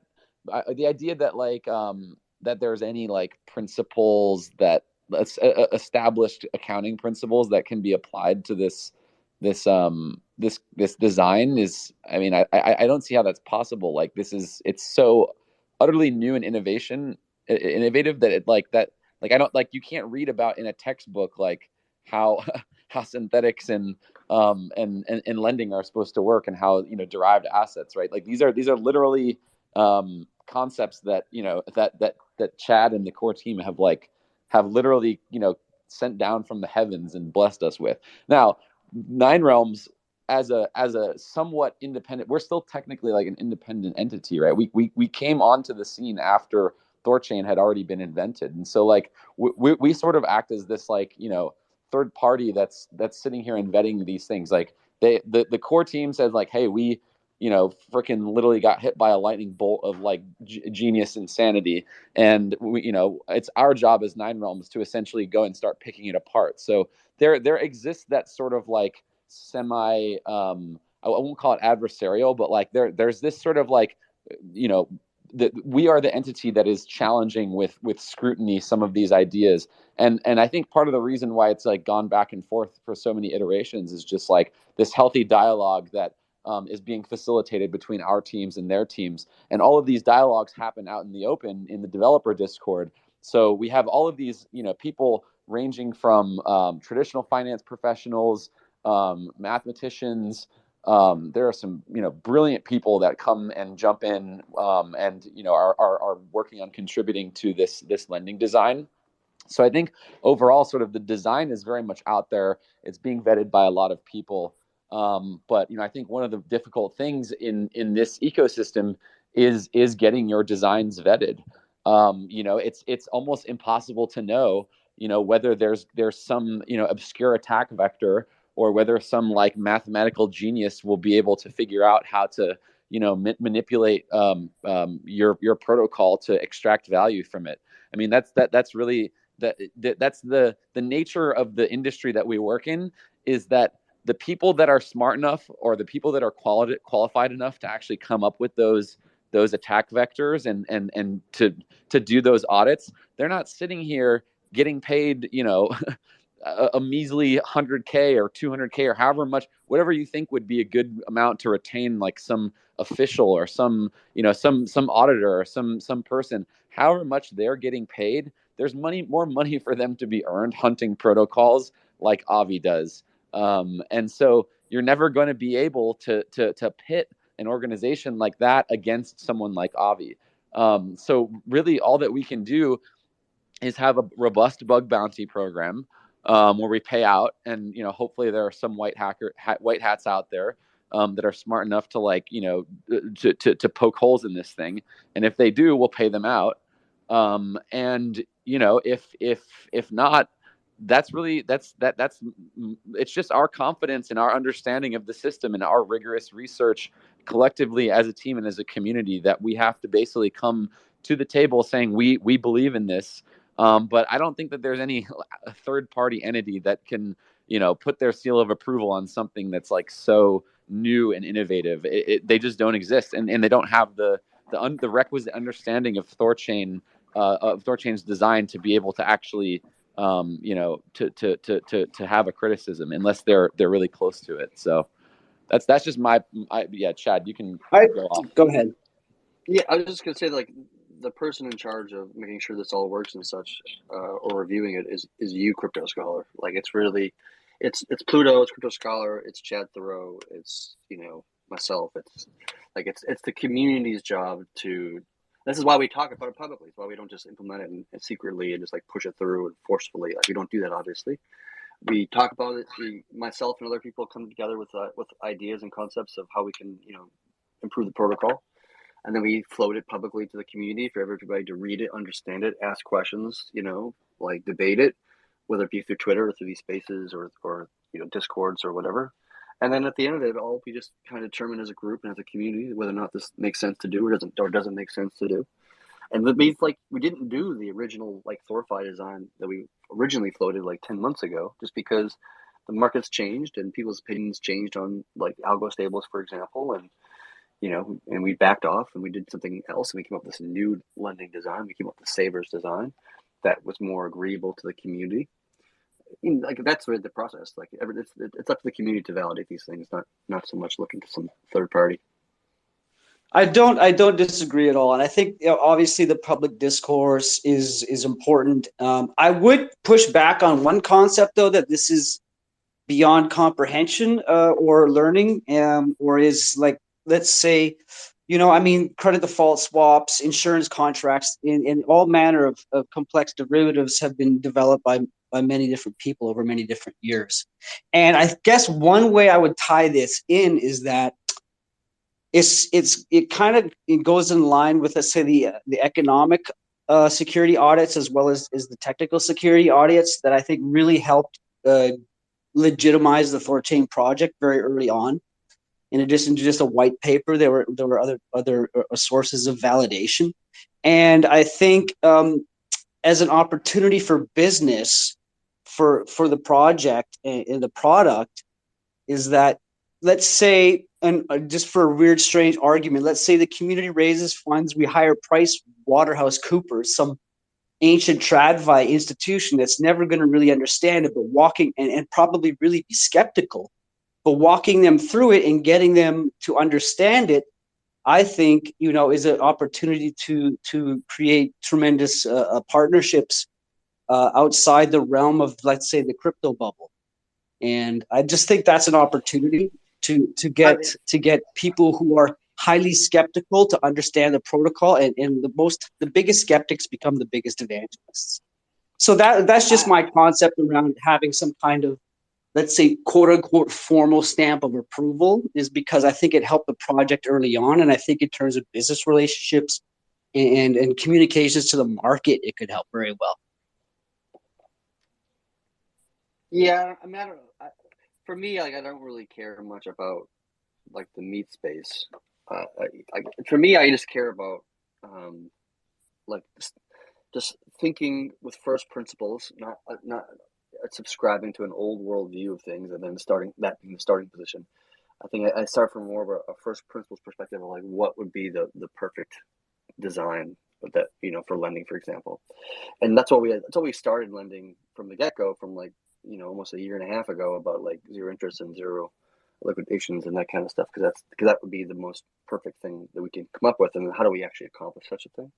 Speaker 5: idea that that there's any principles that established accounting principles that can be applied to this design is, I don't see how that's possible. It's so utterly new and innovative that I don't, you can't read about in a textbook how synthetics and lending are supposed to work, and how derived assets, right? These are literally concepts that that Chad and the core team have literally sent down from the heavens and blessed us with. Now, Nine Realms, as a somewhat independent, we're still technically an independent entity, right? We came onto the scene after THORChain had already been invented, and so we sort of act as this third party that's sitting here and vetting these things. The core team says hey, we freaking literally got hit by a lightning bolt of genius insanity, and it's our job as Nine Realms to essentially go and start picking it apart. So there exists that sort of semi I won't call it adversarial, but there's this sort of that we are the entity that is challenging with scrutiny some of these ideas, and I think part of the reason why it's gone back and forth for so many iterations is just this healthy dialogue that is being facilitated between our teams and their teams, and all of these dialogues happen out in the open in the developer Discord. So we have all of these people ranging from traditional finance professionals, mathematicians. There are some brilliant people that come and jump in and are working on contributing to this lending design. So I think overall, sort of the design is very much out there. It's being vetted by a lot of people. But I think one of the difficult things in this ecosystem is getting your designs vetted. It's almost impossible to know whether there's some obscure attack vector, or whether some mathematical genius will be able to figure out how to manipulate your protocol to extract value from it. That's really that's the nature of the industry that we work in, is that the people that are smart enough, or the people that are qualified enough to actually come up with those attack vectors and to do those audits, they're not sitting here getting paid a measly 100K or 200K or however much, whatever you think would be a good amount to retain some official or some auditor or some person. However much they're getting paid, there's more money for them to be earned hunting protocols like Avi does. And so you're never going to be able to pit an organization like that against someone like Avi. So really all that we can do is have a robust bug bounty program where we pay out, and hopefully there are some white hats out there that are smart enough to to poke holes in this thing, and if they do, we'll pay them out. And if not, that's it's just our confidence and our understanding of the system and our rigorous research collectively as a team and as a community that we have to basically come to the table saying we believe in this. But I don't think that there's any third party entity that can, put their seal of approval on something that's like so new and innovative. They just don't exist, and they don't have the requisite understanding of THORChain, of THORChain's design to be able to actually to have a criticism unless they're really close to it. So that's just Chad, you can go off.
Speaker 13: Go ahead.
Speaker 4: Yeah, I was just gonna say, like, the person in charge of making sure this all works and such, or reviewing it is you, Crypto Scholar. Like, it's really, it's Pluto, it's Crypto Scholar, it's Chad THOReau, it's myself. It's like it's the community's job to. This is why we talk about it publicly. It's why we don't just implement it and secretly and just like push it through and forcefully. Like, we don't do that, obviously. We talk about it. Myself and other people come together with ideas and concepts of how we can improve the protocol. And then we float it publicly to the community for everybody to read it, understand it, ask questions, like debate it, whether it be through Twitter or through these spaces or Discords or whatever. And then at the end of it all, we just kind of determine as a group and as a community whether or not this makes sense to do or doesn't make sense to do. And that means, like, we didn't do the original like THORFi design that we originally floated like 10 months ago, just because the market's changed and people's opinions changed on like algo stables, for example, and and we backed off and we did something else, and we came up with this new lending design. We came up with the Savers design that was more agreeable to the community. Like, that's really the process. Like, it's up to the community to validate these things, not so much looking to some third party.
Speaker 13: I don't disagree at all, and I think obviously the public discourse is important. I would push back on one concept, though, that this is beyond comprehension or learning, or is like, let's say, credit default swaps, insurance contracts, in all manner of complex derivatives have been developed by many different people over many different years. And I guess one way I would tie this in is that it goes in line with, let's say, the economic security audits as well as the technical security audits that I think really helped legitimize the THORChain project very early on. In addition to just a white paper, there were other sources of validation, and I think as an opportunity for business for the project and the product is that, let's say, and just for a weird, strange argument, let's say the community raises funds, we hire Price Waterhouse Coopers, some ancient TradFi institution that's never going to really understand it, but walking and probably really be skeptical, but walking them through it and getting them to understand it, I think, is an opportunity to create tremendous partnerships outside the realm of, let's say, the crypto bubble. And I just think that's an opportunity to get people who are highly skeptical to understand the protocol, and the biggest skeptics become the biggest evangelists. So that's just my concept around having some kind of, let's say, quote unquote formal stamp of approval, is because I think it helped the project early on, and I think in terms of business relationships and communications to the market, it could help very well.
Speaker 4: Yeah, I mean, I don't know. For me, like, I don't really care much about like the meat space. For me, I just care about like just thinking with first principles, not subscribing to an old world view of things, and then that being the starting position. I think I start from more of a first principles perspective of like what would be the perfect design that for lending, for example, and that's what we started lending from the get go, from like almost a year and a half ago, about like zero interest and zero liquidations and that kind of stuff, because that would be the most perfect thing that we can come up with, and how do we actually accomplish such a thing?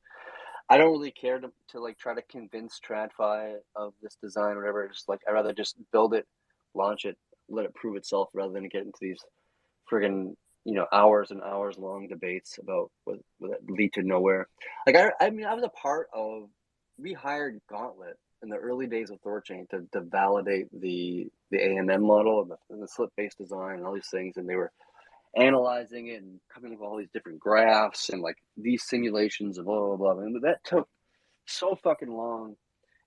Speaker 4: I don't really care to like try to convince TradFi of this design or whatever. Just like, I'd rather just build it, launch it, let it prove itself, rather than get into these friggin' hours and hours long debates about what lead to nowhere. Like, I mean, I was a part of. We hired Gauntlet in the early days of THORChain to validate the AMM model and the slip-based design and all these things, and they were analyzing it and coming up with all these different graphs and like these simulations of blah blah blah. And that took so fucking long.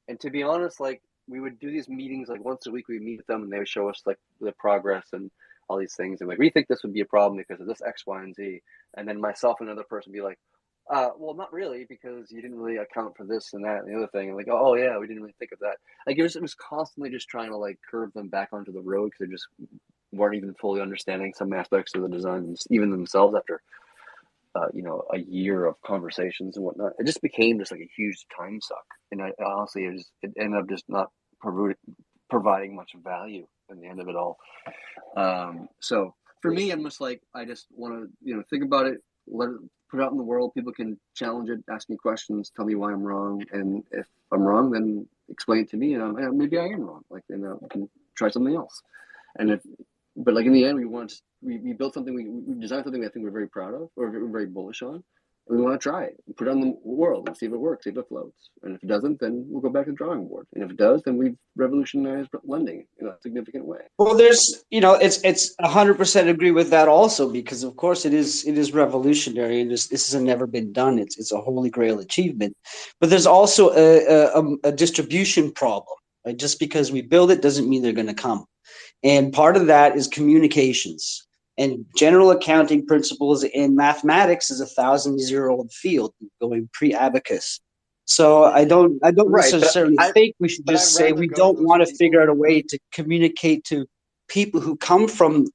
Speaker 4: And to be honest, like, we would do these meetings like once a week. We'd meet with them and they would show us like the progress and all these things. And like, we think this would be a problem because of this X, Y, and Z. And then myself and another person would be like, well, not really, because you didn't really account for this and that and the other thing. And like, oh yeah, we didn't really think of that. Like it was constantly just trying to like curve them back onto the road because they just weren't even fully understanding some aspects of the design, even themselves after a year of conversations and whatnot. It just became just like a huge time suck, and I honestly it ended up just not providing much value in the end of it all. So for me, I'm just like, I just want to think about it, let it put it out in the world. People can challenge it, ask me questions, tell me why I'm wrong, and if I'm wrong, then explain it to me, and maybe I am wrong. Like, and we can try something else. But like in the end, we built something, we designed something I think we're very proud of, or we're very bullish on, and we want to try it, put it on the world, and see if it works, see if it floats. And if it doesn't, then we'll go back to the drawing board. And if it does, then we've revolutionized lending in a significant way.
Speaker 13: Well, there's, it's 100% agree with that also, because of course it is revolutionary, and this has never been done. It's a holy grail achievement, but there's also a distribution problem. Right? Just because we build it doesn't mean they're going to come. And part of that is communications. And general accounting principles in mathematics is 1,000-year-old field, going pre-abacus. So I don't necessarily think we should just say we don't want to figure out a way to communicate to people who come from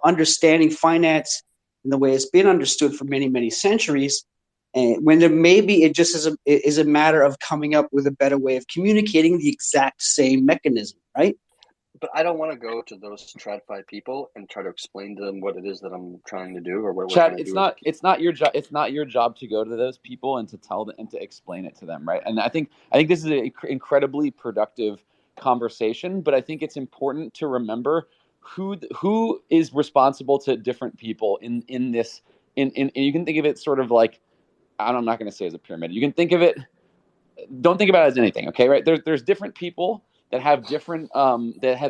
Speaker 13: understanding finance in the way it's been understood for many, many centuries. And when there maybe it just is a matter of coming up with a better way of communicating the exact same mechanism, right?
Speaker 4: But I don't want to go to those TradFi people and try to explain to them what it is that I'm trying to do or what we're trying to do.
Speaker 5: It's not your job. It's not your job to go to those people and to tell them and to explain it to them, right? And I think this is an incredibly productive conversation. But I think it's important to remember who is responsible to different people in this. In you can think of it sort of like, I'm not going to say as a pyramid. You can think of it. Don't think about it as anything, okay? Right? There's different people that have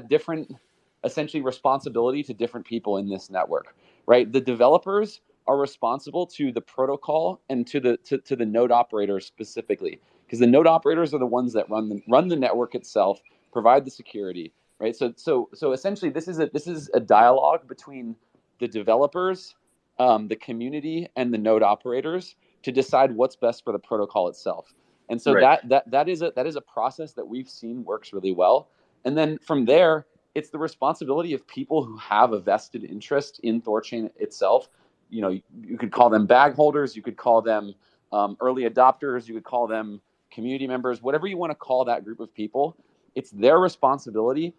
Speaker 5: different essentially responsibility to different people in this network, right? The developers are responsible to the protocol and to the node operators specifically, because the node operators are the ones that run the network itself, provide the security, right? So essentially, this is a dialogue between the developers, the community, and the node operators to decide what's best for the protocol itself. And so
Speaker 4: right.
Speaker 5: that is a process that we've seen works really well. And then from there, it's the responsibility of people who have a vested interest in THORChain itself. You could call them bag holders, you could call them early adopters, you could call them community members, whatever you want to call that group of people. It's their responsibility,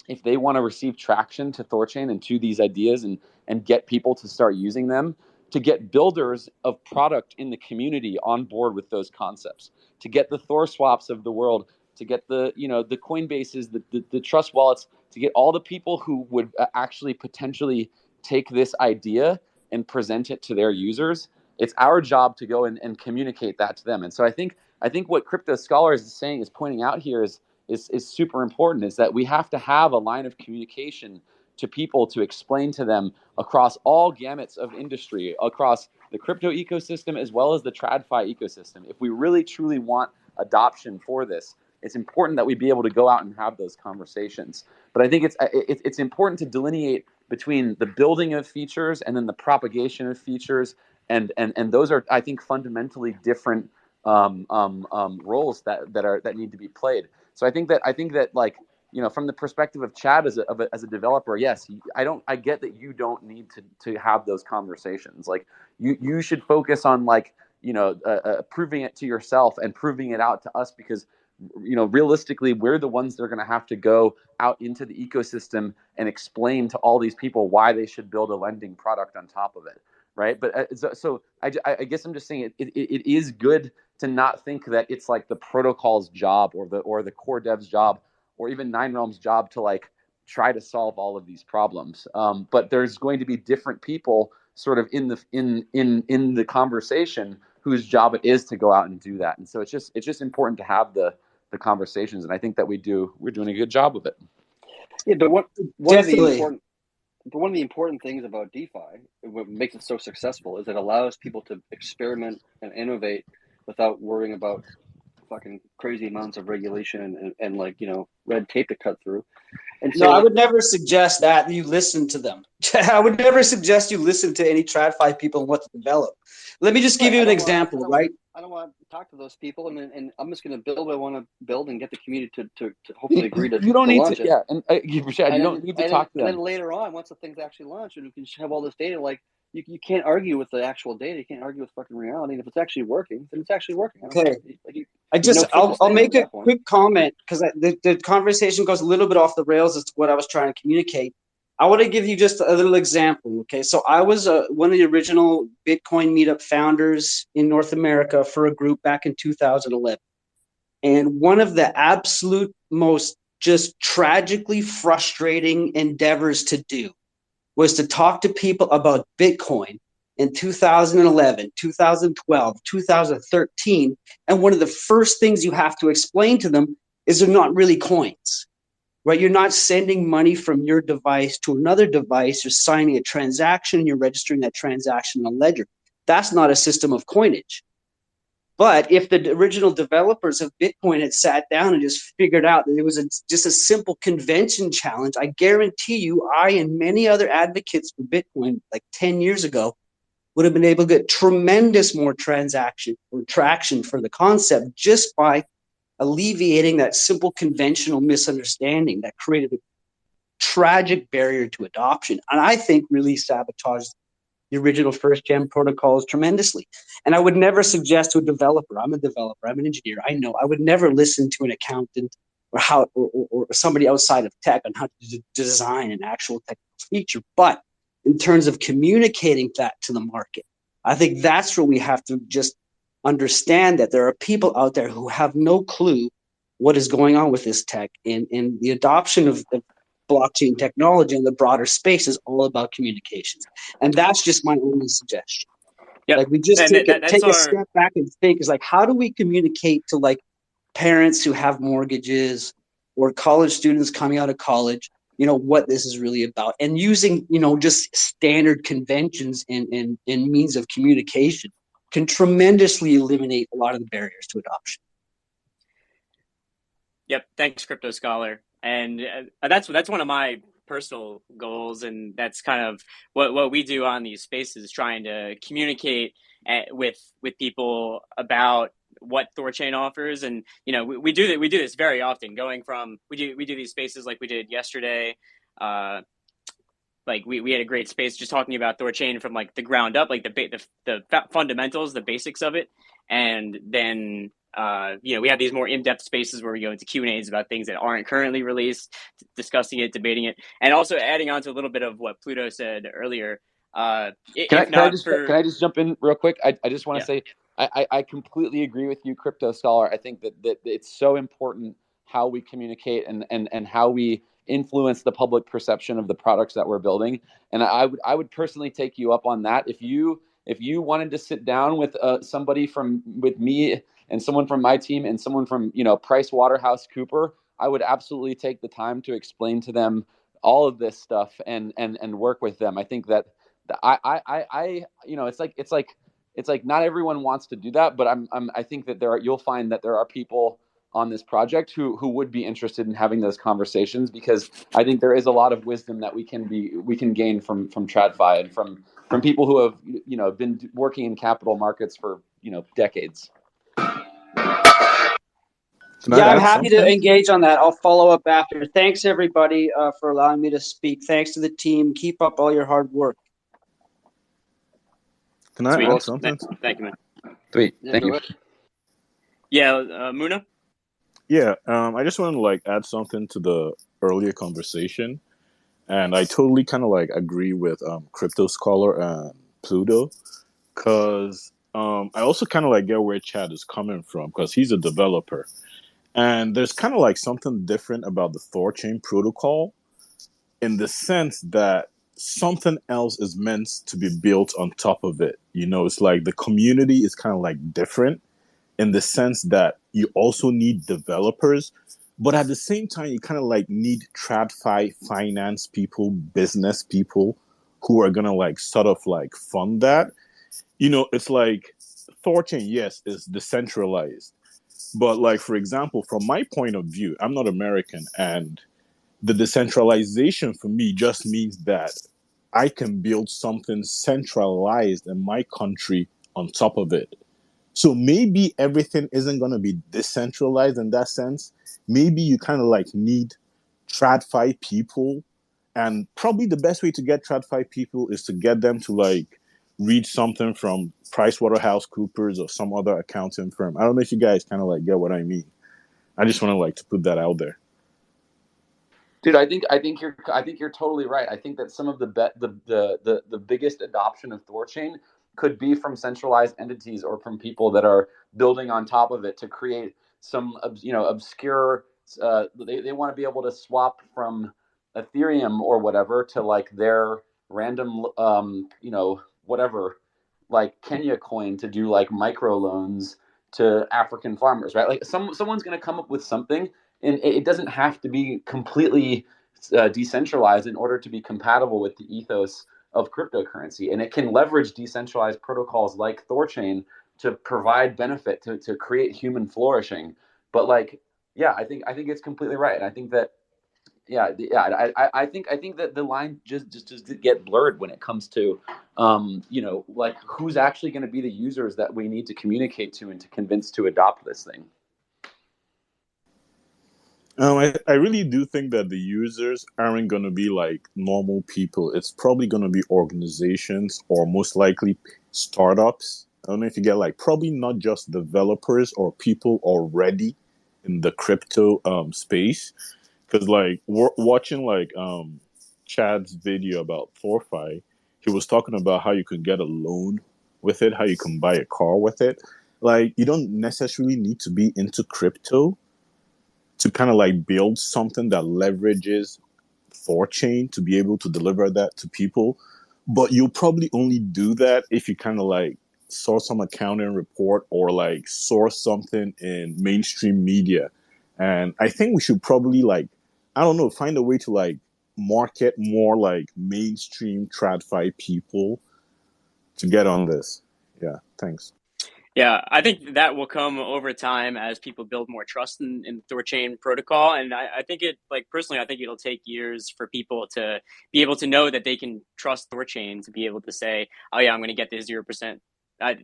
Speaker 5: if they want to receive traction to THORChain and to these ideas and get people to start using them, to get builders of product in the community on board with those concepts, to get the Thor swaps of the world, to get the Coinbases, the trust wallets, to get all the people who would actually potentially take this idea and present it to their users. It's our job to go and communicate that to them. And so I think what Crypto Scholars is saying, is pointing out here is super important, is that we have to have a line of communication to people to explain to them across all gamuts of industry, across the crypto ecosystem as well as the TradFi ecosystem. If we really truly want adoption for this, it's important that we be able to go out and have those conversations. But I think it's important to delineate between the building of features and then the propagation of features, and those are, I think, fundamentally different roles that need to be played. So I think that like, from the perspective of Chad as a developer, yes, I get that you don't need to have those conversations. Like you should focus on like, proving it to yourself and proving it out to us, because realistically, we're the ones that are going to have to go out into the ecosystem and explain to all these people why they should build a lending product on top of it, right? But so I guess I'm just saying it is good to not think that it's like the protocol's job or the core dev's job or even Nine Realms' job to like try to solve all of these problems. But there's going to be different people sort of in the conversation whose job it is to go out and do that. And so it's just important to have the conversations, and I think that we're doing a good job of it.
Speaker 4: Yeah, but one of the important things about DeFi, what makes it so successful, is it allows people to experiment and innovate without worrying about fucking crazy amounts of regulation and like, you know, red tape to cut through. And
Speaker 13: No,
Speaker 4: so
Speaker 13: I would never suggest that you listen to them. I would never suggest you listen to any TradFi people and what to develop. Let me just give you an example, right?
Speaker 4: I don't want to talk to those people, and I'm just going to build what I want to build and get the community to hopefully agree to
Speaker 5: You don't need
Speaker 4: launch
Speaker 5: to,
Speaker 4: it.
Speaker 5: yeah. And Brashad, you don't need to talk to them.
Speaker 4: And then later on, once the thing's actually launched, and you can have all this data, like you can't argue with the actual data. You can't argue with fucking reality. And if it's actually working, then it's actually working.
Speaker 13: Okay.
Speaker 4: Like,
Speaker 13: I'll make a quick comment because the conversation goes a little bit off the rails as to what I was trying to communicate. I want to give you just a little example. Okay, so I was one of the original Bitcoin meetup founders in North America for a group back in 2011. And one of the absolute most just tragically frustrating endeavors to do was to talk to people about Bitcoin in 2011, 2012, 2013. And one of the first things you have to explain to them is they're not really coins. Right? You're not sending money from your device to another device. You're signing a transaction and you're registering that transaction in a ledger. That's not a system of coinage. But if the original developers of Bitcoin had sat down and just figured out that it was just a simple convention challenge, I guarantee you I and many other advocates for Bitcoin like 10 years ago would have been able to get tremendous more traction for the concept just by alleviating that simple conventional misunderstanding that created a tragic barrier to adoption. And I think really sabotaged the original first gen protocols tremendously. And I would never suggest to a developer, I'm a developer, I'm an engineer, I know, I would never listen to an accountant or somebody outside of tech on how to design an actual technical feature. But in terms of communicating that to the market, I think that's where we have to just understand that there are people out there who have no clue what is going on with this tech, and the adoption of blockchain technology in the broader space is all about communications. And that's just my only suggestion. Yep. Like we just take a step back and think is like, how do we communicate to like parents who have mortgages or college students coming out of college, you know, what this is really about, and using, you know, just standard conventions and means of communication can tremendously eliminate a lot of the barriers to adoption.
Speaker 1: Yep. Thanks, Crypto Scholar. And that's one of my personal goals, and that's kind of what we do on these spaces, trying to communicate with people about what THORChain offers. And you know, we do this very often. Going from we do these spaces like we did yesterday. Like we had a great space just talking about THORChain from like the ground up, like the fundamentals, the basics of it, and then you know, we have these more in-depth spaces where we go into Q&As about things that aren't currently released, discussing it, debating it, and also adding on to a little bit of what Pluto said earlier. Can
Speaker 5: I just jump in real quick? I just want to say I completely agree with you, Crypto Scholar. I think that it's so important how we communicate and how we influence the public perception of the products that we're building. And I would personally take you up on that. If you wanted to sit down with somebody with me and someone from my team and someone from, you know, PricewaterhouseCoopers, I would absolutely take the time to explain to them all of this stuff and work with them. I think that I you know, it's like not everyone wants to do that, but I think that you'll find that there are people on this project who would be interested in having those conversations, because I think there is a lot of wisdom that we can gain from TradFi and from people who have, you know, been working in capital markets for, you know, decades.
Speaker 13: Yeah, I'm happy to engage on that. I'll follow up after. Thanks everybody for allowing me to speak. Thanks to the team. Keep up all your hard work.
Speaker 14: Can I add something?
Speaker 1: Thank you, man.
Speaker 5: Sweet. Thank you.
Speaker 1: Yeah, Muna?
Speaker 14: Yeah, I just want to like add something to the earlier conversation, and I totally kind of like agree with Crypto Scholar and Pluto, because I also kind of like get where Chad is coming from, because he's a developer, and there's kind of like something different about the THORChain protocol, in the sense that something else is meant to be built on top of it. You know, it's like the community is kind of like different, in the sense that you also need developers, but at the same time, you kind of like need TradFi finance people, business people who are going to like sort of like fund that. You know, it's like THORChain, yes, is decentralized, But like, for example, from my point of view, I'm not American, and the decentralization for me just means that I can build something centralized in my country on top of it. So maybe everything isn't going to be decentralized in that sense. Maybe you kind of like need TradFi people. And probably the best way to get TradFi people is to get them to like read something from PricewaterhouseCoopers or some other accounting firm. I don't know if you guys kind of like get what I mean. I just want to like to put that out there.
Speaker 5: Dude, I think you're totally right. I think that some of the biggest adoption of THORChain could be from centralized entities or from people that are building on top of it to create some obscure. They want to be able to swap from Ethereum or whatever to like their random whatever, like Kenya coin, to do like microloans to African farmers, right? Like someone's going to come up with something, and it doesn't have to be completely decentralized in order to be compatible with the ethos of cryptocurrency. And it can leverage decentralized protocols like THORChain to provide benefit to create human flourishing. But like, yeah, I think it's completely right. And I think that I think that the line just get blurred when it comes to like who's actually going to be the users that we need to communicate to and to convince to adopt this thing.
Speaker 14: I really do think that the users aren't going to be like normal people. It's probably going to be organizations or most likely startups. I don't know if you get like probably not just developers or people already in the crypto space. Because like watching like Chad's video about THORFi, he was talking about how you could get a loan with it, how you can buy a car with it. Like you don't necessarily need to be into crypto to kind of like build something that leverages THORChain to be able to deliver that to people. But you'll probably only do that if you kind of like saw some accounting report or like saw something in mainstream media. And I think we should probably like, I don't know, find a way to like market more like mainstream TradFi people to get on this. Yeah, thanks.
Speaker 1: Yeah, I think that will come over time as people build more trust in the THORChain protocol. And I think personally, I think it'll take years for people to be able to know that they can trust THORChain to be able to say, oh yeah, I'm going to get this 0%,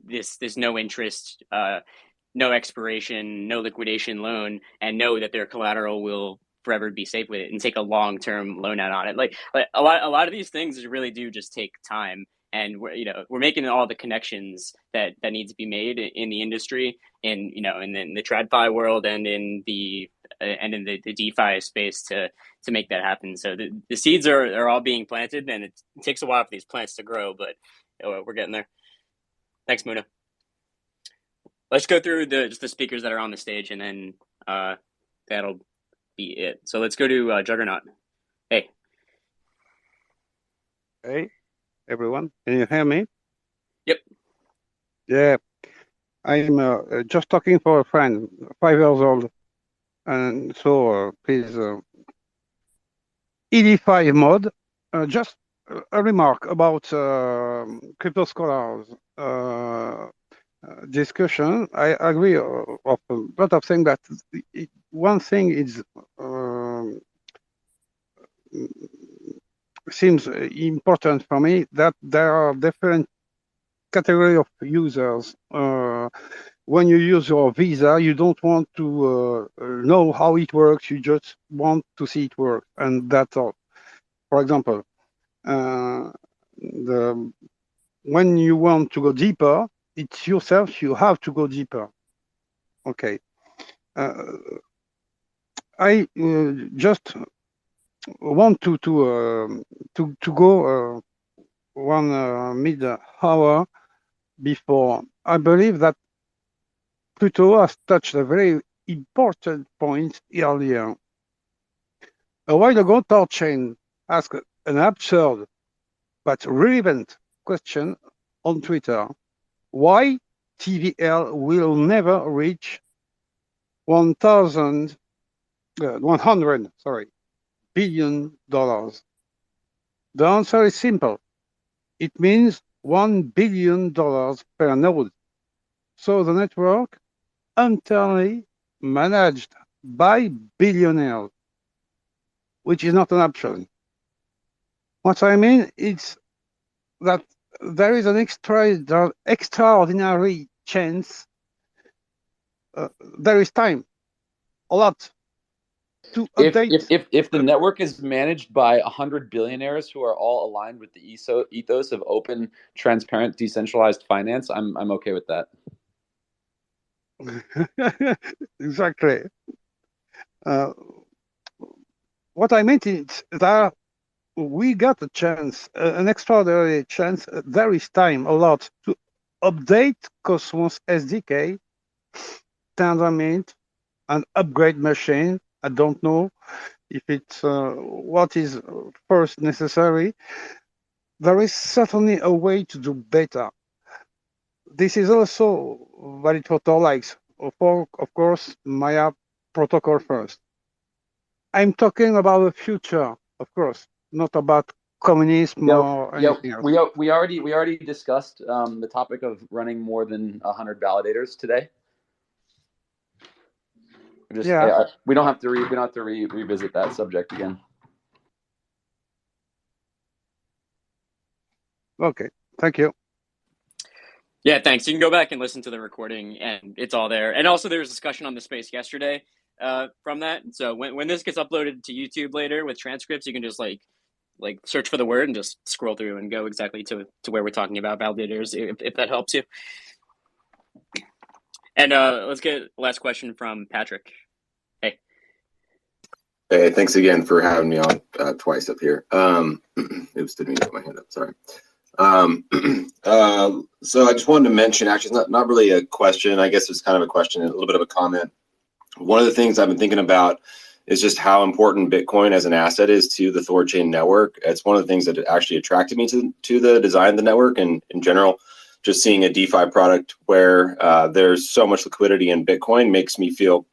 Speaker 1: this no interest, no expiration, no liquidation loan, and know that their collateral will forever be safe with it and take a long-term loan out on it. Like a lot of these things really do just take time. And we're making all the connections that need to be made in the industry, in the TradFi world and in the DeFi space to make that happen. So the seeds are all being planted, and it takes a while for these plants to grow, but we're getting there. Thanks, Muna. Let's go through just the speakers that are on the stage, and then that'll be it. So let's go to Juggernaut. Hey.
Speaker 15: Hey. Everyone, can you hear me?
Speaker 1: Yep.
Speaker 15: Yeah, I'm just talking for a friend, 5 years old, and so please, ED5 mod. Just a remark about crypto scholars discussion. I agree of a lot of things, that one thing is seems important for me, that there are different category of users. When you use your Visa, you don't want to know how it works. You just want to see it work, and that's all. For example, when you want to go deeper, it's yourself. You have to go deeper. Okay. I just want to go 1 mid hour before. I believe that Pluto has touched a very important point earlier. A while ago, THORChain asked an absurd but relevant question on Twitter: why TVL will never reach 100 billion dollars? The answer is simple. It means $1 billion per node. So the network entirely managed by billionaires, which is not an option. What I mean is that there is an extraordinary chance. There is time, a lot, to update.
Speaker 5: If the network is managed by 100 billionaires who are all aligned with the ethos of open, transparent, decentralized finance, I'm okay with that.
Speaker 15: Exactly. What I meant is that we got a chance, an extraordinary chance. There is time, a lot, to update Cosmos SDK, Tendermint, and upgrade machine. I don't know if it's what is first necessary. There is certainly a way to do better. This is also valid for Tor likes. Of course, Maya protocol first. I'm talking about the future, of course, not about communism or anything else.
Speaker 5: We already discussed the topic of running more than 100 validators today. We don't have to revisit that subject again.
Speaker 15: Okay, thank you.
Speaker 1: Yeah, thanks. You can go back and listen to the recording, and it's all there. And also, there was discussion on the space yesterday from that. So when this gets uploaded to YouTube later with transcripts, you can just like search for the word and just scroll through and go exactly to where we're talking about validators, if that helps you. And let's get the last question from Patrick. Hey.
Speaker 16: Hey, thanks again for having me on twice up here. Oops, didn't mean to put my hand up. Sorry. So I just wanted to mention, actually, it's not really a question. I guess it's kind of a question, a little bit of a comment. One of the things I've been thinking about is just how important Bitcoin as an asset is to the THORChain network. It's one of the things that actually attracted me to the design of the network, and in general, just seeing a DeFi product where there's so much liquidity in Bitcoin makes me feel,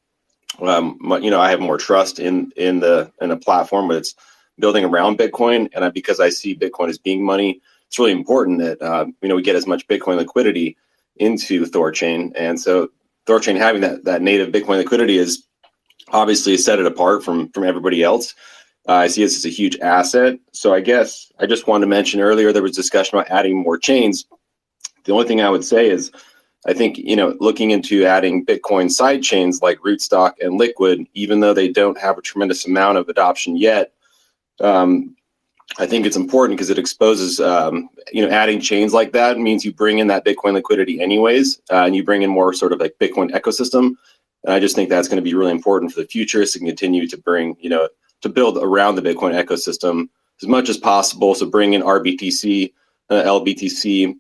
Speaker 16: I have more trust in a platform but it's building around Bitcoin, and because I see Bitcoin as being money, it's really important that we get as much Bitcoin liquidity into THORChain, and so THORChain having that native Bitcoin liquidity is obviously set it apart from everybody else. I see this as a huge asset. So I guess I just wanted to mention earlier there was discussion about adding more chains. The only thing I would say is I think looking into adding Bitcoin side chains like Rootstock and Liquid, even though they don't have a tremendous amount of adoption yet, I think it's important because it exposes, adding chains like that means you bring in that Bitcoin liquidity anyways, and you bring in more sort of like Bitcoin ecosystem. And I just think that's going to be really important for the future, so to continue to bring, to build around the Bitcoin ecosystem as much as possible. So bring in RBTC, LBTC,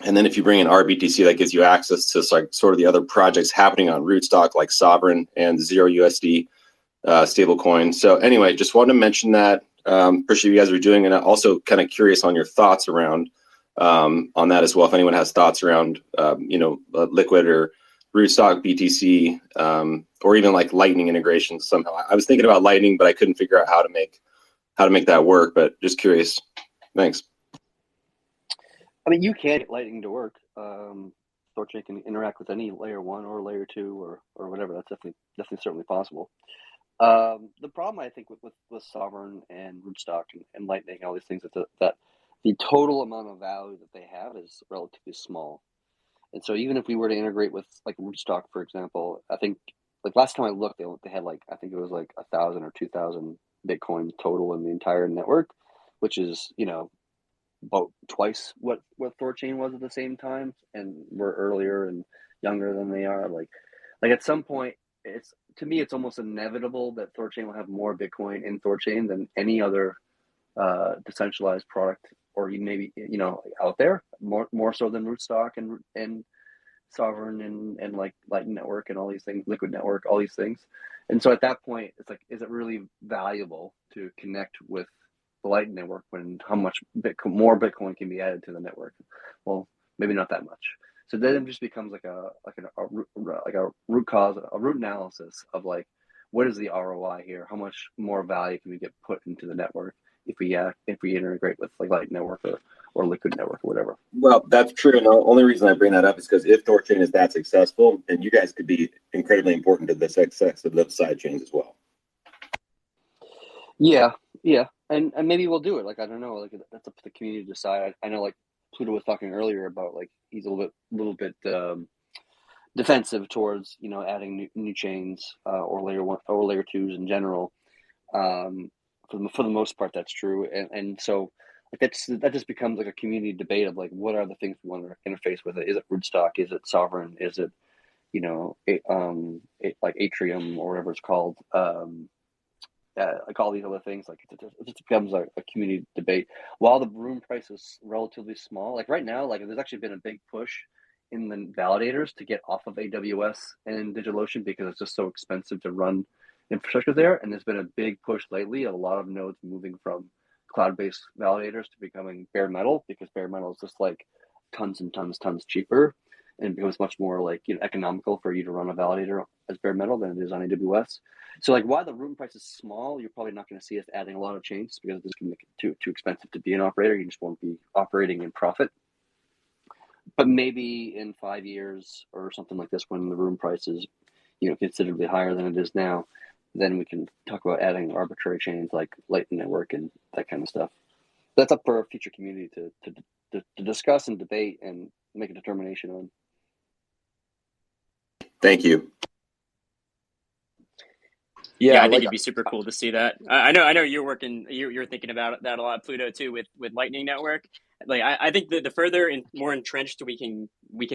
Speaker 16: and then if you bring in RBTC, that gives you access to sort of the other projects happening on Rootstock like Sovereign and Zero USD stablecoin. So anyway, just wanted to mention that. Appreciate you guys are doing, and also kind of curious on your thoughts around on that as well. If anyone has thoughts around Liquid or Rootstock BTC, or even like Lightning integration somehow. I was thinking about Lightning, but I couldn't figure out how to make that work. But just curious. Thanks.
Speaker 4: I mean, you can get Lightning to work. THORChain can interact with any layer 1 or layer 2 or whatever. That's definitely certainly possible. The problem I think with Sovereign and Rootstock and Lightning, all these things, that the total amount of value that they have is relatively small. And so even if we were to integrate with like Rootstock, for example, I think like last time I looked, they had like, I think it was like 1,000 or 2,000 Bitcoin total in the entire network, which is, about twice what THORChain was at the same time, and we're earlier and younger than they are. Like at some point, to me it's almost inevitable that THORChain will have more Bitcoin in THORChain than any other decentralized product, or even maybe out there, more so than Rootstock and Sovereign and like Lightning Network and all these things, Liquid Network, all these things. And so at that point, it's like, is it really valuable to connect with the Lightning Network when how much more Bitcoin can be added to the network? Well, maybe not that much. So then it just becomes like a root cause, a root analysis of like, what is the ROI here? How much more value can we get put into the network? if we integrate with like Light Network or Liquid Network or whatever.
Speaker 16: Well, that's true, and the only reason I bring that up is because if THORChain is that successful, then you guys could be incredibly important to the success of those side chains as well.
Speaker 4: Yeah, and maybe we'll do it. Like, I don't know, like that's up to the community to decide. I know, like Pluto was talking earlier about like he's a little bit defensive towards adding new chains or layer 1 or layer 2s in general. For the most part, that's true, and so like that just becomes like a community debate of like what are the things we want to interface with it. Is it rootstock? Is it sovereign? Is it like Atrium or whatever it's called? Like all these other things, like it just becomes a community debate. While the room price is relatively small, like right now, like there's actually been a big push in the validators to get off of AWS and DigitalOcean because it's just so expensive to run infrastructure there. And there's been a big push lately of a lot of nodes moving from cloud-based validators to becoming bare metal, because bare metal is just like tons and tons cheaper, and it becomes much more like economical for you to run a validator as bare metal than it is on AWS. So like while the room price is small, you're probably not going to see us adding a lot of chains because this can make it too expensive to be an operator. You just won't be operating in profit. But maybe in 5 years or something like this, when the room price is considerably higher than it is now, then we can talk about adding arbitrary chains like Light Network and that kind of stuff. That's up for a future community to discuss and debate and make a determination on.
Speaker 16: Thank you.
Speaker 1: Yeah, I think it'd be super cool to see that. I know you're thinking about that a lot, Pluto, too, with Lightning Network. Like I think the further and more entrenched we can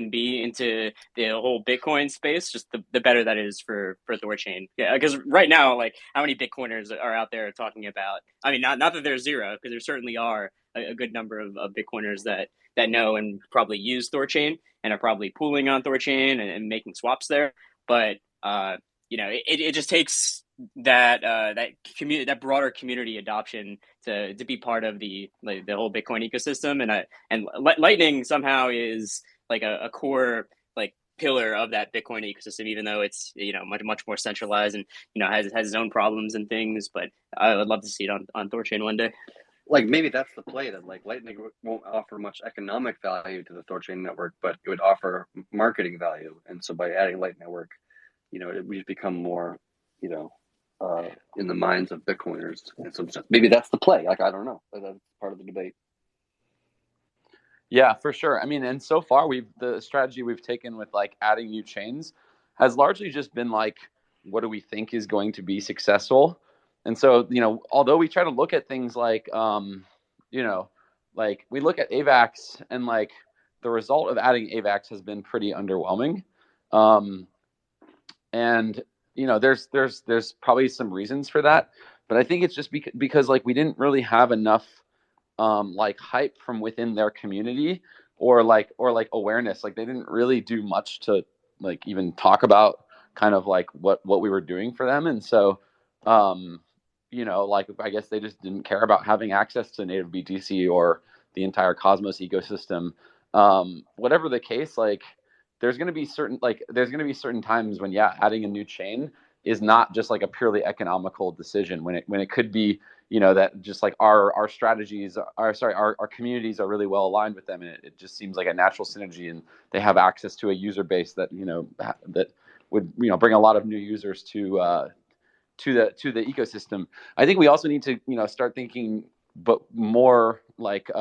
Speaker 1: be into the whole Bitcoin space, just the better that is for THORChain. Yeah, because right now, like how many Bitcoiners are out there talking about? I mean, not that there's zero, because there certainly are a good number of Bitcoiners that know and probably use THORChain and are probably pooling on THORChain and making swaps there. But it just takes that broader community adoption to be part of the whole Bitcoin ecosystem, and Lightning somehow is like a core like pillar of that Bitcoin ecosystem, even though it's much more centralized and has its own problems and things. But I would love to see it on THORChain one day.
Speaker 4: Like maybe that's the play, that like Lightning won't offer much economic value to the THORChain network, but it would offer marketing value, and so by adding Light Network, we become more in the minds of Bitcoiners. And so maybe that's the play. Like, I don't know. That's part of the debate.
Speaker 5: Yeah, for sure. I mean, and so far the strategy we've taken with like adding new chains has largely just been like, what do we think is going to be successful? And so, although we try to look at things like, like we look at AVAX, and like the result of adding AVAX has been pretty underwhelming. And there's probably some reasons for that, but I think it's just because like we didn't really have enough like hype from within their community or like awareness. Like they didn't really do much to like even talk about kind of like what we were doing for them. And so like I guess they just didn't care about having access to native BTC or the entire Cosmos ecosystem. Whatever the case, like there's going to be certain times when adding a new chain is not just like a purely economical decision, when it could be that just like our strategies our communities are really well aligned with them, and it just seems like a natural synergy, and they have access to a user base that that would bring a lot of new users to the ecosystem. I think we also need to start thinking but more like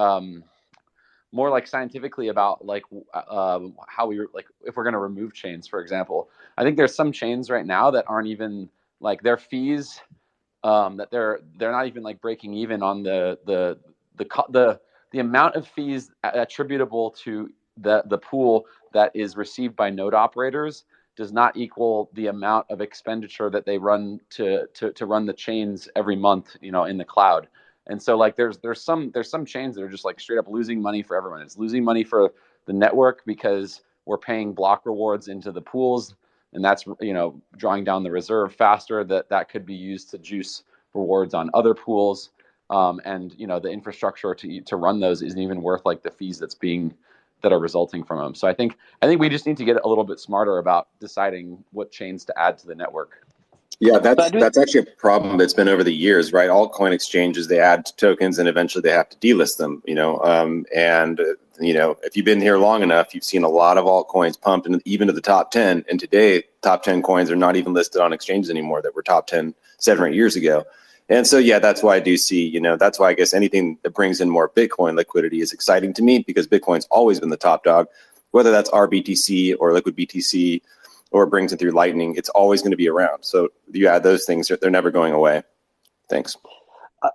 Speaker 5: scientifically about like how we like if we're going to remove chains, for example. I think there's some chains right now that aren't even like their fees that they're not even like breaking even on the amount of fees attributable to the pool that is received by node operators does not equal the amount of expenditure that they run to run the chains every month in the cloud. And so like there's some chains that are just like straight up losing money for everyone. It's losing money for the network because we're paying block rewards into the pools, and that's drawing down the reserve faster that could be used to juice rewards on other pools, and the infrastructure to run those isn't even worth like the fees that are resulting from them. So I think we just need to get a little bit smarter about deciding what chains to add to the network.
Speaker 16: Yeah, that's actually a problem that's been over the years, right? Altcoin exchanges, they add tokens and eventually they have to delist them, if you've been here long enough, you've seen a lot of altcoins pumped even to the top 10. And today, top 10 coins are not even listed on exchanges anymore that were top 10 7 or 8 years ago. And so, yeah, that's why I do see, that's why I guess anything that brings in more Bitcoin liquidity is exciting to me, because Bitcoin's always been the top dog, whether that's RBTC or Liquid BTC, or brings it through Lightning, it's always going to be around. So you add those things, they're never going away. Thanks.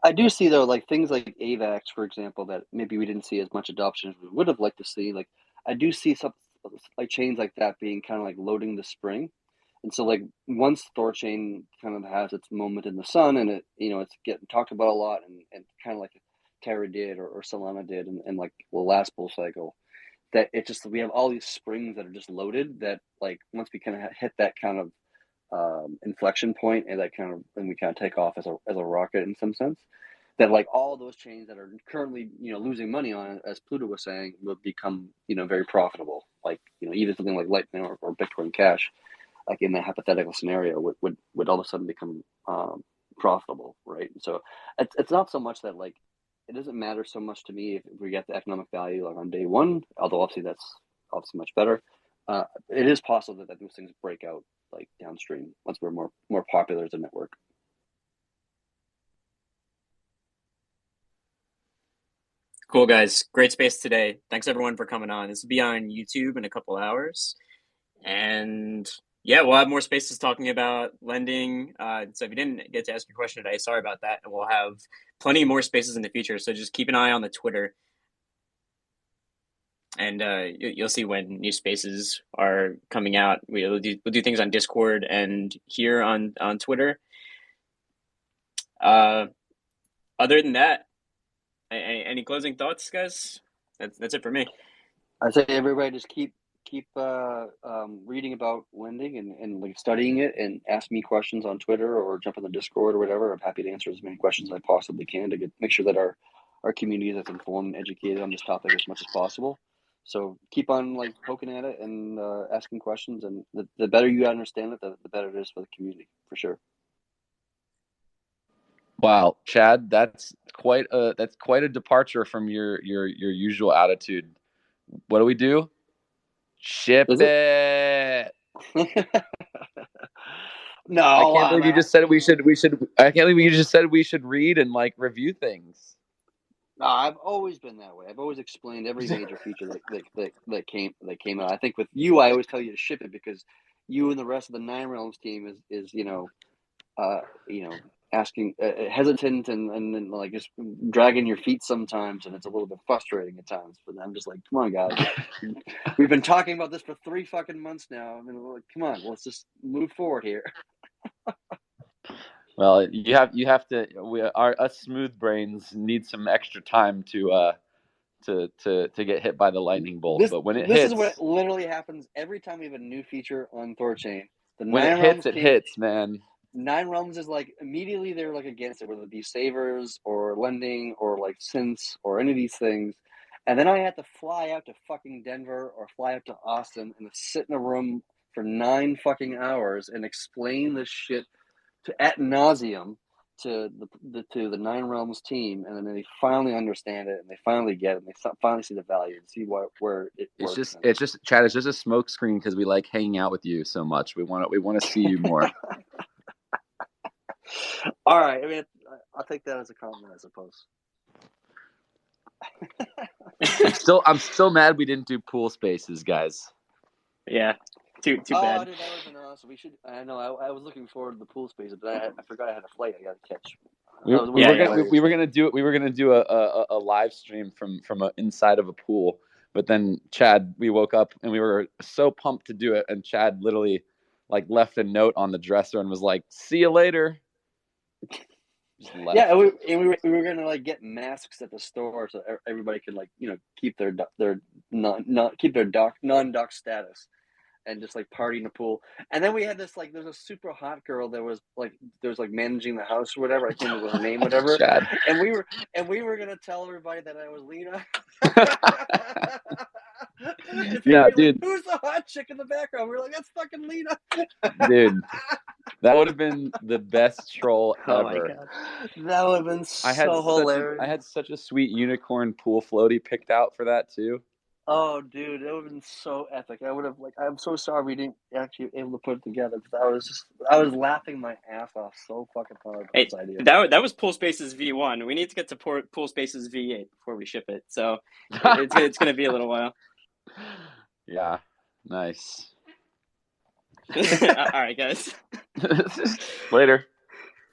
Speaker 4: I do see, though, like things like AVAX, for example, that maybe we didn't see as much adoption as we would have liked to see. Like, I do see some like chains like that being kind of like loading the spring. And so, like, once THORChain kind of has its moment in the sun, and it's getting talked about a lot, and kind of like Terra did or Solana did, and like the last bull cycle, that it just, we have all these springs that are just loaded, that like once we kind of hit that kind of inflection point, and we kind of take off as a rocket in some sense, that like all those chains that are currently losing money on, as Pluto was saying, will become very profitable. Like even something like Lightning or Bitcoin Cash, like in that hypothetical scenario, would all of a sudden become profitable, right? So it's not so much that, like, it doesn't matter so much to me if we get the economic value like on day one, although obviously that's obviously much better. It is possible that those things break out like downstream once we're more popular as a network.
Speaker 1: Cool, guys. Great space today. Thanks everyone for coming on. This will be on YouTube in a couple hours, and yeah, we'll have more spaces talking about lending. So if you didn't get to ask your question today, sorry about that. And we'll have plenty more spaces in the future. So just keep an eye on the Twitter, and you'll see when new spaces are coming out. We'll do things on Discord and here on Twitter. Other than that, any closing thoughts, guys? That's it for me.
Speaker 4: I say everybody just keep reading about lending and like studying it, and ask me questions on Twitter or jump on the Discord or whatever. I'm happy to answer as many questions as I possibly can to make sure that our community is as informed and educated on this topic as much as possible. So keep on like poking at it and asking questions, and the better you understand it, the better it is for the community, for sure.
Speaker 5: Wow, Chad, that's quite a departure from your usual attitude. What do we do? Ship it.
Speaker 4: No,
Speaker 5: I can't believe you just said we should. I can't believe you just said we should read and like review things.
Speaker 4: No, I've always been that way. I've always explained every major feature that came out. I think with you, I always tell you to ship it, because you and the rest of the Nine Realms team is asking, hesitant and like just dragging your feet sometimes, and it's a little bit frustrating at times. But I'm just like, come on, guys, we've been talking about this for 3 fucking months now. I mean, like, come on, let's just move forward here.
Speaker 5: Well, you have to. Us smooth brains need some extra time to get hit by the lightning bolt. But when it hits,
Speaker 4: this is what literally happens every time we have a new feature on THORChain.
Speaker 5: When it hits, it hits, man.
Speaker 4: Nine Realms is like immediately they're like against it, whether it be savers or lending or like synths or any of these things. And then I had to fly out to fucking Denver or fly out to Austin and sit in a room for 9 fucking hours and explain this shit ad nauseum to the Nine Realms team, and then they finally understand it and they finally get it and they finally see the value and see where it works.
Speaker 5: It's just Chad. It's just a smoke screen because we like hanging out with you so much. We want to see you more.
Speaker 4: All right. I mean, I'll take that as a compliment, I suppose.
Speaker 5: I'm still mad we didn't do pool spaces, guys.
Speaker 1: Yeah, too bad.
Speaker 4: Dude, that would have been awesome. We should. I know. I was looking forward to the pool spaces, but I forgot I had a flight I got to catch.
Speaker 5: We were gonna do a live stream from inside of a pool, but then Chad, we woke up and we were so pumped to do it, and Chad literally like left a note on the dresser and was like, "See you later."
Speaker 4: Yeah, we were gonna like get masks at the store so everybody could like keep their non-doc status and just like party in the pool. And then we had this like there's a super hot girl that was like managing the house or whatever. I can't remember her name, whatever.
Speaker 5: Chad.
Speaker 4: And we were gonna tell everybody that I was Lena.
Speaker 5: Yeah, dude.
Speaker 4: Like, who's the hot chick in the background? We're like, that's fucking Lena.
Speaker 5: Dude, That would have been the best troll
Speaker 4: Oh my
Speaker 5: ever.
Speaker 4: god, that would have been so hilarious.
Speaker 5: I had such a sweet unicorn pool floaty picked out for that too.
Speaker 4: Oh, dude, it would have been so epic. I would have I'm so sorry we didn't actually able to put it together because I was laughing my ass off so fucking hard about this idea.
Speaker 1: That was Pool Spaces V1. We need to get to Pool Spaces V8 before we ship it. So it's going to be a little while.
Speaker 5: Yeah, nice.
Speaker 1: All right, guys.
Speaker 5: Later.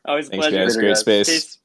Speaker 1: Always a
Speaker 2: Thanks,
Speaker 1: pleasure.
Speaker 2: guys. Great space.
Speaker 1: Peace.